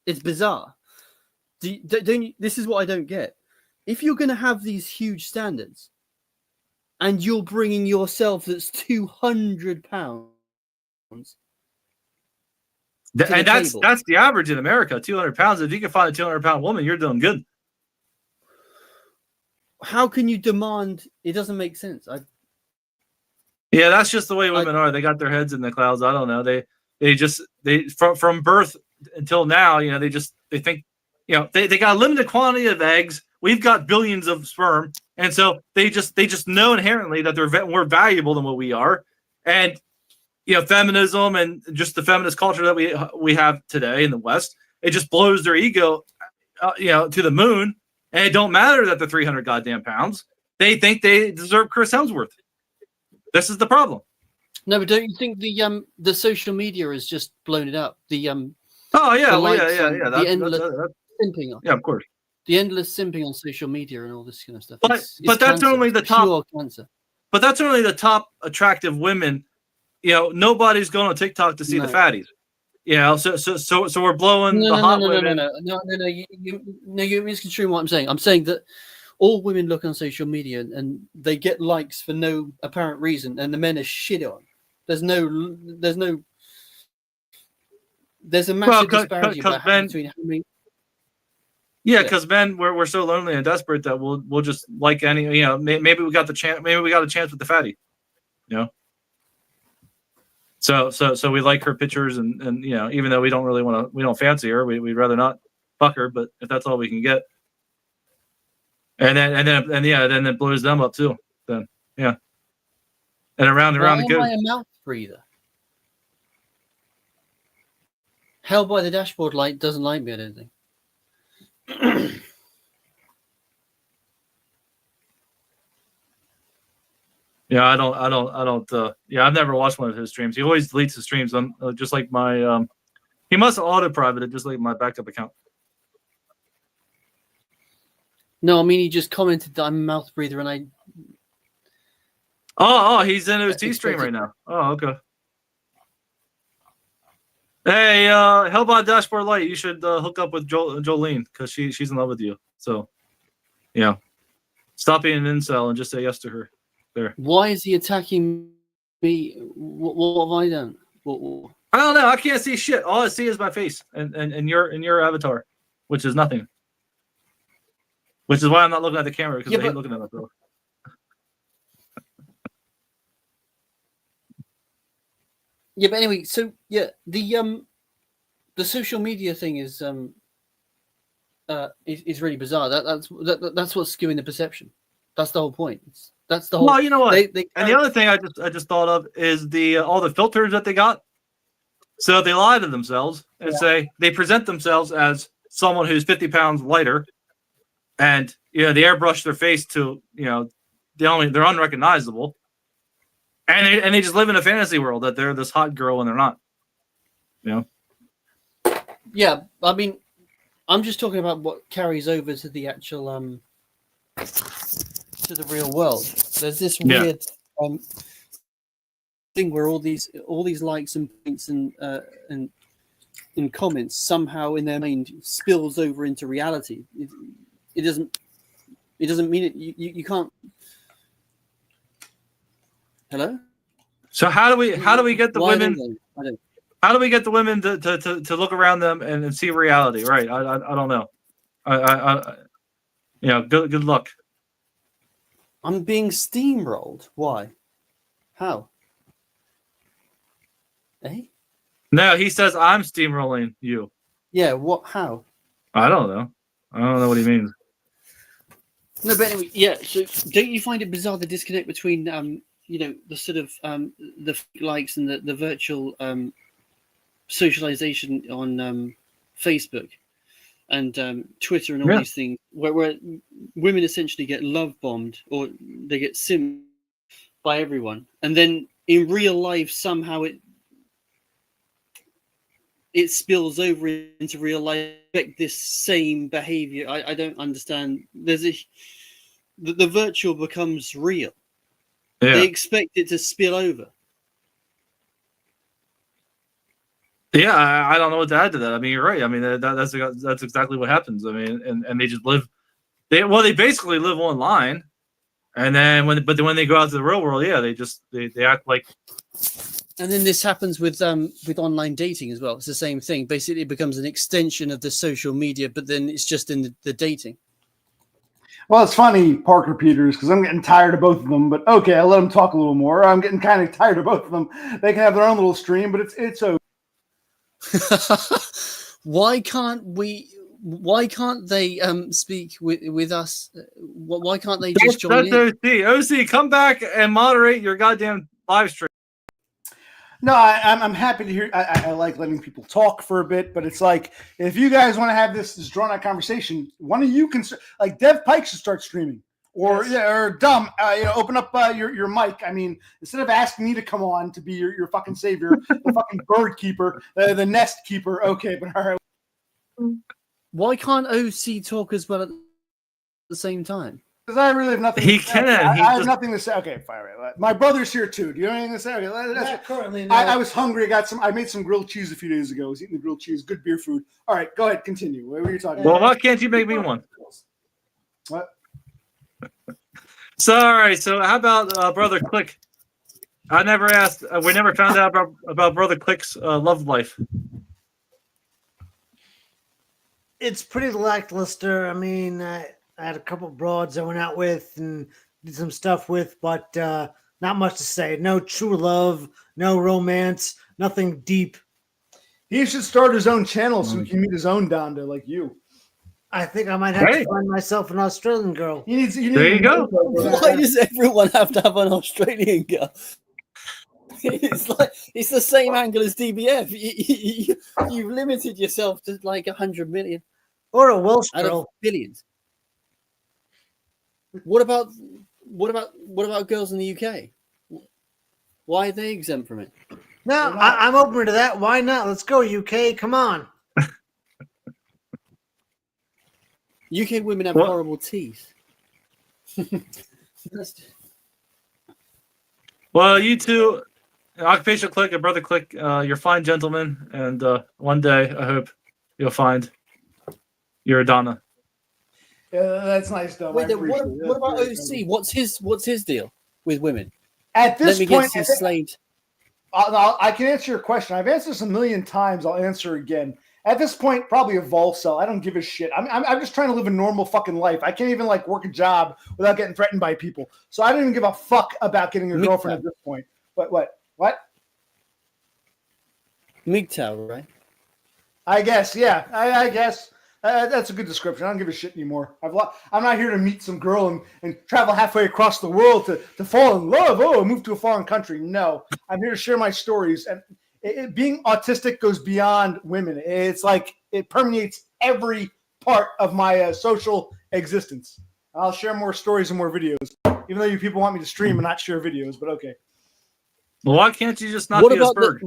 It's bizarre. This is what I don't get. If you're going to have these huge standards and you're bringing yourself that's £200, and that's the average in America, 200 pounds. If you can find a 200-pound woman, you're doing good. How can you demand? It doesn't make sense. Yeah, that's just the way women are. They got their heads in the clouds. I don't know. They from birth until now, they think, they got a limited quantity of eggs. We've got billions of sperm, and so they just know inherently that they're more valuable than what we are. And feminism and just the feminist culture that we have today in the West, it just blows their ego, to the moon. And it don't matter that they're 300 goddamn pounds. They think they deserve Chris Hemsworth. This is the problem. No, but don't you think the social media has just blown it up? The endless simping. Yeah, of course. The endless simping on social media and all this kind of stuff. But that's cancer. Only the top. Cancer. But that's only the top attractive women. Nobody's going on TikTok to see the fatties. So we're blowing the hot women. No. You're misconstruing what I'm saying. I'm saying that all women look on social media and they get likes for no apparent reason, and the men are shit on. There's a massive disparity between how many. Yeah, because men we're so lonely and desperate that we'll just like any. Maybe we got the chance. Maybe we got a chance with the fatty. So we like her pictures and even though we don't really we don't fancy her, we'd rather not fuck her, but if that's all we can get. And then it blows them up too. Then yeah. And around it goes. Why am I a mouth breather? Hell by the dashboard light doesn't like me, I don't think. Yeah, I don't. I've never watched one of his streams. He always deletes his streams. I'm just like my. He must auto private it, just like my backup account. No, I mean he just commented that I'm a mouth breather, and I. Oh, he's in his T stream right now. Oh, okay. Hey, Hellbot Dashboard Light, you should hook up with Jolene because she's in love with you. So, yeah, stop being an incel and just say yes to her. There. Why is he attacking me? What have I done? What? I don't know. I can't see shit. All I see is my face and your avatar, which is nothing. Which is why I'm not looking at the camera because I hate looking at myself. Yeah, but anyway, so yeah, the social media thing is really bizarre. That's what's skewing the perception. That's the whole point. That's the whole. Well, you know what? And the other thing I just thought of is all the filters that they got. So they lie to themselves and say they present themselves as someone who's 50 pounds lighter, and they airbrush their face to they're unrecognizable, and they just live in a fantasy world that they're this hot girl when they're not. Yeah, I mean, I'm just talking about what carries over to the actual to the real world. There's this weird thing where all these likes and points and comments somehow in their mind spills over into reality. It doesn't mean it. You can't. Hello. So how do we get the women? I don't. How do we get the women to look around them and see reality? Right. I don't know. Good luck. I'm being steamrolled. Why? How? Eh? No, he says I'm steamrolling you. Yeah, what? How? I don't know. I don't know what he means. No, but anyway, yeah. So, don't you find it bizarre the disconnect between the sort of the likes and the virtual socialization on Facebook and Twitter and all these things, where women essentially get love bombed or they get simped by everyone, and then in real life somehow it spills over into real life. This same behavior, I don't understand. The virtual becomes real. Yeah. They expect it to spill over. Yeah, I don't know what to add to that. I mean, you're right. I mean, that's exactly what happens. I mean, and they just live. They basically live online, and then when they go out to the real world, yeah, they act like. And then this happens with online dating as well. It's the same thing. Basically, it becomes an extension of the social media, but then it's just in the dating. Well, it's funny, Parker Peters, because I'm getting tired of both of them. But okay, I'll let them talk a little more. I'm getting kind of tired of both of them. They can have their own little stream, but it's okay. Why can't they speak with us? Why can't they just join in? OC, come back and moderate your goddamn live stream. No, I'm happy to hear. I like letting people talk for a bit, but it's like if you guys want to have this drawn out conversation, one of you can like Dev Pike should start streaming, or or DUM, open up your mic. I mean, instead of asking me to come on to be your fucking savior, the fucking bird keeper, the nest keeper. Okay, but all right. Why can't OC talk as well at the same time? Because I really have nothing. He can. I have nothing to say. Okay, fine. Right. My brother's here too. Do you have anything to say? Okay, Not currently. No. I was hungry. I made some grilled cheese a few days ago. I was eating the grilled cheese. Good beer food. All right, go ahead. Continue. What were you talking Well, about? why can't you make me one? What? So, all right. So, how about Brother Click? I never asked. We never found out about Brother Click's love life. It's pretty lackluster. I mean, I had a couple broads I went out with and did some stuff with, but not much to say. No true love, no romance, nothing deep. He should start his own channel so he can meet his own Donda like you. I think I might have to find myself an Australian girl. You need there you go. Why does everyone have to have an Australian girl? It's the same angle as DBF. You've limited yourself to like 100 million Or a Welsh out girl. of billions. What about girls in the UK? Why are they exempt from it? No, I'm open to that. Why not? Let's go, UK. Come on. UK women have horrible teeth. Well, you two, Occupational Click and Brother Click, you're fine gentlemen, and one day I hope you'll find your Adana. Yeah, that's nice, though. Wait, what about OC? What's his deal with women? At this Let me point, get his slate. I can answer your question. I've answered this a million times. I'll answer again. At this point, probably a Volcel. I don't give a shit. I'm just trying to live a normal fucking life. I can't even like work a job without getting threatened by people. So I don't even give a fuck about getting a girlfriend at this point. What? MGTOW, right? I guess, yeah. I guess that's a good description. I don't give a shit anymore. I'm not here to meet some girl and travel halfway across the world to fall in love. Oh, move to a foreign country. No, I'm here to share my stories. And being autistic goes beyond women. It's like it permeates every part of my social existence. I'll share more stories and more videos, even though you people want me to stream and not share videos. But okay. Well, why can't you just not be a bird?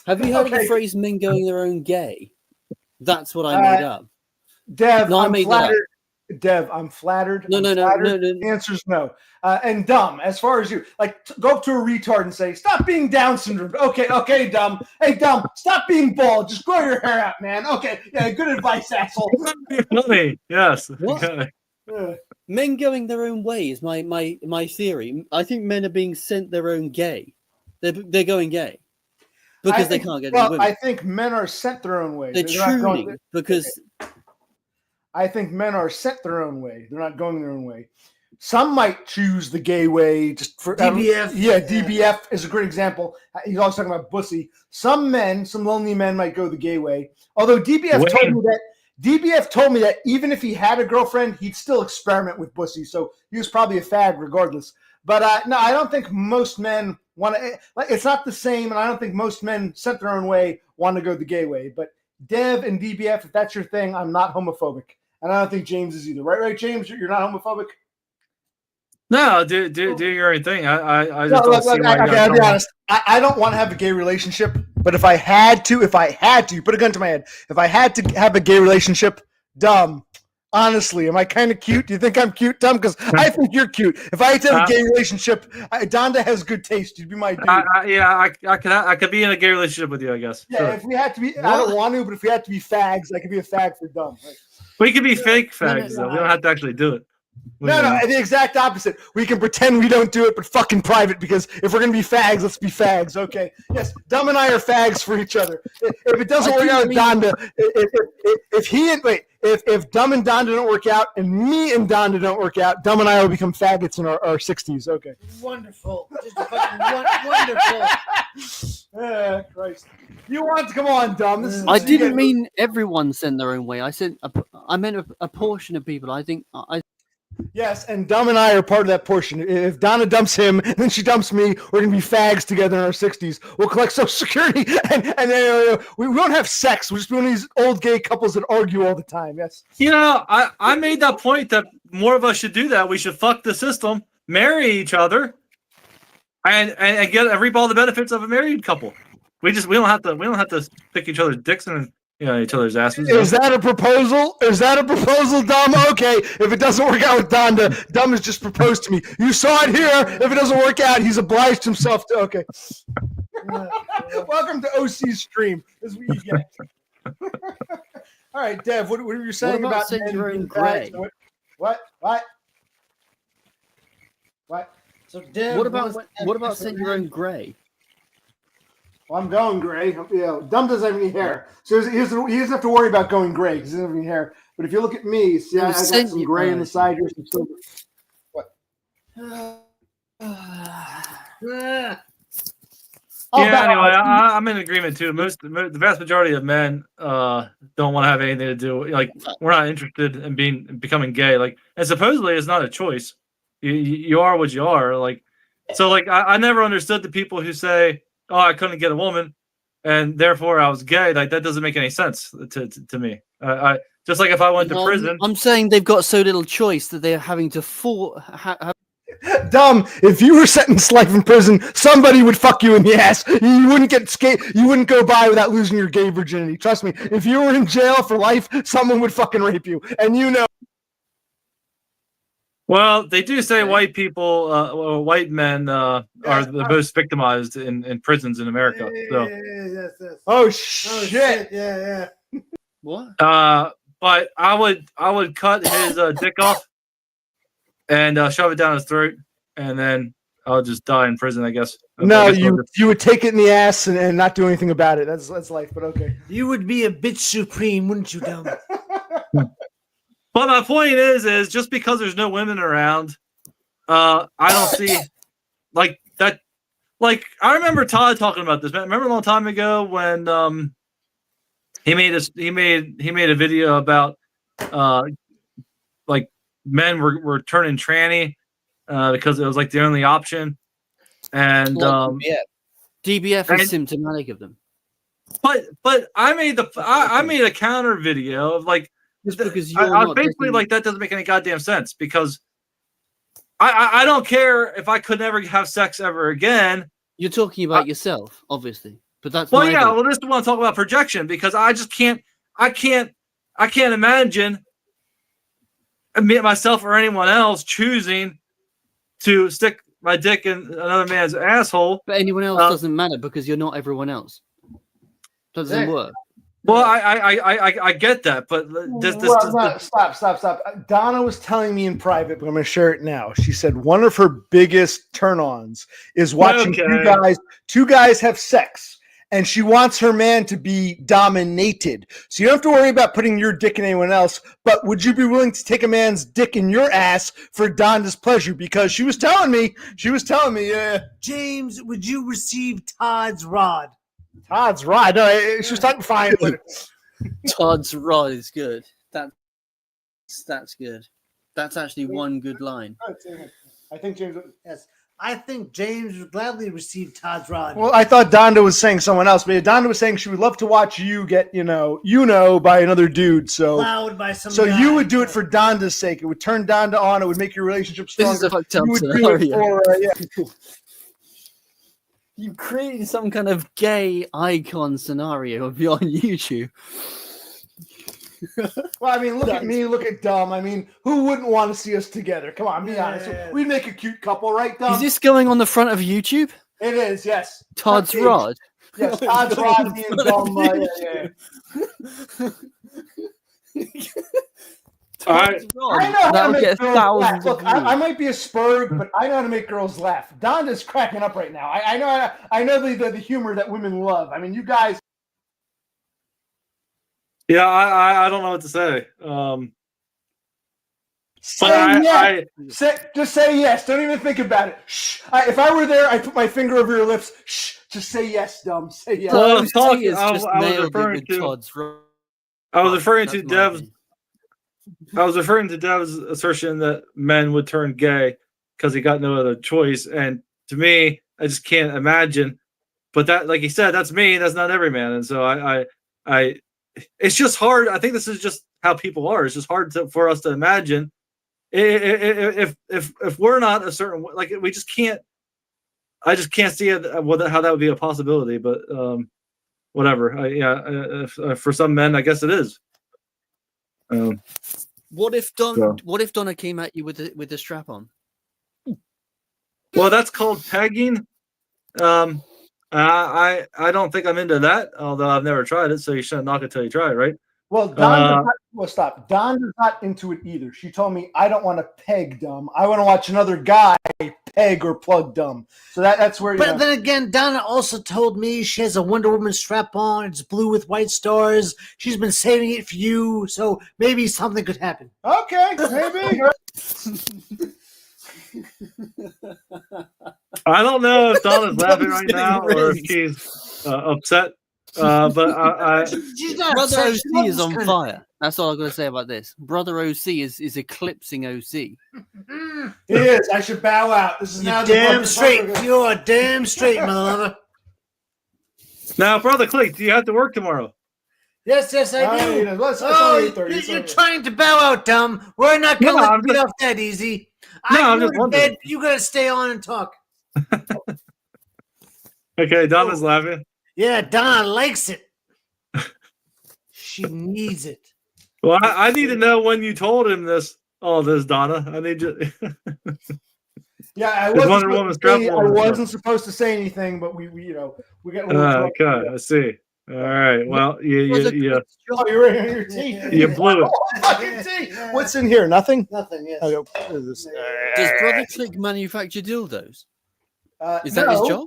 Have you heard of the phrase "men going their own gay"? That's what I made up. Dev, no, I'm flattered. Dev, I'm flattered. No. The answer's no. And DUM, as far as you, go up to a retard and say, stop being Down syndrome. Okay, DUM. Hey, DUM, stop being bald. Just grow your hair out, man. Okay, yeah, good advice, asshole. Funny, yes. What? Okay. Men going their own way is my theory. I think men are being sent their own gay. They're going gay. Because they can't get any women. I think men are sent their own way. They're tuning because... I think men are sent their own way. They're not going their own way. Some might choose the gay way just for DBF. DBF is a great example. He's always talking about bussy. Some lonely men might go the gay way. Although DBF told me that even if he had a girlfriend, he'd still experiment with bussy. So he was probably a fag regardless. But no, I don't think most men want to. It's not the same, and I don't think most men sent their own way want to go the gay way. But Dev and DBF, if that's your thing, I'm not homophobic. And I don't think James is either. Right, James? You're not homophobic? No, do your own thing. I just no, don't see why okay, I'll be honest. I don't want to have a gay relationship, but if I had to, put a gun to my head, if I had to have a gay relationship, DUM, Honestly, am I kind of cute? Do you think I'm cute, Tom? Because I think you're cute. If I had to have a gay relationship, Donda has good taste. You'd be my dude. I could be in a gay relationship with you, I guess. Yeah, Sure. if we had to be, I don't want to, but if we had to be fags, I could be a fag for Dumb. Right? We could be fake fags, though. We don't have to actually do it. No, the exact opposite. We can pretend we don't do it, but fucking private, because if we're going to be fags, let's be fags, okay? Yes, Dumb and I are fags for each other. If it doesn't work out with Donda, if Dumb and Donda don't work out, and me and Donda don't work out, Dumb and I will become faggots in our 60s, okay? Wonderful. Just fucking wonderful. Christ. You want to come on, Dumb. I didn't mean everyone sent their own way. I meant a portion of people. I think Yes, and Dumb and I are part of that portion. If Donna dumps him and then she dumps me, we're gonna be fags together in our 60s. We'll collect Social Security, and we won't have sex. We'll just be one of these old gay couples that argue all the time. Yes. You know, I made that point that more of us should do that. We should fuck the system, marry each other, and get reap all the benefits of a married couple. We don't have to pick each other's dicks and each other's asses. Is that a proposal? Dumb? Okay. If it doesn't work out with Donda, Dumb has just proposed to me. You saw it here. If it doesn't work out, he's obliged himself to. Okay. Welcome to OC's stream. This is what you get. All right, Dev. What were you saying about send your own fags? gray? What? So Dev, what about send your own grey? Well, I'm going gray. Dumb doesn't have any hair, so he doesn't have to worry about going gray because he doesn't have any hair. But if you look at me, see, I got some gray on the side here, some silver. What? Anyway, I'm in agreement too. The vast majority of men don't want to have anything to do. Like, we're not interested in becoming gay. Like, and supposedly it's not a choice. You are what you are. Like, so like I never understood the people who say, "Oh, I couldn't get a woman, and therefore I was gay." Like, that doesn't make any sense to me. I just like if I went to prison. I'm saying they've got so little choice that they're having to Dumb. If you were sentenced to life in prison, somebody would fuck you in the ass. You wouldn't You wouldn't go by without losing your gay virginity. Trust me. If you were in jail for life, someone would fucking rape you, and you know. Well, they do say white people, or white men, are the most victimized in prisons in America. So. Yes. Oh shit! Yeah. What? But I would cut his dick off and shove it down his throat, and then I'll just die in prison, I guess. No, you would take it in the ass and not do anything about it. That's life, but okay. You would be a bitch supreme, wouldn't you, Dumb? But my point is just because there's no women around, I don't see like that. Like, I remember Todd talking about this. Remember a long time ago when he made a video about like men were turning tranny because it was like the only option, and DBF is symptomatic of them. But I made a counter video of like. Just because I was basically like, that doesn't make any goddamn sense, because I don't care if I could never have sex ever again. You're talking about yourself, obviously, but that's well, yeah. Well, this is what I'm talking about, projection, because I just can't imagine myself or anyone else choosing to stick my dick in another man's asshole. But anyone else doesn't matter because you're not everyone else. Doesn't work. Well, I get that, but stop. Donna was telling me in private, but I'm going to share it now. She said one of her biggest turn-ons is watching two guys have sex, and she wants her man to be dominated. So you don't have to worry about putting your dick in anyone else, but would you be willing to take a man's dick in your ass for Donna's pleasure? Because she was telling me, James, would you receive Todd's rod? Todd's rod. No, she was talking fine. Todd's rod is good. That's good. That's actually one good line. I think James. Yes, I think James would gladly receive Todd's rod. Well, I thought Donda was saying someone else, but Donda was saying she would love to watch you get, by another dude. So, plowed by some so guy. You would do it for Donda's sake. It would turn Donda on. It would make your relationship stronger. This is a fucked up scenario. You created some kind of gay icon scenario on YouTube. Well, I mean, look at me, look at Dumb. I mean, who wouldn't want to see us together? Come on, be honest. We'd make a cute couple, right, Dumb? Is this going on the front of YouTube? It is, yes. Todd's Front page. Rod. Yes, Todd's Rod being Dumb. Todd's Rod. I know how to That'll make get girls thousands laugh. of Look, views. I might be a spurg, but I know how to make girls laugh. Donda's cracking up right now. I know the humor that women love. I mean, you guys. Yeah, I don't know what to say. Say yes. Just say yes. Don't even think about it. Shh. If I were there, I'd put my finger over your lips. Shh. Just say yes, Dumb. Say yes. Well, I was referring to Dev's assertion that men would turn gay because he got no other choice, and to me, I just can't imagine. But that, like he said, that's me. That's not every man, and so I it's just hard. I think this is just how people are. It's just hard for us to imagine if we're not a certain, like, we just can't. I just can't see it, how that would be a possibility. But whatever. For some men, I guess it is. What if Donna came at you with the strap on? Well, that's called pegging. I don't think I'm into that, although I've never tried it, so you shouldn't knock it till you try it, right? Well, stop. Donda's not into it either. She told me I don't want to peg Dumb. I want to watch another guy peg or plug Dumb. So that's where. But then again, Donna also told me she has a Wonder Woman strap on. It's blue with white stars. She's been saving it for you, so maybe something could happen. Okay, maybe. I don't know if Donna's laughing right now or if she's upset. But Brother OC is on fire. That's all I'm going to say about this. Brother OC is eclipsing OC. He is. I should bow out. This is now damn straight. You're damn straight, my lover. Now, Brother Click, do you have to work tomorrow? Yes, I do. You're trying to bow out, Dumb. We're not going to let you get off that easy. I'm just wondering. You got to stay on and talk. Okay, Donna's laughing. Yeah, Donna likes it. She needs it. Well, I need to know when you told him all this, Donna. I need you. Yeah, I wasn't supposed to say anything, but we got a little. Okay, I see. All right. Well, you Oh, you're in your teeth. You blew it. Fucking teeth. What's in here? Nothing. Nothing. Yes. Does Brother Click manufacture dildos? Is that his job?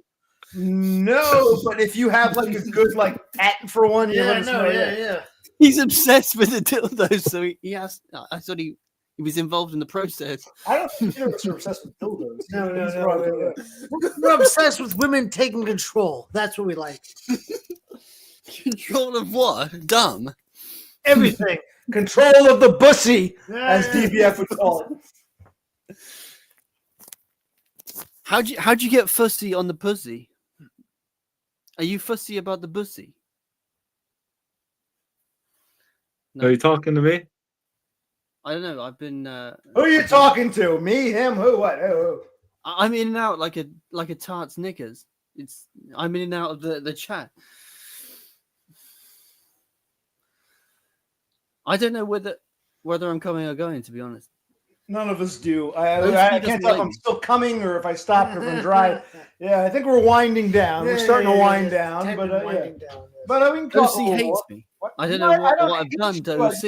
No, but if you have like a good patent for one, yeah. He's obsessed with the dildos, so he has. I thought he was involved in the process. I don't think you're obsessed with dildos. No. We're obsessed with women taking control. That's what we like. Control of what? Dumb. Everything. Control of the bussy, as DBF would call it. How'd you get fussy on the pussy? Are you fussy about the pussy? No. Are you talking to me? I don't know. I've been. Who are you talking to? Me, him, who, what? Who? I'm in and out like a tart's knickers. I'm in and out of the chat. I don't know whether I'm coming or going, to be honest. None of us do. I can't tell if I'm still coming or if I stopped or if I'm dry. Yeah, I think we're winding down. We're starting to wind down. But we can talk. OC hates me. What? I don't know what I've done to OC.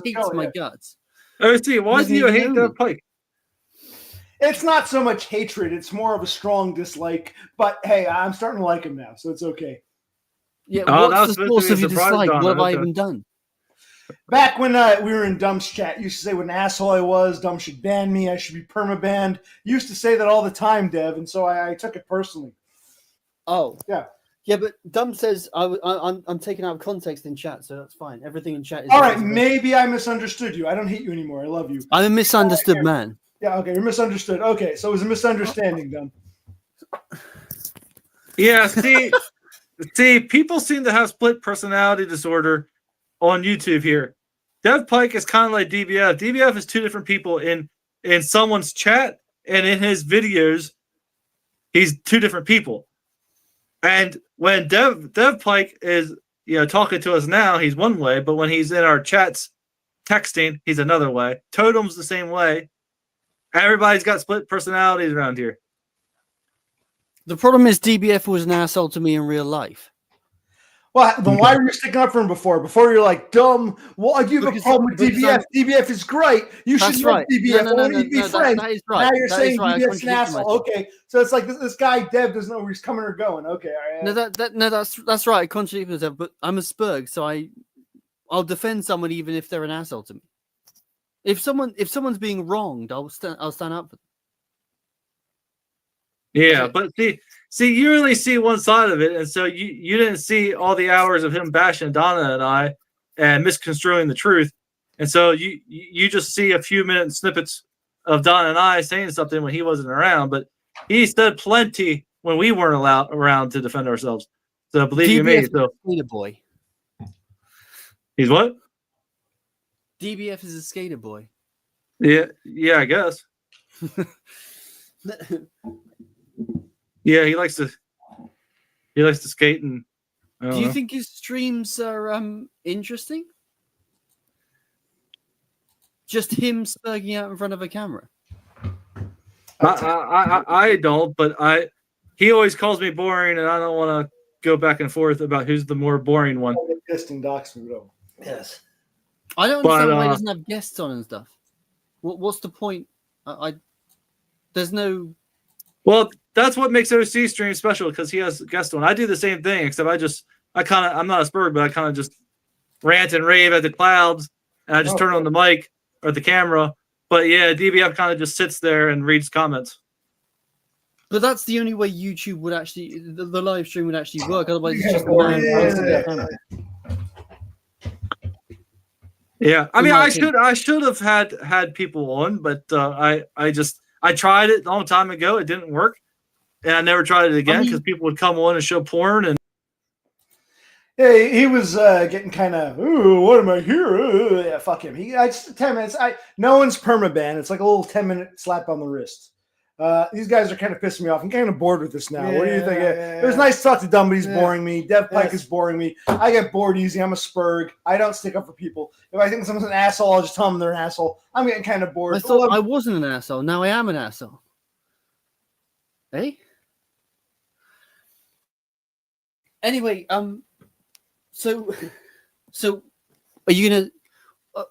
He hates my guts. OC, why do you hate Dev Pike? It's not so much hatred. It's more of a strong dislike. But hey, I'm starting to like him now, so it's okay. Yeah, what's the source of your dislike? What have I even done? Back when we were in Dumb's chat, you used to say what an asshole I was. Dumb should ban me. I should be perma-banned. You used to say that all the time, Dev, and so I took it personally. Oh. Yeah. Yeah, but Dumb says I'm taken out of context in chat, so that's fine. Everything in chat is... All right, maybe I misunderstood you. I don't hate you anymore. I love you. I'm a misunderstood man. Yeah, okay, you're misunderstood. Okay, so it was a misunderstanding, Dumb. Yeah, see, people seem to have split personality disorder on YouTube here. Dev Pike is kind of like DBF. DBF is two different people in someone's chat, and in his videos, he's two different people. And when Dev Pike is talking to us now, he's one way, but when he's in our chats texting, he's another way. Totem's the same way. Everybody's got split personalities around here. The problem is DBF was an asshole to me in real life. Well, then why were you sticking up for him before? Before you're like, dumb. Well, you have a Because- problem with because DBF. DBF is great. You should That's love right. DBF. No, I want to be friends. that is right. Now you're That saying is right. I DBF's an contradicted asshole. myself. Okay, so it's like this guy Dev doesn't know where he's coming or going. Okay, all right. No, that's right. I contradict myself, but I'm a Spurg, so I'll defend someone even if they're an asshole to me. If someone's being wronged, I'll stand up for them. Yeah, but see, you only see one side of it, and so you didn't see all the hours of him bashing Donna and I and misconstruing the truth, and so you just see a few minute snippets of Donna and I saying something when he wasn't around, but he said plenty when we weren't around to defend ourselves. So believe you me, so Skater boy. he's what? DBF is a skater boy. Yeah, I guess. Yeah, he likes to skate and. Do you think his streams are interesting? Just him spurging out in front of a camera. I don't, but he always calls me boring, and I don't want to go back and forth about who's the more boring one. Yes. I don't understand why he doesn't have guests on and stuff. What's the point? There's no. Well, that's what makes OC stream special because he has guests on. I do the same thing, except I'm not a Spurg, but I kind of just rant and rave at the clouds, and I just turn on the mic or the camera. But yeah, DBF kind of just sits there and reads comments. But that's the only way YouTube would actually, the live stream would actually work. Otherwise, it's just a man. Yeah, I mean, I should have had people on, but I tried it a long time ago. It didn't work, and I never tried it again because people would come on and show porn and. Yeah, he was getting kind of, ooh, what am I here? Yeah, fuck him. I just 10 minutes. No one's permaban. It's like a little 10-minute slap on the wrist. These guys are kind of pissing me off. I'm kind of bored with this now. What do you think? It was nice to talk to Dumb, but he's boring me. Dev Pike is boring me. I get bored easy. I'm a Spurg. I don't stick up for people. If I think someone's an asshole, I'll just tell them they're an asshole. I'm getting kind of bored. I thought I wasn't an asshole. Now I am an asshole. Hey? Anyway, So are you gonna?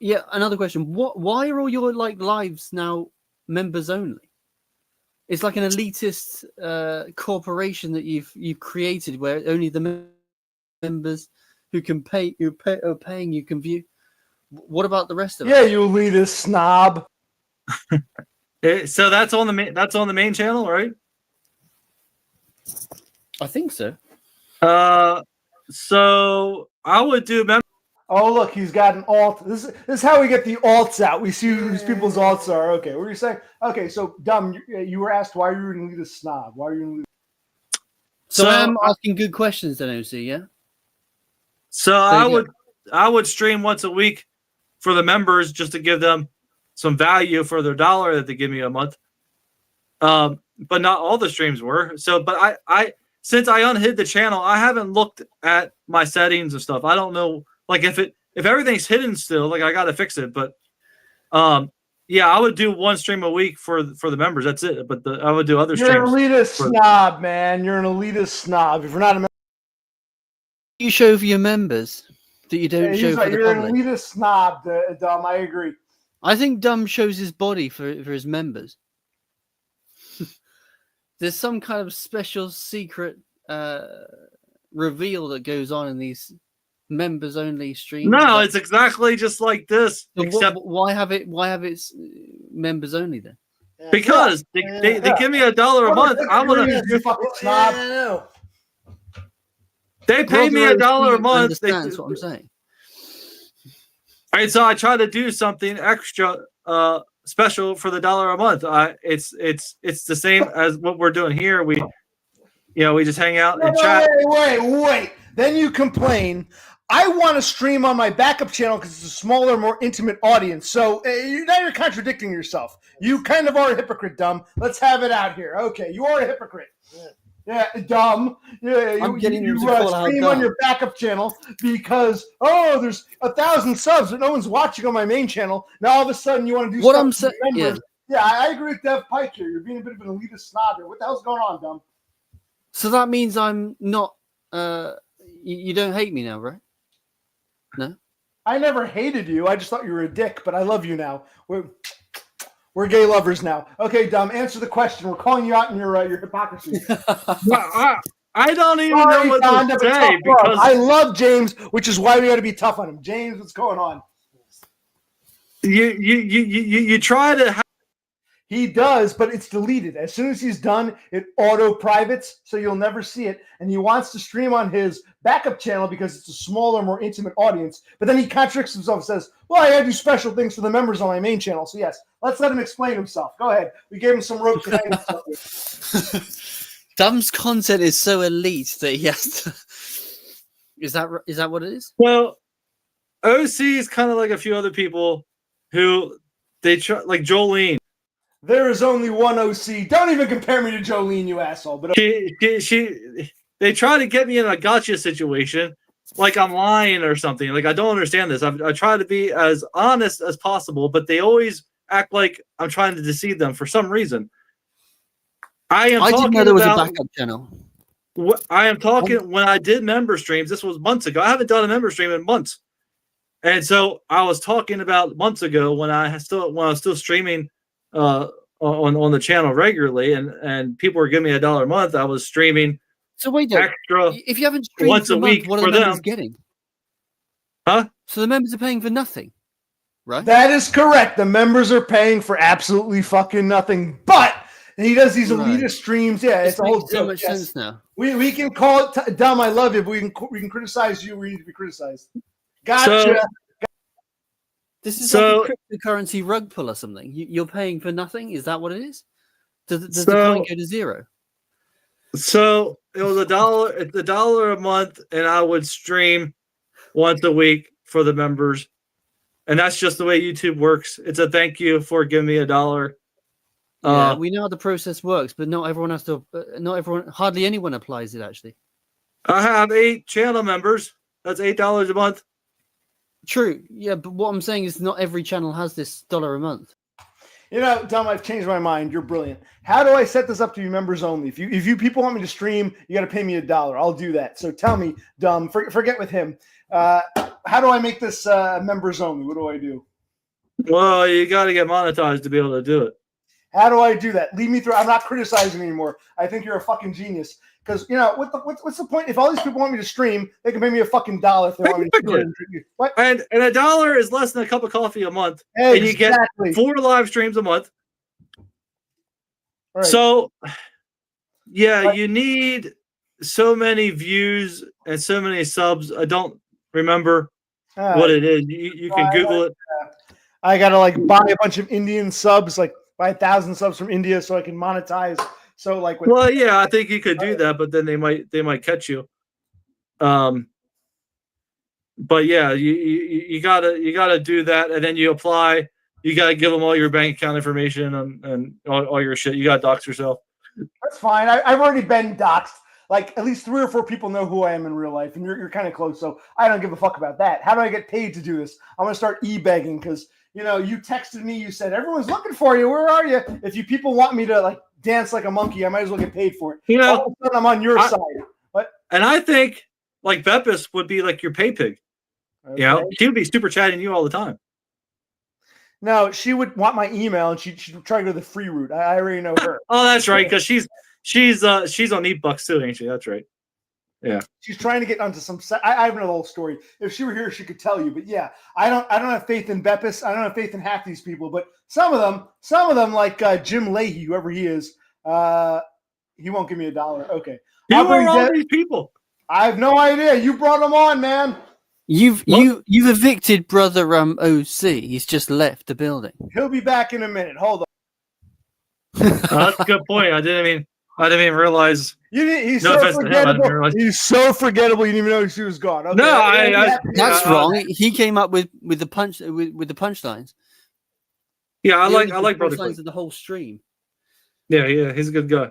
Yeah, another question. Why are all your lives now members only? It's like an elitist corporation that you've created, where only the members who are paying you can view. What about the rest of us? Yeah, you elitist snob. So that's on the main channel, right? I think so. So I would do. Oh, look, he's got an alt. This is how we get the alts out. We see who these people's alts are. Okay, what were you saying? Okay, so Dumb, you were asked why you were going to lead a snob. Why are you going to lead? So I'm asking good questions, then, OC. Yeah. So I would stream once a week for the members just to give them some value for their dollar that they give me a month. But not all the streams were. So, but I since I unhid the channel, I haven't looked at my settings and stuff. I don't know, like if everything's hidden still, like I got to fix it. But yeah, I would do one stream a week for the members. That's it. But I would do other streams. You're an elitist snob, man. You're an elitist snob. If you're not a member, you show for your members that you don't show for the you're public. An elitist snob, Dumb. I agree. I think Dumb shows his body for his members. There's some kind of special secret reveal that goes on in these members only streams. No, it's exactly just like this. So except why have it members only then? Because they give me $1 a month. I'm gonna you fucking snob. They pay me $1 a month. That's what I'm saying. All right, so I try to do something extra special for the $1 a month. It's the same as what we're doing here. We just hang out and chat. Wait. Then you complain. I want to stream on my backup channel because it's a smaller, more intimate audience. So now you're contradicting yourself. You kind of are a hypocrite, Dumb. Let's have it out here. Okay, you are a hypocrite. Yeah, dumb. Yeah, I'm getting you them to call out stream on dumb. your backup channel because there's 1,000 subs but no one's watching on my main channel. Now all of a sudden you want to do What stuff I'm with saying, your members. Yeah, I agree with Dev Pike here. You're being a bit of an elitist snob here. What the hell's going on, dumb? So that means I'm not. You don't hate me now, right? No. I never hated you. I just thought you were a dick, but I love you now. We're gay lovers now. Okay, dumb. Answer the question. We're calling you out in your hypocrisy. Well, I don't even Sorry, know what Don, to but tough say love. because I love James, which is why we got to be tough on him. James, what's going on? you try to. He does, but it's deleted. As soon as he's done, it auto-privates, so you'll never see it. And he wants to stream on his backup channel because it's a smaller, more intimate audience. But then he contradicts himself and says, well, I do special things for the members on my main channel. So yes, let's let him explain himself. Go ahead. We gave him some rope to hang himself with. Dumb's content is so elite that he has to. Is that what it is? Well, OC is kind of like a few other people who they try, like Jolene. There is only one OC. Don't even compare me to Jolene, you asshole. But They try to get me in a gotcha situation, like I'm lying or something. Like I don't understand this. I try to be as honest as possible, but they always act like I'm trying to deceive them for some reason. I didn't know there was a backup channel. I am talking when I did member streams. This was months ago. I haven't done a member stream in months, and so I was talking about months ago when I was still streaming on the channel regularly, and people were giving me $1 a month. I was streaming. So wait, extra if you haven't streamed once for a month, week what are for the members them. getting? Huh? So the members are paying for nothing, right? that is correct. The members are paying for absolutely fucking nothing. But he does these elitist streams. Yeah, This it's a whole makes so joke. much Yes. sense now. We can call it dumb. I love you, but we can criticize you. We need to be criticized. Gotcha. This is So- like a cryptocurrency rug pull or something. You're paying for nothing. Is that what it is? Does the So- coin go to zero? So it was $1 a month, and I would stream once a week for the members, and that's just the way YouTube works. It's a thank you for giving me $1. Yeah, we know how the process works, but not everyone has to. Hardly anyone applies it actually. I have 8 channel members. That's $8 a month. True. Yeah, but what I'm saying is not every channel has this $1 a month. You know, Dom, I've changed my mind. You're brilliant. How do I set this up to be members only? If you people want me to stream, you got to pay me $1. I'll do that. So tell me, Dom, forget with him. How do I make this members only? What do I do? Well, you got to get monetized to be able to do it. How do I do that? Lead me through. I'm not criticizing anymore. I think you're a fucking genius. Because, you know, what's the point? If all these people want me to stream, they can pay me a fucking $1 if they want me to stream. What? And $1 is less than a cup of coffee a month, and you get Exactly. 4 live streams a month. Right. So, yeah, But- you need so many views and so many subs. I don't remember what it is. You can Google it. I gotta like buy a bunch of Indian subs, like buy 1,000 subs from India, so I can monetize. So like, Well, yeah, I think you could do that, but then they might catch you. But yeah, you gotta do that, and then you apply. You gotta give them all your bank account information and all your shit. You gotta dox yourself. that's fine. I've already been doxxed. Like at least 3 or 4 people know who I am in real life, and you're kind of close, so I don't give a fuck about that. How do I get paid to do this? I'm gonna start e-begging because you texted me. You said everyone's looking for you. Where are you? If you people want me to like dance like a monkey, I might as well get paid for it. You know, All of a sudden, I'm on your side. and I think like Beppis would be like your pay pig. Okay. You know, she would be super chatting you all the time. No, she would want my email, and she'd try to go the free route. I already know her. Oh, that's right, because she's on Eatbucks too, ain't she? That's right. Yeah. She's trying to get onto some. I have another whole story. If she were here, she could tell you. But yeah, I don't have faith in Beppis. I don't have faith in half these people. But some of them, like Jim Leahy, whoever he is, he won't give me $1. Okay. Who I'll bring are all Dev- these people? I have no idea. You brought them on, man. You've evicted brother OC. He's just left the building. He'll be back in a minute. Hold on. That's a good point. I didn't even realize. He's No so offense to him, I didn't forgettable. realize. He's so forgettable. You didn't even know she was gone. Okay. No, That's wrong. He came up with the punchlines. Yeah, I The like only Brother punchlines Clint. of the whole stream. Yeah, he's a good guy.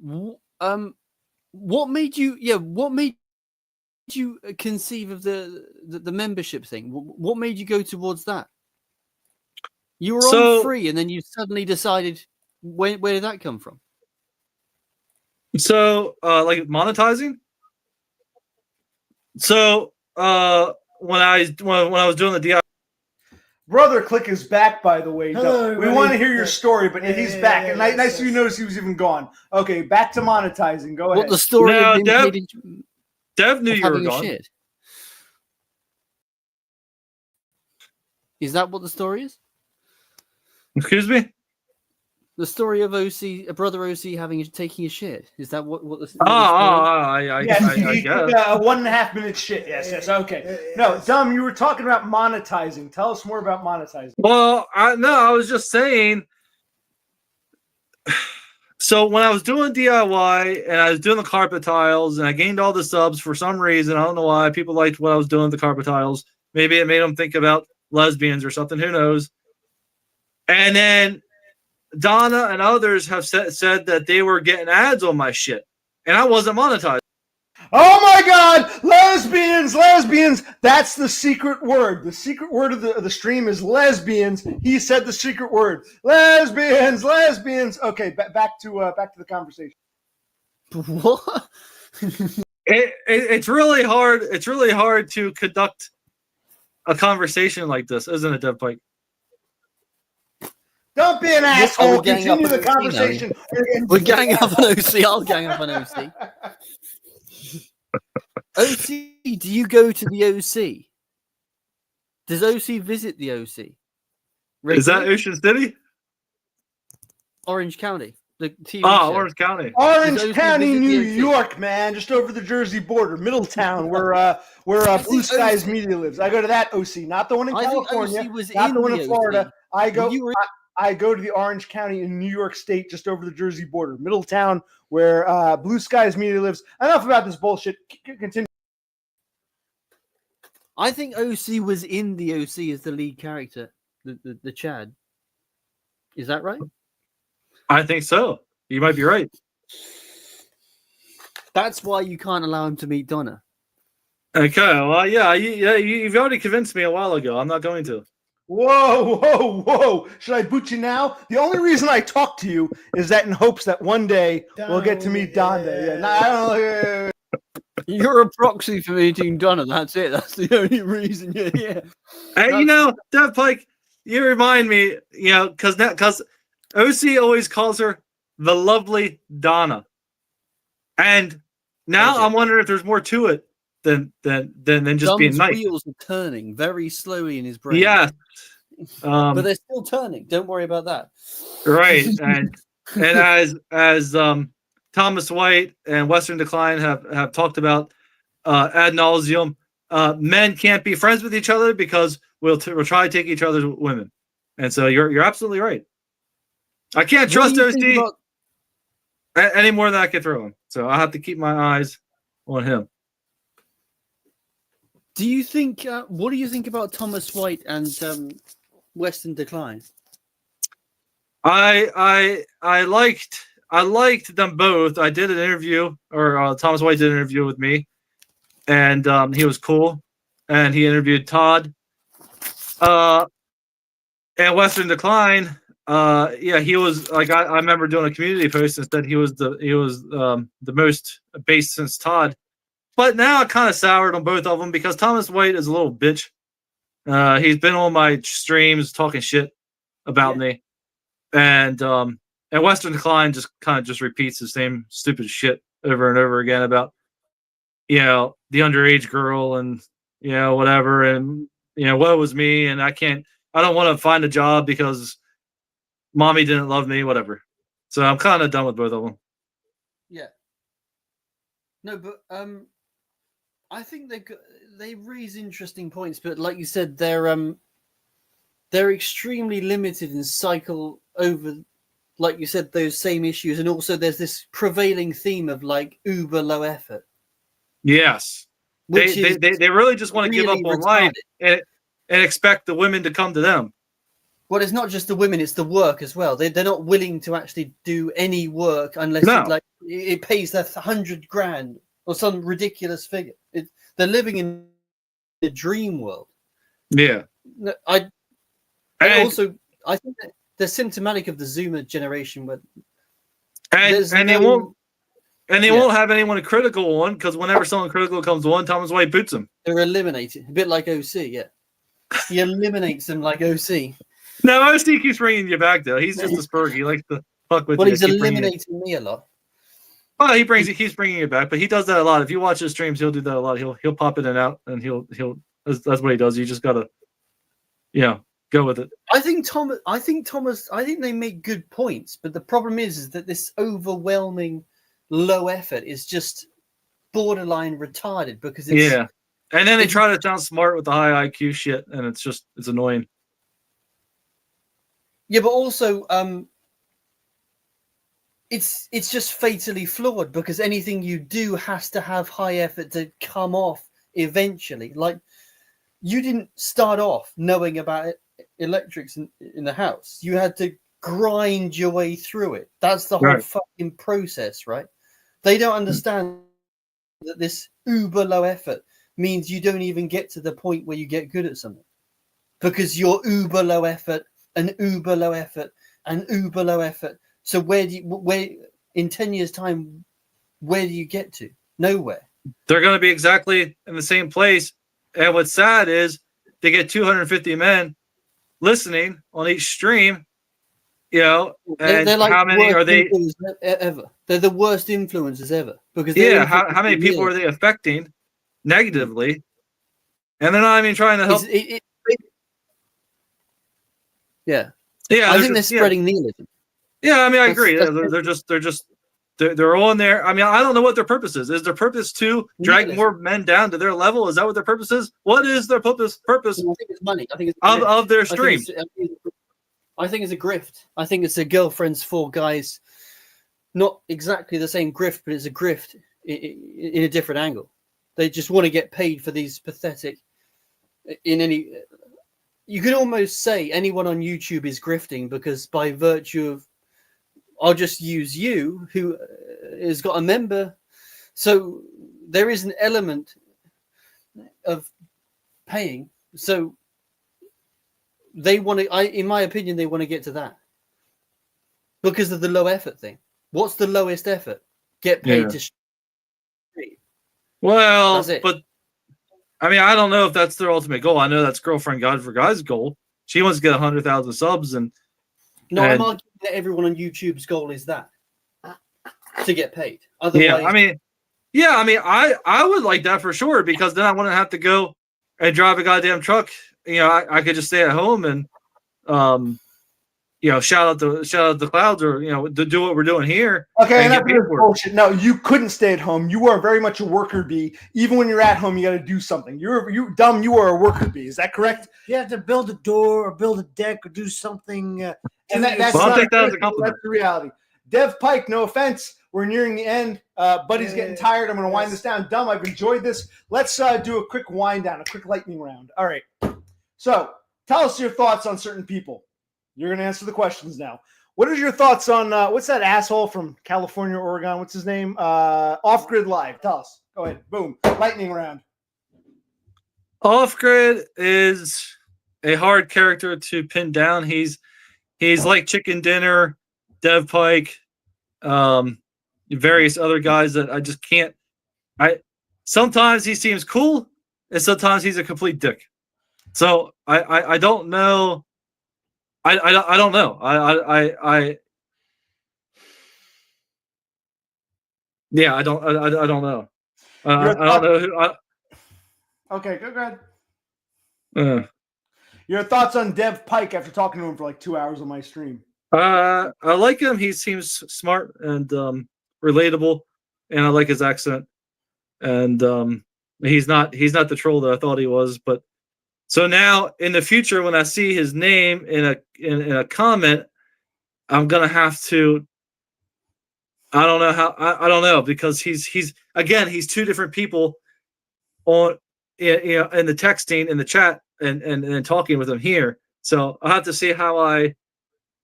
What made you? Yeah, what made you conceive of the membership thing? What made you go towards that? You were on free, and then you suddenly decided. Where did that come from? So, like monetizing. So, when I was doing the DIY. Brother Click is back, by the way. Hello, we want to hear your story, but he's back. And nice to notice he was even gone. Okay, back to monetizing. Go ahead. What the story? No, of Dev knew you were gone. Shit. Is that what the story is? Excuse me? The story of brother OC taking a shit. Is that what the I yes, guess. A 1.5 minute shit. Yes. Okay. No, Dum, you were talking about monetizing. Tell us more about monetizing. Well, I was just saying. So when I was doing DIY and I was doing the carpet tiles and I gained all the subs for some reason, I don't know why, people liked what I was doing with the carpet tiles. Maybe it made them think about lesbians or something. Who knows? And then Donna and others have said that they were getting ads on my shit, and I wasn't monetized. Oh my God, lesbians! That's the secret word. The secret word of the stream is lesbians. He said the secret word, lesbians. Okay, back to the conversation. What? It's really hard. It's really hard to conduct a conversation like this, isn't it, Dev Pike? Don't be an asshole. Continue the conversation. We're ganging up on OC. I'll gang up on OC. OC, do you go to the OC? Does OC visit the OC? Regularly? Is that Ocean City? Orange County. The TV show. Orange County. Orange County, New York, man. Just over the Jersey border, Middletown, where Blue Skies Media lives. I go to that OC, not the one in California, not the one in Florida. I go to the Orange County in New York State, just over the Jersey border, Middletown, where Blue Skies Media lives. Enough about this bullshit. Continue. I think OC was in the OC as the lead character, the Chad. Is that right? I think so. You might be right. That's why you can't allow him to meet Donna. Okay, well, you've already convinced me a while ago. I'm not going to. Whoa. Should I boot you now? The only reason I talk to you is that in hopes that one day we'll get to meet Donda. Yeah, I don't know. You're a proxy for meeting Donna. That's it. That's the only reason you're here. Hey, Dev Pike, you remind me, because OC always calls her the lovely Donna. And now I'm wondering if there's more to it than just being nice. Wheels are turning very slowly in his brain. Yeah. But they're still turning. Don't worry about that. Right. And as Thomas White and Western Decline have talked about ad nauseum, men can't be friends with each other because we'll try to take each other's women. And so you're absolutely right. I can't trust OC any more than I can throw him. So I have to keep my eyes on him. Do you think? What do you think about Thomas White and Western Decline? I liked them both. I did an interview, or Thomas White did an interview with me, and he was cool. And he interviewed Todd. And Western Decline. He was like I remember doing a community post and said he was the most based since Todd. But now I kind of soured on both of them because Thomas White is a little bitch. He's been on my streams talking shit about me, and Western Decline just kind of repeats the same stupid shit over and over again about the underage girl and whatever, and what was me, and I don't want to find a job because mommy didn't love me, whatever. So I'm kind of done with both of them. Yeah. No, but I think they raise interesting points, but like you said, they're extremely limited and cycle over, like you said, those same issues, and also there's this prevailing theme of like uber low effort. Yes, they really just want to give up on life and expect the women to come to them. Well, it's not just the women; it's the work as well. They're not willing to actually do any work unless it pays them 100 grand or some ridiculous figure. They're living in a dream world. Yeah. I think that they're symptomatic of the Zoomer generation, where they won't have anyone critical on, because whenever someone critical comes on, Thomas White boots them. They're eliminated, a bit like OC. Yeah, he eliminates them like OC. No, OC keeps bringing you back though. He's just a spurg. He likes to fuck with you. Well, he's eliminating me a lot. Well, he keeps bringing you back, but he does that a lot. If you watch his streams, he'll do that a lot. He'll pop in and out, and he'll that's what he does. You just gotta, go with it. I think they make good points, but the problem is that this overwhelming low effort is just borderline retarded, because it's, and then they try to sound smart with the high IQ shit, and it's annoying. Yeah, but also it's just fatally flawed, because anything you do has to have high effort to come off eventually. Like, you didn't start off knowing about electrics in the house. You had to grind your way through it. That's the whole fucking process, right? They don't understand that this uber low effort means you don't even get to the point where you get good at something, because you're uber low effort and uber low effort and uber low effort. So where in 10 years time, where do you get to? Nowhere. They're going to be exactly in the same place. And what's sad is they get 250 men listening on each stream, and they're like, how many are they ever? They're the worst influencers ever, because how many people are they affecting negatively? And they're not even trying to help. I think they're spreading nihilism. Yeah, I mean, I agree. They're on there. I mean, I don't know what their purpose is. Is their purpose to drag more men down to their level? Is that what their purpose is? What is their purpose? I think it's money. I think it's of their stream. I think it's a grift. I think it's a girlfriends for guys. Not exactly the same grift, but it's a grift in a different angle. They just want to get paid for these pathetic. You could almost say anyone on YouTube is grifting, because by virtue of, I'll just use you, who has got a member. So there is an element of paying. So they want to, in my opinion, they want to get to that because of the low effort thing. What's the lowest effort? Get paid to stream. Well, but I mean, I don't know if that's their ultimate goal. I know that's Girlfriend God for Guy's goal. She wants to get 100,000 subs, I'm arguing that everyone on YouTube's goal is that, to get paid. Otherwise, I would like that for sure, because then I wouldn't have to go and drive a goddamn truck. I could just stay at home and shout out the clouds, or to do what we're doing here. Okay, and that's bullshit. No, you couldn't stay at home. You are very much a worker bee. Even when you're at home, you got to do something. You are a worker bee. Is that correct? You have to build a door or build a deck or do something. And that's the reality. Dev Pike, no offense, we're nearing the end. Buddy's getting tired. I'm going to wind this down. Dumb, I've enjoyed this. Let's do a quick wind down, a quick lightning round. All right. So tell us your thoughts on certain people. You're going to answer the questions now. What are your thoughts on what's that asshole from California, Oregon? What's his name? Off Grid Live. Tell us. Go ahead. Boom. Lightning round. Off Grid is a hard character to pin down. He's like Chicken Dinner, Dev Pike, various other guys that I just can't. Sometimes he seems cool, and sometimes he's a complete dick. So I don't know. I don't know. I don't know. I don't know who. Okay, go ahead. Your thoughts on Dev Pike after talking to him for like 2 hours on my stream? I like him. He seems smart and relatable, and I like his accent. And he's not the troll that I thought he was. But so now in the future, when I see his name in a comment, I'm gonna have to. I don't know how. I don't know, because he's two different people on in the texting, in the chat, and talking with him here. So I'll have to see how I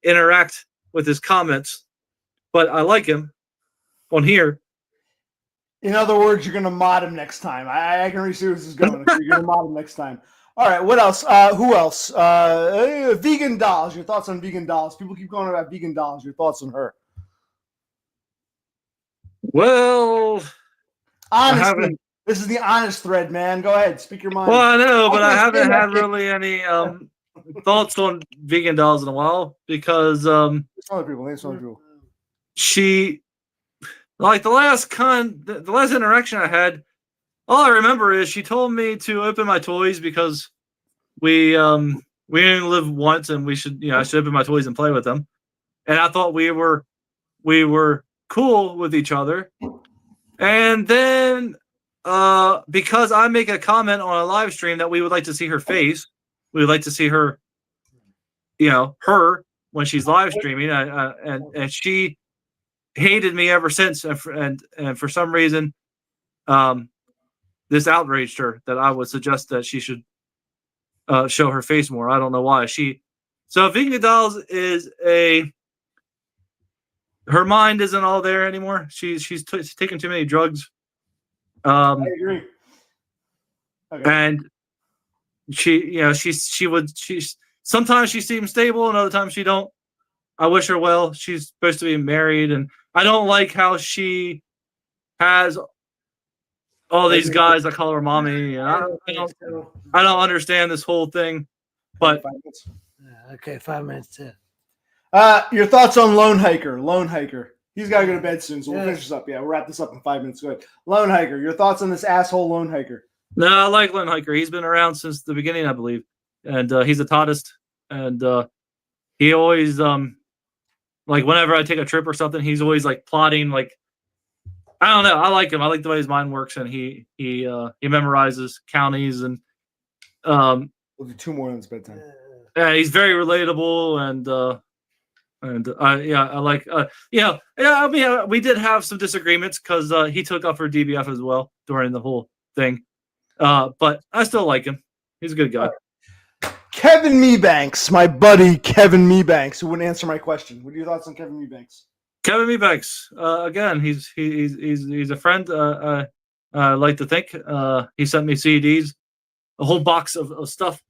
interact with his comments. But I like him, on here. In other words, you're gonna mod him next time. I can already see where this is going. You're gonna mod him next time. All right. What else? Who else? Vegan dolls. Your thoughts on vegan dolls? People keep going about vegan dolls. Your thoughts on her? Well, Honestly, this is the honest thread, man. Go ahead, speak your mind. well, I know, but I Okay, haven't stand had up, kid. really any thoughts on vegan dolls in a while because Name some other people. she, like the last interaction I had, all I remember is she told me to open my toys because we only live once and I should open my toys and play with them. And I thought we were cool with each other. And then because I make a comment on a live stream that we would like to see her face, we would like to see her, her when she's live streaming, and she hated me ever since, and for some reason, this outraged her that I would suggest that she should show her face more. I don't know why. So vegan dolls is her mind isn't all there anymore. She's taken too many drugs. I agree. Okay. And sometimes she seems stable and other times she don't. I wish her well. She's supposed to be married, and I don't like how she has all these guys that call her mommy. And I don't understand this whole thing. But 5 minutes. Okay, 5 minutes. Your thoughts on Lone Hiker? Lone Hiker. He's got to go to bed soon, so we'll finish this up. Yeah, we'll wrap this up in 5 minutes. Go ahead. Lone Hiker. Your thoughts on this asshole Lone Hiker? No, I like Lone Hiker. He's been around since the beginning, I believe, and he's a Taoist. And he always like whenever I take a trip or something, he's always like plotting. Like I don't know. I like him. I like the way his mind works, and he memorizes counties and We'll do 2 more on this bedtime. yeah, he's very relatable and I like I mean we did have some disagreements because he took up for DBF as well during the whole thing, but I still like him. He's a good guy. Kevin Meebanks, my buddy Kevin Meebanks, who wouldn't answer my question. What are your thoughts on Kevin Meebanks? Kevin Meebanks, again, he's a friend. I like to think he sent me CDs, a whole box of stuff,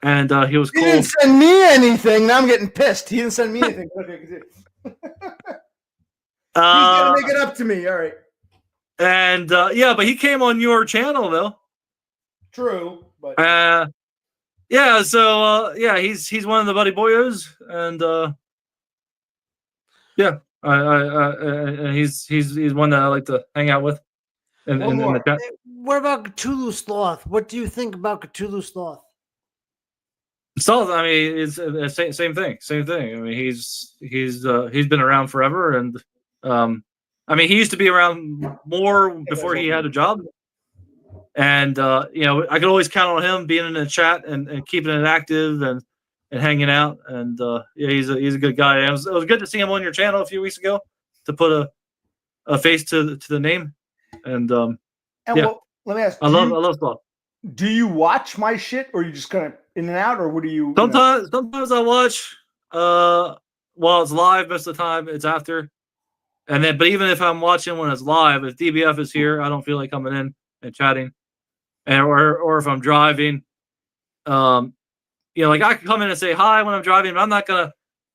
and he was cool. He didn't send me anything. Now I'm getting pissed. He didn't send me anything. He's gonna make it up to me. All right. And but he came on your channel though. True, but yeah. So he's one of the buddy boyos, and he's one that I like to hang out with. In the chat. What about Cthulhu Sloth? What do you think about Cthulhu Sloth? So I mean, it's the same thing. I mean, he's been around forever, and I mean, he used to be around more before he had a job, and I could always count on him being in the chat and keeping it active and hanging out, and he's a good guy. It was good to see him on your channel a few weeks ago to put a face to the name, and well, let me ask. I love Sloth. Do you watch my shit, or you just kind of in and out, or what do you? Sometimes I watch while it's live. Most of the time, it's after. And then, but even if I'm watching when it's live, if DBF is here, I don't feel like coming in and chatting, or if I'm driving, like I can come in and say hi when I'm driving, but I'm not gonna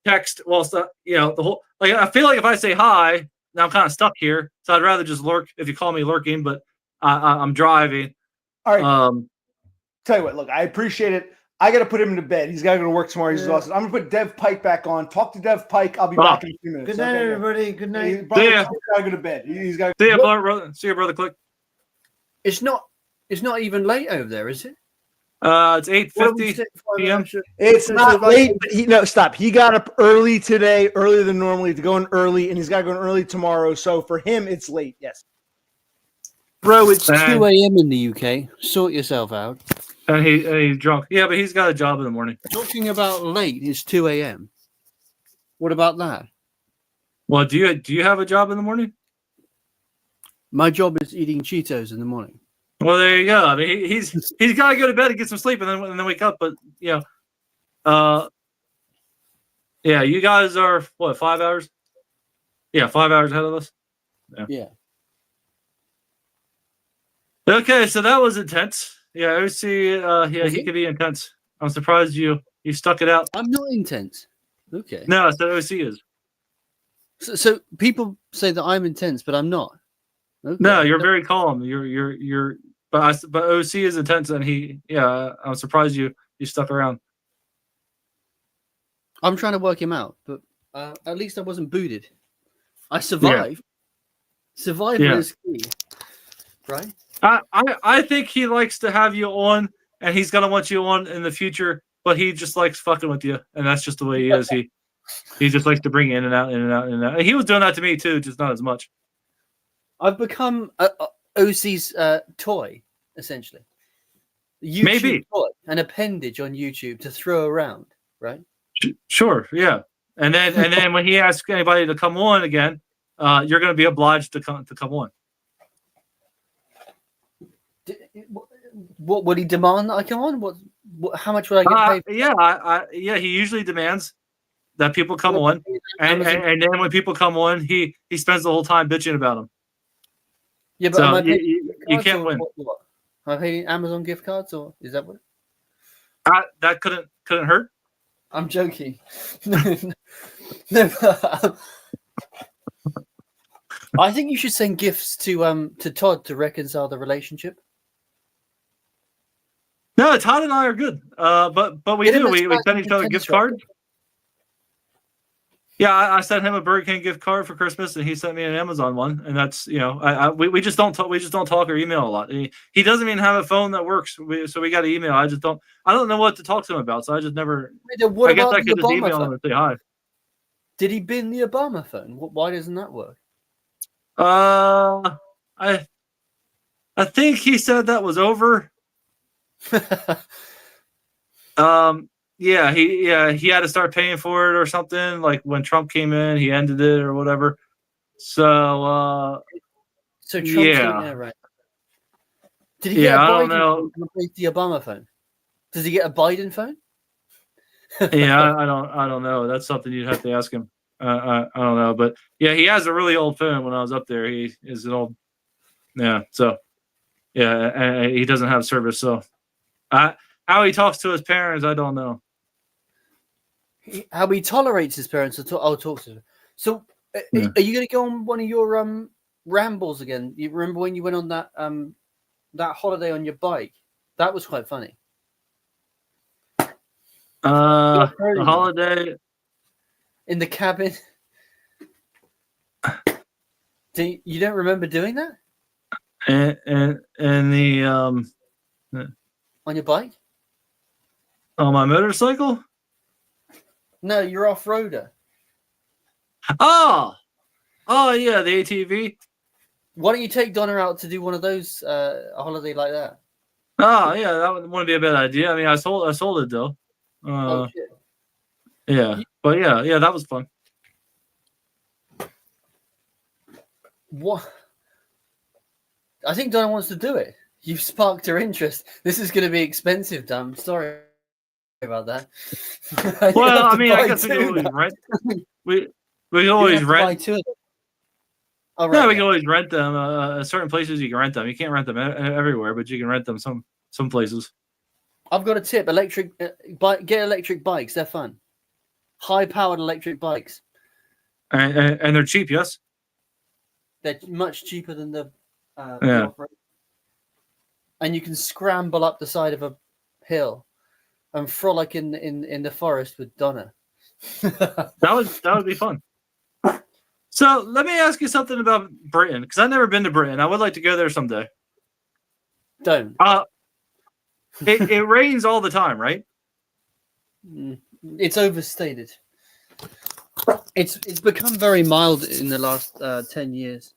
text whilst the whole. Like I feel like if I say hi, now I'm kind of stuck here, so I'd rather just lurk. If you call me lurking, but I'm driving. All right. Tell you what, look, I appreciate it. I got to put him to bed. He's got to go to work tomorrow. He's exhausted. I'm going to put Dev Pike back on. Talk to Dev Pike. I'll be back in a few minutes. Good night, everybody. Good night. He's got to go to bed. He's got. See you, brother. See you, brother. Click. It's not even late over there, is it? It's 8:50 p.m. It's not late, but stop. He got up early today, earlier than normally to go in early, and he's got to go in early tomorrow. So for him, it's late. Yes. Bro, it's 2 a.m. in the UK. Sort yourself out. And he's drunk. Yeah, but he's got a job in the morning. Talking about late, it's 2 a.m. What about that? Well, do you have a job in the morning? My job is eating Cheetos in the morning. Well, there you go. I mean, he's got to go to bed and get some sleep, and then wake up. But you guys are what, 5 hours? Yeah, 5 hours ahead of us. Yeah. Okay, so that was intense. Yeah, OC. Yeah, Was he it? could be intense. I'm surprised you stuck it out. I'm not intense. Okay. No, so OC is. So people say that I'm intense, but I'm not. Okay. No, you're very calm. You're. But OC is intense, and he. Yeah, I'm surprised you stuck around. I'm trying to work him out, but at least I wasn't booted. I survived. Survival Yeah. is key, right? I think he likes to have you on, and he's gonna want you on in the future. But he just likes fucking with you, and that's just the way he is. He just likes to bring you in and out, in and out, in and out. And he was doing that to me too, just not as much. I've become OC's toy, essentially. YouTube Maybe. toy, an appendage on YouTube to throw around, right? Sure, yeah. And then when he asks anybody to come on again, you're going to be obliged to come on. What would he demand that I come on? What how much would I get paid? Yeah, he usually demands that people come on, and then when people come on, he spends the whole time bitching about them. Yeah, but So am I you can't win. What? Am I paying Amazon gift cards, or is that what? That couldn't hurt. I'm joking. No, I think you should send gifts to Todd to reconcile the relationship. No, Todd and I are good. But we do. We send each other gift cards. Yeah, I sent him a Burger King gift card for Christmas, and he sent me an Amazon one. And that's we just don't talk. We just don't talk or email a lot. He doesn't even have a phone that works. So we got to email. I don't know what to talk to him about. So I just never. What I guess about I the could just Obama email him phone? and say hi. Did he bin the Obama phone? Why doesn't that work? I think he said that was over. Yeah, he had to start paying for it or something. Like when Trump came in, he ended it or whatever. So Trump's yeah, right. Did he get a I Biden don't know. phone to replace the Obama phone? Does he get a Biden phone? Yeah, I don't know. That's something you'd have to ask him. I don't know, but yeah, he has a really old phone. When I was up there, he is an old. Yeah, so yeah, and he doesn't have service. So how he talks to his parents, I don't know. How he tolerates his parents. I'll talk to him. So, are you going to go on one of your rambles again? You remember when you went on that that holiday on your bike? That was quite funny. The holiday in the cabin. You don't remember doing that? And the on your bike? On my motorcycle? No, you're off-roader. Oh yeah, the ATV. Why don't you take Donna out to do one of those a holiday like that? Oh yeah, that wouldn't be a bad idea. I mean, I sold it though. Oh shit. Yeah, but yeah, that was fun. What? I think Donna wants to do it. You've sparked her interest. This is going to be expensive, Dan. Sorry about that. Well, I mean, I guess we can always rent. We can always rent. Oh, right, yeah, we can always rent them. Certain places you can rent them. You can't rent them everywhere, but you can rent them some places. I've got a tip: get electric bikes. They're fun. High-powered electric bikes. And they're cheap, yes. They're much cheaper than the yeah. And you can scramble up the side of a hill and frolic in the forest with Donna. that would be fun. So let me ask you something about Britain, because I've never been to Britain. I would like to go there someday. Don't. It rains all the time, right? It's overstated. It's become very mild in the last 10 years.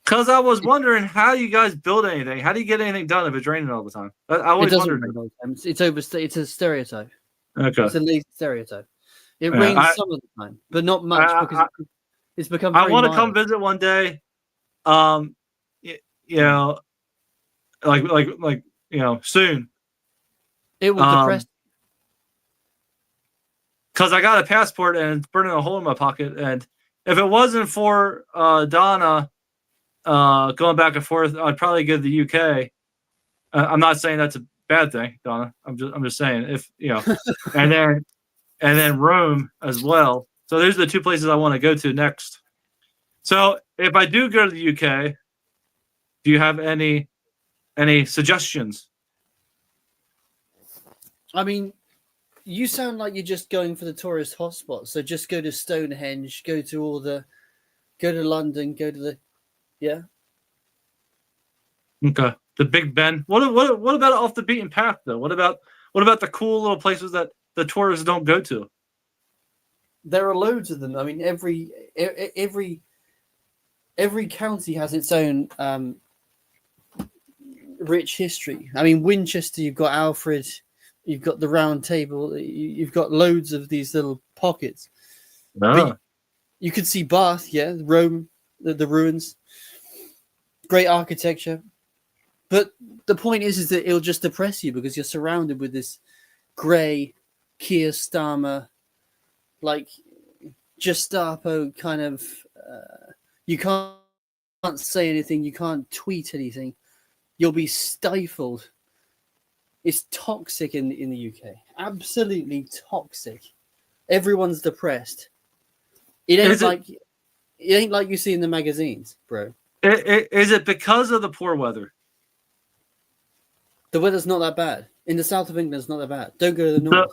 Because I was wondering how you guys build anything. How do you get anything done if it's raining all the time? I always wondered. It's overstated. It's a stereotype. Okay. It's a lazy stereotrip. It rains some of the time, but not much because it's become. I want to come visit one day. You know, like soon. It will depress. Because I got a passport and it's burning a hole in my pocket, and if it wasn't for Donna going back and forth, I'd probably give the UK. I'm not saying that's a bad thing, Donna. I'm just saying if and then Rome as well. So those are the two places I want to go to next. So if I do go to the UK, do you have any suggestions? I mean, you sound like you're just going for the tourist hotspots. So just go to Stonehenge, go to London, go to the, yeah. Okay, the Big Ben. What about off the beaten path though? What about the cool little places that the tourists don't go to? There are loads of them. I mean, every county has its own rich history. I mean, Winchester, you've got Alfred. You've got the Round Table. You've got loads of these little pockets. Ah. You could see Bath, yeah, Rome, the ruins, great architecture. But the point is that it'll just depress you because you're surrounded with this grey Keir Starmer, like Gestapo kind of. You can't say anything. You can't tweet anything. You'll be stifled. It's toxic in the UK. Absolutely toxic. Everyone's depressed. It ain't like you see in the magazines, bro. Is it because of the poor weather? The weather's not that bad. In the south of England, it's not that bad. Don't go to the north.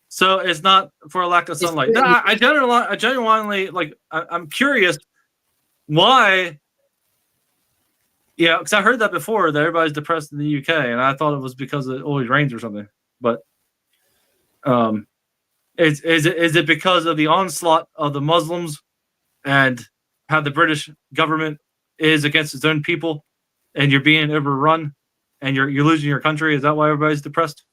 So it's not for a lack of sunlight. No, I genuinely like. I'm curious why. Yeah, because I heard that before that everybody's depressed in the UK, and I thought it was because it always rains or something. But is it because of the onslaught of the Muslims and how the British government is against its own people, and you're being overrun, and you're losing your country? Is that why everybody's depressed?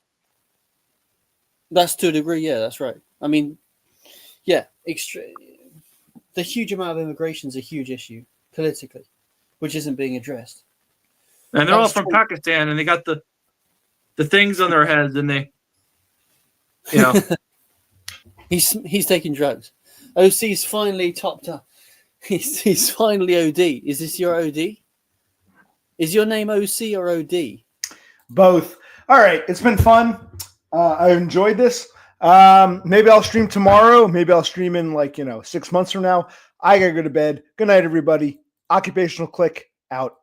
That's to a degree, yeah, that's right. I mean, yeah, the huge amount of immigration is a huge issue politically, which isn't being addressed. And they're all from Pakistan, and they got the things on their heads, and they, he's taking drugs. OC's finally topped up. He's finally OD. Is this your OD? Is your name OC or OD? Both. All right, it's been fun. I've enjoyed this. Maybe I'll stream tomorrow. Maybe I'll stream in 6 months from now. I gotta go to bed. Good night, everybody. Occupational Click out.